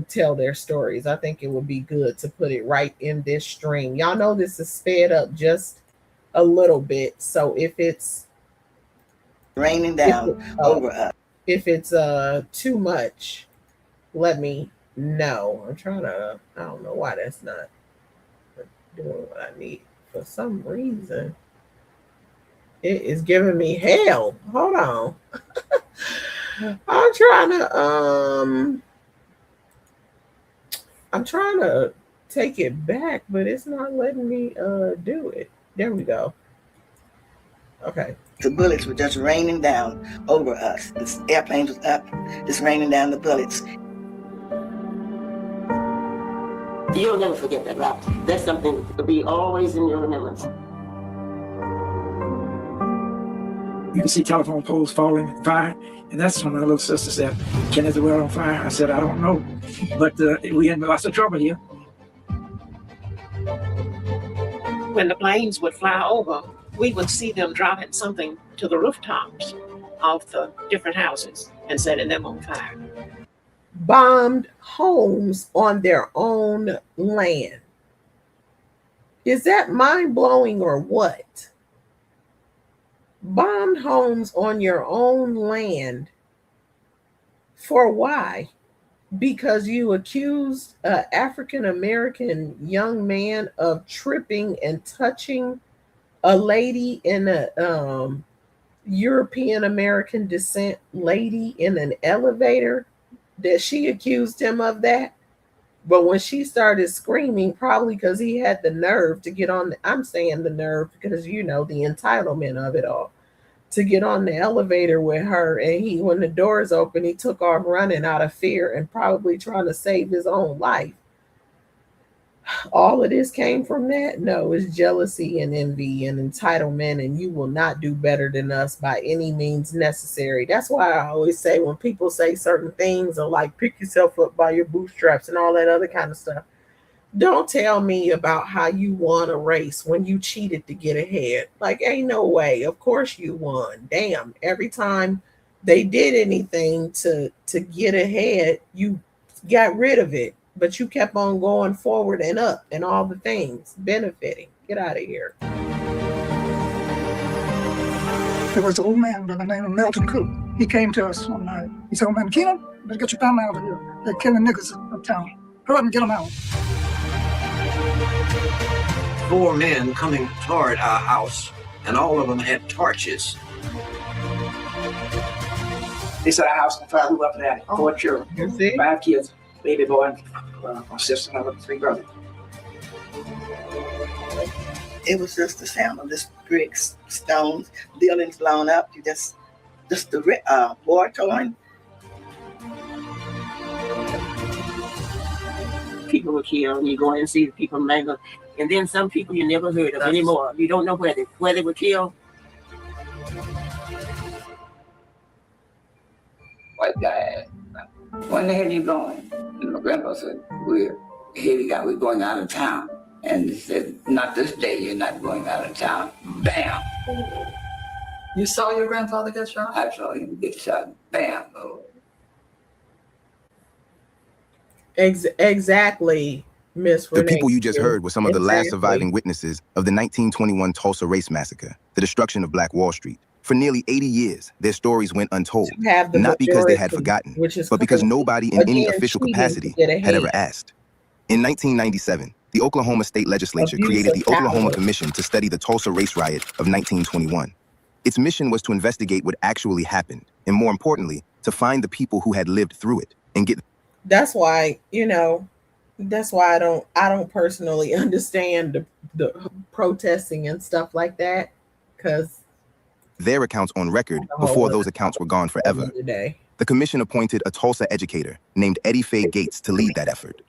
tell their stories. I think it would be good to put it right in this stream. Y'all know this is sped up just a little bit, so if it's raining down over us, if it's too much, let me know. I don't know why that's not doing what I need. For some reason it is giving me hell. Hold on. I'm trying to take it back, but it's not letting me do it. There we go. Okay. The bullets were just raining down over us. The airplane was up, just raining down the bullets. You'll never forget that, Rob. That's something to be always in your remembrance. You can see telephone poles falling in fire, and that's when my little sister said, "Ken, is the world on fire?" I said, "I don't know, but we in lots of trouble here." When the planes would fly over, we would see them dropping something to the rooftops of the different houses and setting them on fire. Bombed homes on their own land. Is that mind-blowing or what? Bombed homes on your own land. For why? Because you accused an African-American young man of tripping and touching a lady in a European-American descent lady in an elevator, that she accused him of that. But when she started screaming, probably because he had the nerve to get on, I'm saying the nerve because, you know, the entitlement of it all, to get on the elevator with her. And when the doors opened, he took off running out of fear and probably trying to save his own life. all of this came from that? No, it's jealousy and envy and entitlement, and you will not do better than us by any means necessary. That's why I always say when people say certain things or like pick yourself up by your bootstraps and all that other kind of stuff, don't tell me about how you won a race when you cheated to get ahead. Like, ain't no way. Of course you won. Damn. Every time they did anything to get ahead, you got rid of it. But you kept on going forward and up and all the things benefiting. Get out of here. There was an old man by the name of Melton Cook. He came to us one night. He said, "Oh man, Keenan, better get your family out of here. They're killing niggas uptown. Hurry up and get them out." 4 men coming toward our house, and all of them had torches. They set our house on fire. We went up there. 4 children, 5 kids, baby boy, and my sister and another 3 brothers. It was just the sound of this bricks, stones, buildings blown up. Just the war torn. People were killed, and you go in and see the people mangled. And then some people you never heard of anymore. You don't know where they were killed. White guy, "When the hell are you going?" And my grandpa said, "We're going out of town." And he said, "Not this day, you're not going out of town." Bam! You saw your grandfather get shot? I saw him get shot. Bam! Exactly, Miss Renee. The people you just heard were some of the last surviving witnesses of the 1921 Tulsa Race Massacre, the destruction of Black Wall Street. For nearly 80 years, their stories went untold, not because they had forgotten, but because nobody in any official capacity had ever asked. In 1997, the Oklahoma State Legislature created the Oklahoma Commission to study the Tulsa Race Riot of 1921. Its mission was to investigate what actually happened, and more importantly, to find the people who had lived through it and get. That's why, that's why I don't personally understand the protesting and stuff like that, because their accounts on record before those accounts were gone forever. The commission appointed a Tulsa educator named Eddie Faye Gates to lead that effort.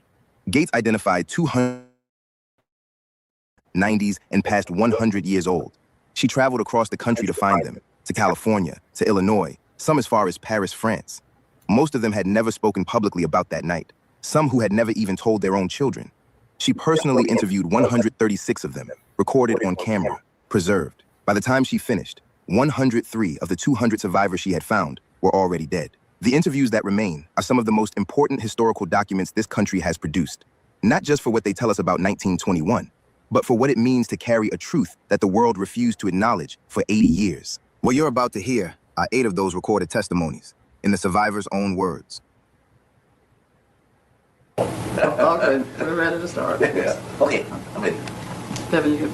Gates identified 290s and past 100 years old. She traveled across the country to find them, to California, to Illinois, some as far as Paris, France. Most of them had never spoken publicly about that night, some who had never even told their own children. She personally interviewed 136 of them, recorded on camera, preserved. By the time she finished, 103 of the 200 survivors she had found were already dead. The interviews that remain are some of the most important historical documents this country has produced, not just for what they tell us about 1921, but for what it means to carry a truth that the world refused to acknowledge for 80 years. What you're about to hear are 8 of those recorded testimonies, in the survivors' own words. Okay, we're ready to start. Okay, I'm ready. Kevin, you.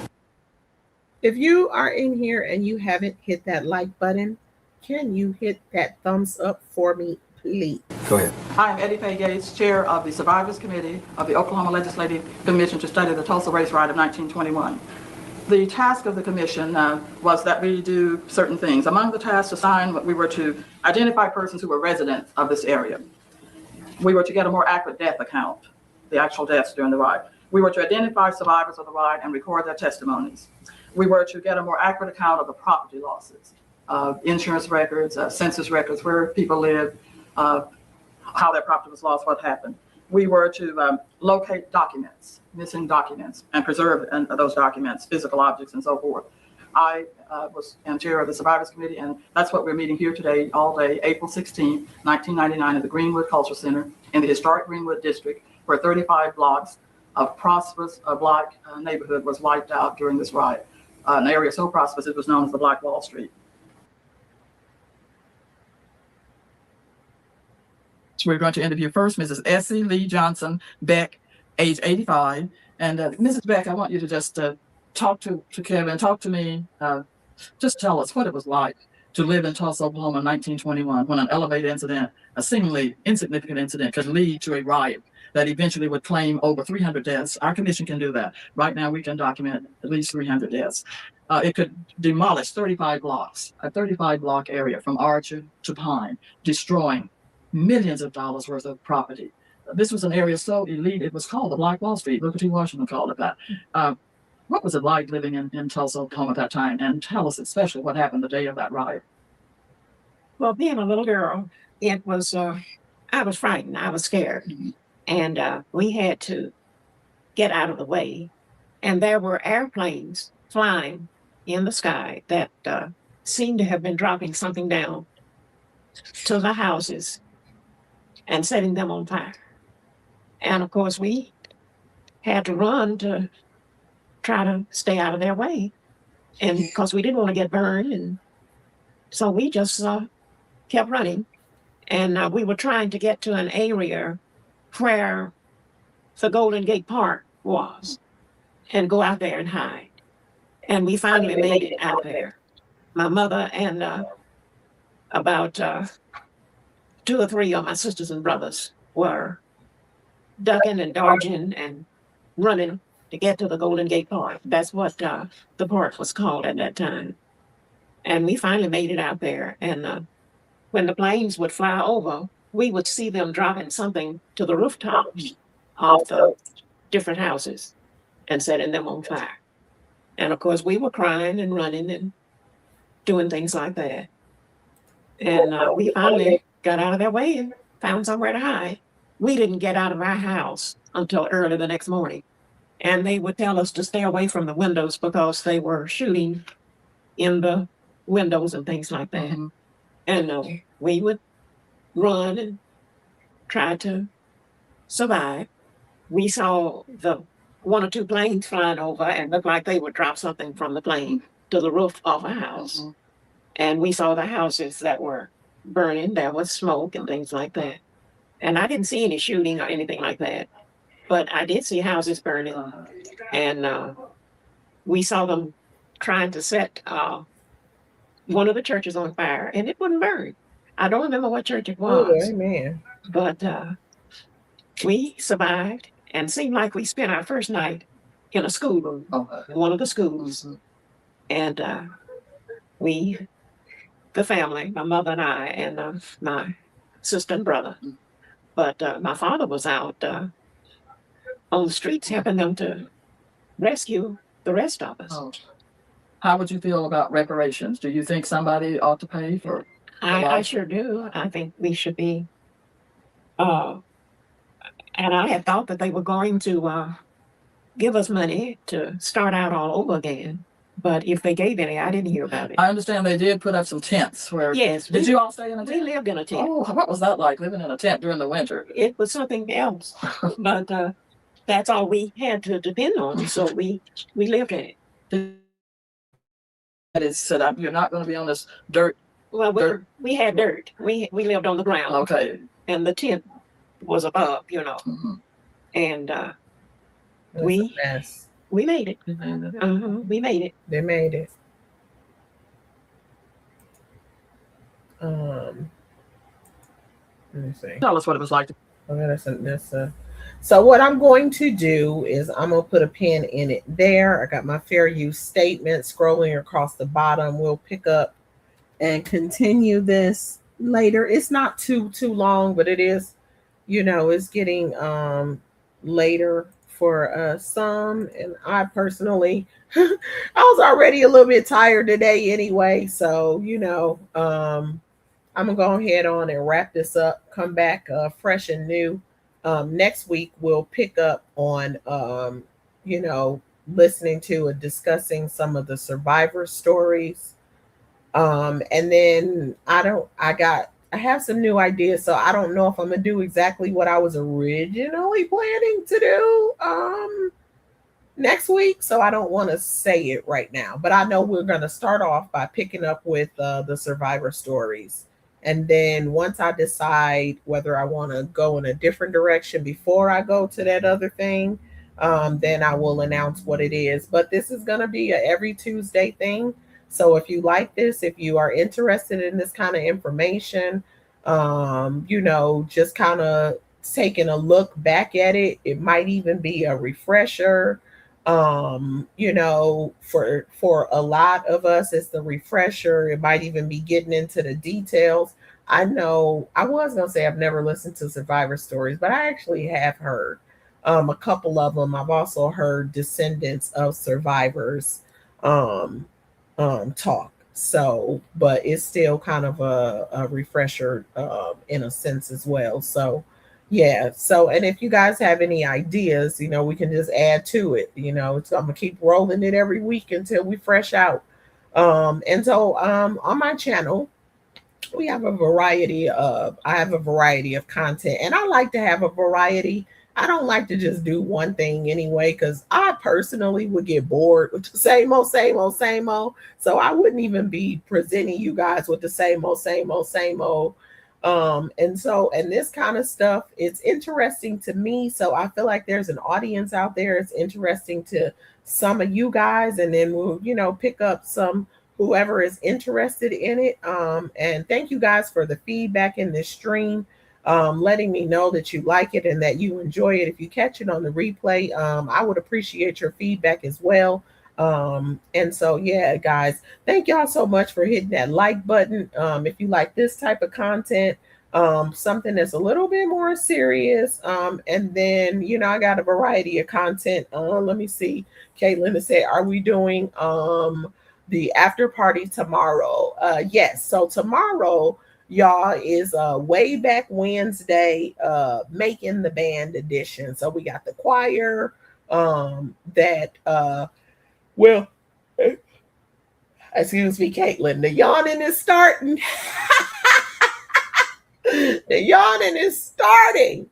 If you are in here and you haven't hit that like button, can you hit that thumbs up for me, please? Go ahead. I'm Eddie Faye Gates, Chair of the Survivors Committee of the Oklahoma Legislative Commission to study the Tulsa Race Riot of 1921. The task of the commission was that we do certain things. Among the tasks assigned, we were to identify persons who were residents of this area. We were to get a more accurate death account, the actual deaths during the riot. We were to identify survivors of the riot and record their testimonies. We were to get a more accurate account of the property losses, insurance records, census records, where people lived, how their property was lost, what happened. We were to locate documents, missing documents, and preserve those documents, physical objects, and so forth. I am chair of the Survivors Committee, and that's what we're meeting here today, all day, April 16, 1999, at the Greenwood Cultural Center in the historic Greenwood District, where 35 blocks of prosperous Black neighborhood was wiped out during this riot. An area so prosperous it was known as the Black Wall Street. So we're going to interview first Mrs. Essie Lee Johnson Beck, age 85. And Mrs. Beck, I want you to just talk to Kevin, talk to me, just tell us what it was like to live in Tulsa, Oklahoma in 1921, when an elevated incident, a seemingly insignificant incident, could lead to a riot that eventually would claim over 300 deaths. Our commission can do that. Right now, we can document at least 300 deaths. It could demolish 35 blocks, a 35-block area from Archer to Pine, destroying millions of dollars worth of property, this was an area so elite, it was called the Black Wall Street. Booker T. Washington called it that. What was it like living in Tulsa, Oklahoma at that time? And tell us especially what happened the day of that riot. Well, being a little girl, it was, I was frightened. I was scared. And we had to get out of the way. And there were airplanes flying in the sky that seemed to have been dropping something down to the houses and setting them on fire. And of course, we had to run to try to stay out of their way. And because we didn't want to get burned. And so we just kept running. And we were trying to get to an area where the Golden Gate Park was and go out there and hide. And we finally made it out there. My mother and about 2 or 3 of my sisters and brothers were ducking and dodging and running to get to the Golden Gate Park. That's what the park was called at that time. And we finally made it out there. And when the planes would fly over, we would see them dropping something to the rooftops of the different houses and setting them on fire. And of course, we were crying and running and doing things like that. And we finally got out of their way and found somewhere to hide. We didn't get out of our house until early the next morning. And they would tell us to stay away from the windows because they were shooting in the windows and things like that. And we would run and try to survive. We saw the 1 or 2 planes flying over and looked like they would drop something from the plane to the roof of a house. And we saw the houses that were burning. There was smoke and things like that. And I didn't see any shooting or anything like that. But I did see houses burning. And we saw them trying to set one of the churches on fire, and it wouldn't burn. I don't remember what church it was. Oh, amen. But we survived and seemed like we spent our first night in a schoolroom, one of the schools. And we, the family, my mother and I, and my sister and brother. But my father was out on the streets helping them to rescue the rest of us. How would you feel about reparations? Do you think somebody ought to pay for? I sure do. I think we should be. And I had thought that they were going to give us money to start out all over again. But if they gave any, I didn't hear about it. I understand they did put up some tents where. Yes. Did you all stay in a tent? We lived in a tent. Oh, what was that like, living in a tent during the winter? It was something else. But that's all we had to depend on. So we lived in it. That is set up. You're not going to be on this dirt. Well, we had dirt. We lived on the ground. Okay. And the tent was above, you know. And we made it. We made it. They made it. Let me see. Tell us what it was like. So what I'm going to do is I'm going to put a pin in it there. I got my fair use statement scrolling across the bottom. We'll pick up and continue this later. It's not too long, but it is, it's getting later for some. And I personally, I was already a little bit tired today anyway. So, I'm going to go ahead on and wrap this up, come back fresh and new. Next week, we'll pick up on, listening to and discussing some of the survivor stories. And then I have some new ideas, so I don't know if I'm going to do exactly what I was originally planning to do next week. So I don't want to say it right now, but I know we're going to start off by picking up with the survivor stories. And then once I decide whether I want to go in a different direction before I go to that other thing, then I will announce what it is. But this is going to be a every Tuesday thing. So if you like this, if you are interested in this kind of information, just kind of taking a look back at it, it might even be a refresher. For a lot of us, it's the refresher. It might even be getting into the details. I know I was gonna say I've never listened to survivor stories, but I actually have heard a couple of them. I've also heard descendants of survivors um, talk. So, but it's still kind of a refresher in a sense as well. So, yeah. So, and if you guys have any ideas, we can just add to it. I'm gonna keep rolling it every week until we fresh out. And so, on my channel, we have a variety of I have a variety of content, and I like to have a variety. I don't like to just do one thing anyway, because I personally would get bored with the same old, same old, same old. So I wouldn't even be presenting you guys with the same old, same old, same old. And this kind of stuff, it's interesting to me. So I feel like there's an audience out there. It's interesting to some of you guys, and then we'll, pick up some whoever is interested in it. And thank you guys for the feedback in this stream, letting me know that you like it and that you enjoy it. If you catch it on the replay, I would appreciate your feedback as well. And so, yeah, guys, thank y'all so much for hitting that like button. If you like this type of content, something that's a little bit more serious. And then, I got a variety of content. Let me see. Caitlin has said, are we doing the after party tomorrow? Yes. So tomorrow, y'all, is Way Back Wednesday, Making the Band edition. So we got the choir well, excuse me, Caitlin, the yawning is starting. The yawning is starting.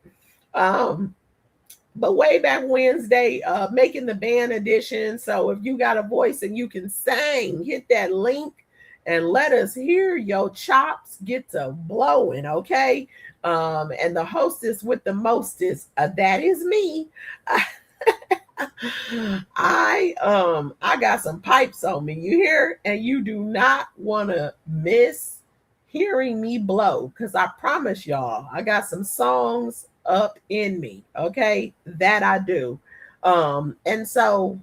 But Way Back Wednesday, Making the Band edition. So if you got a voice and you can sing, hit that link and let us hear your chops get to blowing, okay? And the hostess with the mostest, that is me. I got some pipes on me, you hear? And you do not want to miss hearing me blow, because I promise y'all, I got some songs up in me, okay? That I do. And so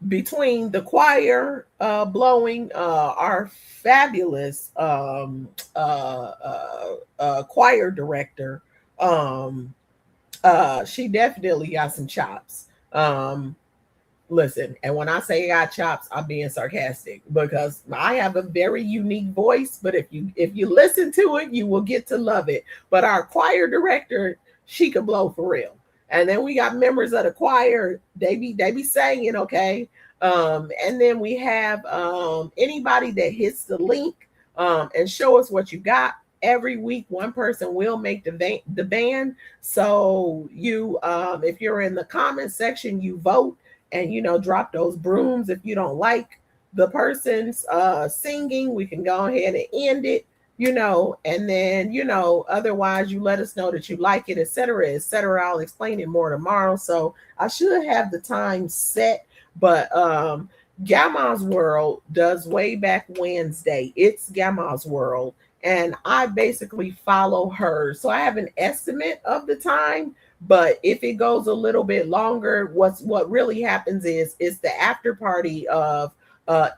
between the choir blowing, our fabulous choir director, she definitely got some chops. Listen, and when I say I got chops, I'm being sarcastic, because I have a very unique voice, but if you listen to it, you will get to love it. But our choir director, she could blow for real. And then we got members of the choir, they be singing, okay? And then we have anybody that hits the link and show us what you got. Every week, one person will make the band. So you, if you're in the comment section, you vote and, drop those brooms. If you don't like the person's singing, we can go ahead and end it, and then, otherwise you let us know that you like it, etc., etc. I'll explain it more tomorrow. So I should have the time set, but Gamma's World does Way Back Wednesday. It's Gamma's World. And I basically follow her. So I have an estimate of the time, but if it goes a little bit longer, what really happens is it's the after party of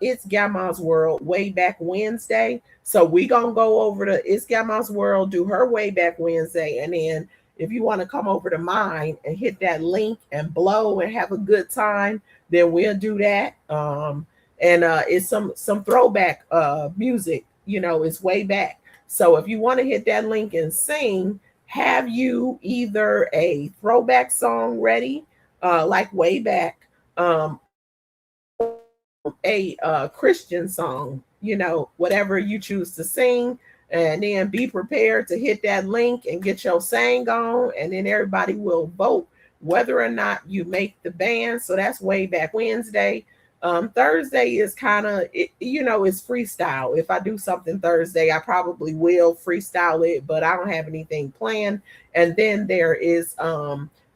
It's Gamma's World Way Back Wednesday. So we gonna go over to It's Gamma's World, do her Way Back Wednesday, and then if you want to come over to mine and hit that link and blow and have a good time, then we'll do that. And it's some throwback music. It's way back. So if you want to hit that link and sing, have you either a throwback song ready, like way back, a Christian song, whatever you choose to sing, and then be prepared to hit that link and get your sang on, and then everybody will vote whether or not you make the band. So that's Way Back Wednesday. Thursday is kind of, it's freestyle. If I do something Thursday, I probably will freestyle it, but I don't have anything planned. And then there is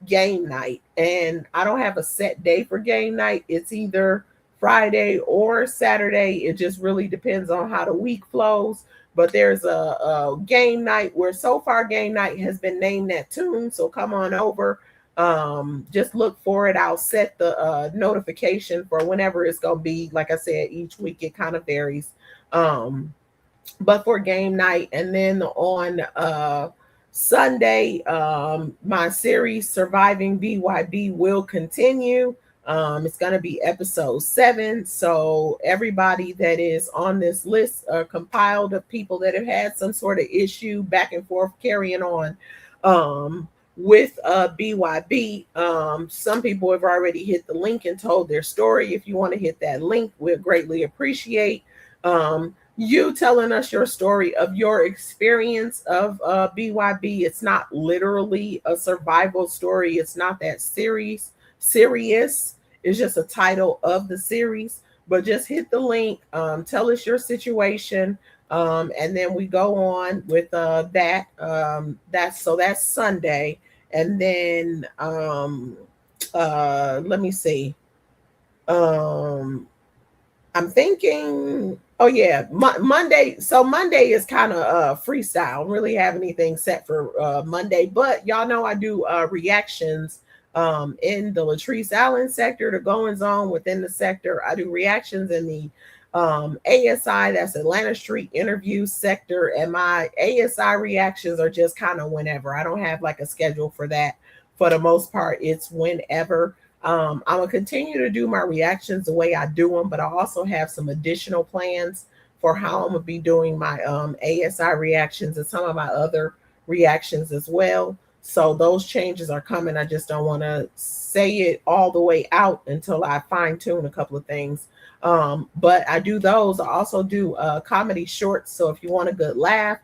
game night, and I don't have a set day for game night. It's either Friday or Saturday. It just really depends on how the week flows. But there's a game night where so far game night has been named that tune. So come on over. Just look for it. I'll set the notification for whenever it's going to be. Like I said, each week it kind of varies. But for game night, and then on Sunday, my series Surviving BYB will continue. It's going to be episode 7. So everybody that is on this list are compiled of people that have had some sort of issue back and forth carrying on with BYB. Some people have already hit the link and told their story. If you want to hit that link, we'll greatly appreciate you telling us your story of your experience of BYB. It's not literally a survival story. It's not that serious. It's just a title of the series. But just hit the link, tell us your situation, and then we go on with that. That's Sunday. And then let me see. I'm thinking, oh yeah, Monday. So Monday is kind of freestyle. I don't really have anything set for Monday, but y'all know I do reactions in the Latrice Allen sector, the goings on within the sector. I do reactions in the ASI, that's Atlanta Street Interview sector, and my ASI reactions are just kind of whenever. I don't have like a schedule for that. For the most part, it's whenever. I'm gonna continue to do my reactions the way I do them, but I also have some additional plans for how I'm gonna be doing my ASI reactions and some of my other reactions as well. So those changes are coming. I just don't want to say it all the way out until I fine tune a couple of things. But I do those. I also do comedy shorts. So if you want a good laugh,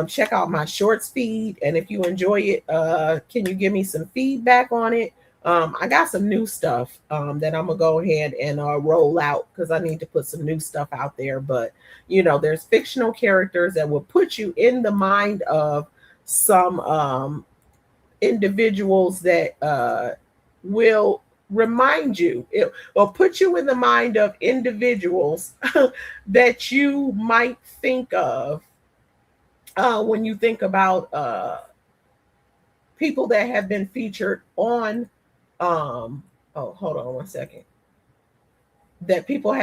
check out my shorts feed. And if you enjoy it, can you give me some feedback on it? I got some new stuff that I'm gonna go ahead and roll out because I need to put some new stuff out there. But you know, there's fictional characters that will put you in the mind of some individuals that will remind you, it will put you in the mind of individuals that you might think of when you think about people that have been featured on oh, hold on one second. That people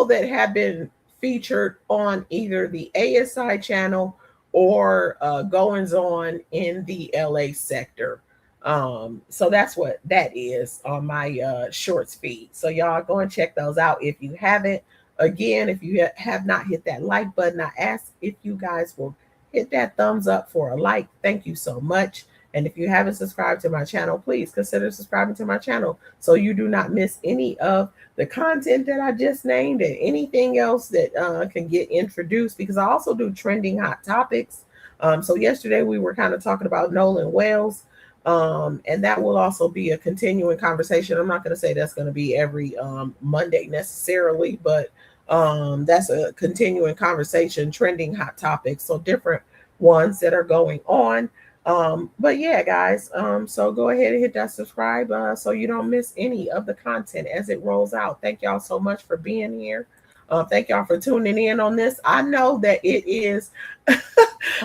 that have been featured on either the ASI channel or goings on in the LA sector. So that's what that is on my shorts feed. So y'all go and check those out if you haven't. Again, if you have not hit that like button, I ask if you guys will hit that thumbs up for a like. Thank you so much. And if you haven't subscribed to my channel, please consider subscribing to my channel so you do not miss any of the content that I just named and anything else that can get introduced, because I also do trending hot topics. So yesterday we were kind of talking about Nolan Wells, and that will also be a continuing conversation. I'm not going to say that's going to be every Monday necessarily, but that's a continuing conversation, trending hot topics. So different ones that are going on. But yeah, guys, so go ahead and hit that subscribe so you don't miss any of the content as it rolls out. Thank y'all so much for being here. Thank y'all for tuning in on this. I know that it is,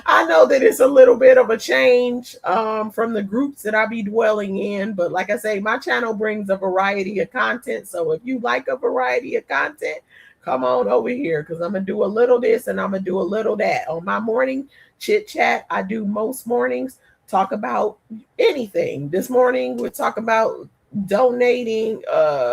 I know that it's a little bit of a change from the groups that I be dwelling in. But like I say, my channel brings a variety of content. So if you like a variety of content, come on over here, because I'm going to do a little this and I'm going to do a little that. On my morning chit chat, I do most mornings talk about anything. This morning we're talking about donating,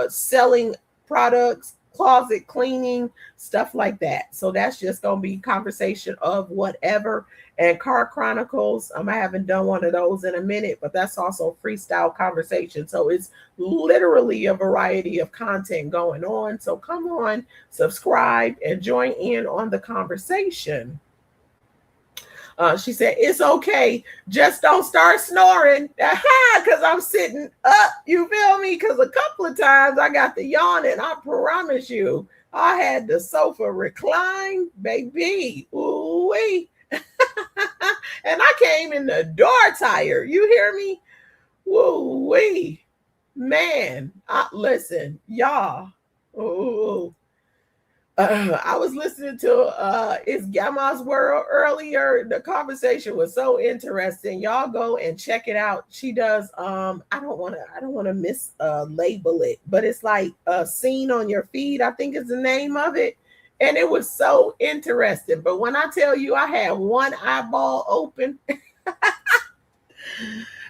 selling products, closet cleaning, stuff like that. So that's just gonna be conversation of whatever. And Car Chronicles, I haven't done one of those in a minute, but that's also freestyle conversation. So it's literally a variety of content going on. So come on, subscribe and join in on the conversation. She said, it's okay. Just don't start snoring. Because I'm sitting up. You feel me? Because a couple of times I got the yawn, and I promise you, I had the sofa recline, baby. Ooh-wee. And I came in the door tired. You hear me? Woo-wee. Man, listen, y'all. Ooh. I was listening to It's Grandma's World earlier. The conversation was so interesting. Y'all go and check it out. She does I don't want to label it, but it's like a scene on your feed, I think is the name of it. And it was so interesting. But when I tell you I had one eyeball open,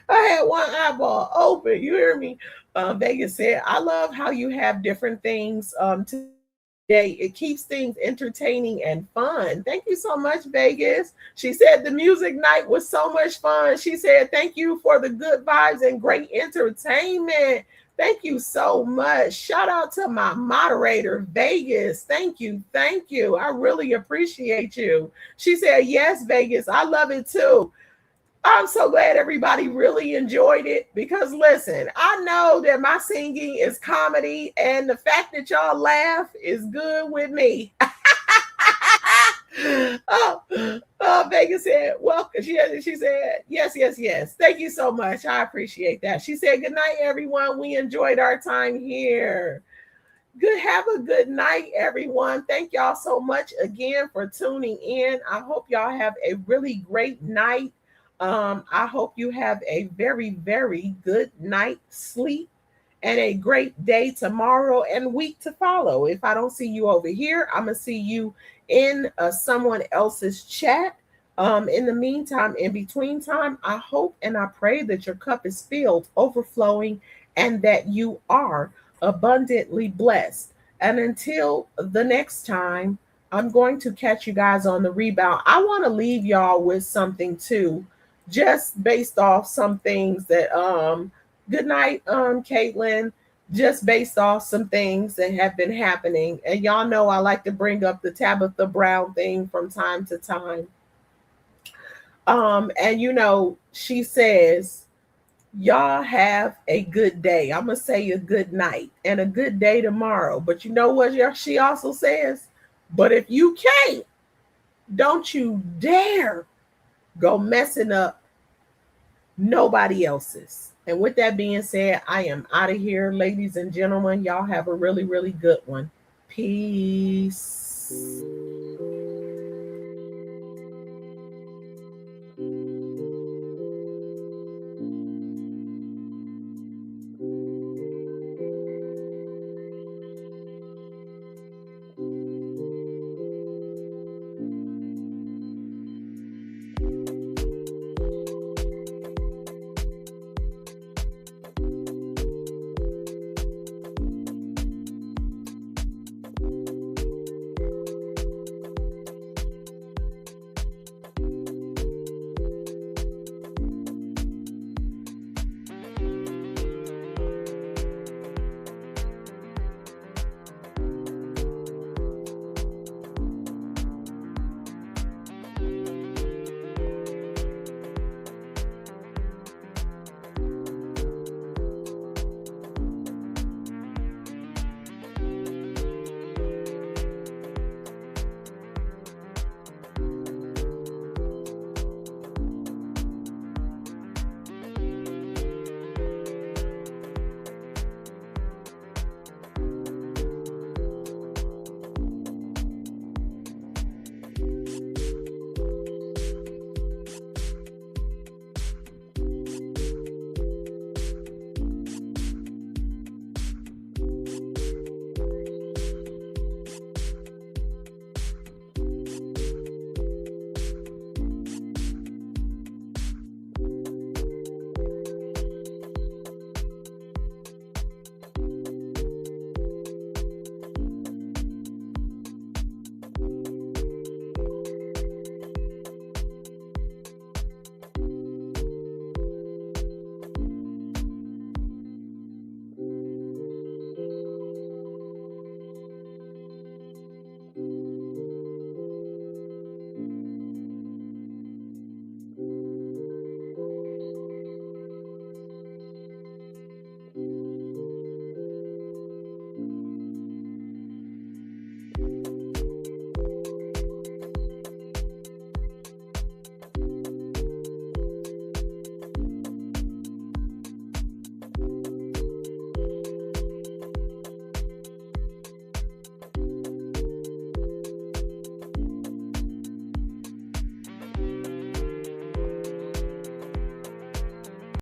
I had one eyeball open. You hear me? Vegas said, I love how you have different things today. It keeps things entertaining and fun. Thank you so much, Vegas. She said the music night was so much fun. She said, thank you for the good vibes and great entertainment. Thank you so much. Shout out to my moderator, Vegas. Thank you. Thank you. I really appreciate you. She said, yes, Vegas. I love it too. I'm so glad everybody really enjoyed it because listen, I know that my singing is comedy and the fact that y'all laugh is good with me. Vegas said, well, she said, yes. Thank you so much. I appreciate that. She said, good night, everyone. We enjoyed our time here. Have a good night, everyone. Thank y'all so much again for tuning in. I hope y'all have a really great night. I hope you have a very, very good night's sleep and a great day tomorrow and week to follow. If I don't see you over here, I'm going to see you in someone else's chat. In the meantime, in between time, I hope and I pray that your cup is filled, overflowing, and that you are abundantly blessed. And until the next time, I'm going to catch you guys on the rebound. I want to leave y'all with something too. Just based off some things that good night, Caitlin, just based off some things that have been happening. And y'all know I like to bring up the Tabitha Brown thing from time to time. And you know, she says, y'all have a good day. I'm gonna say a good night and a good day tomorrow. But you know what she also says? But if you can't, don't you dare go messing up nobody else's. And with that being said, I am out of here, ladies and gentlemen. Y'all have a really, really good one. Peace.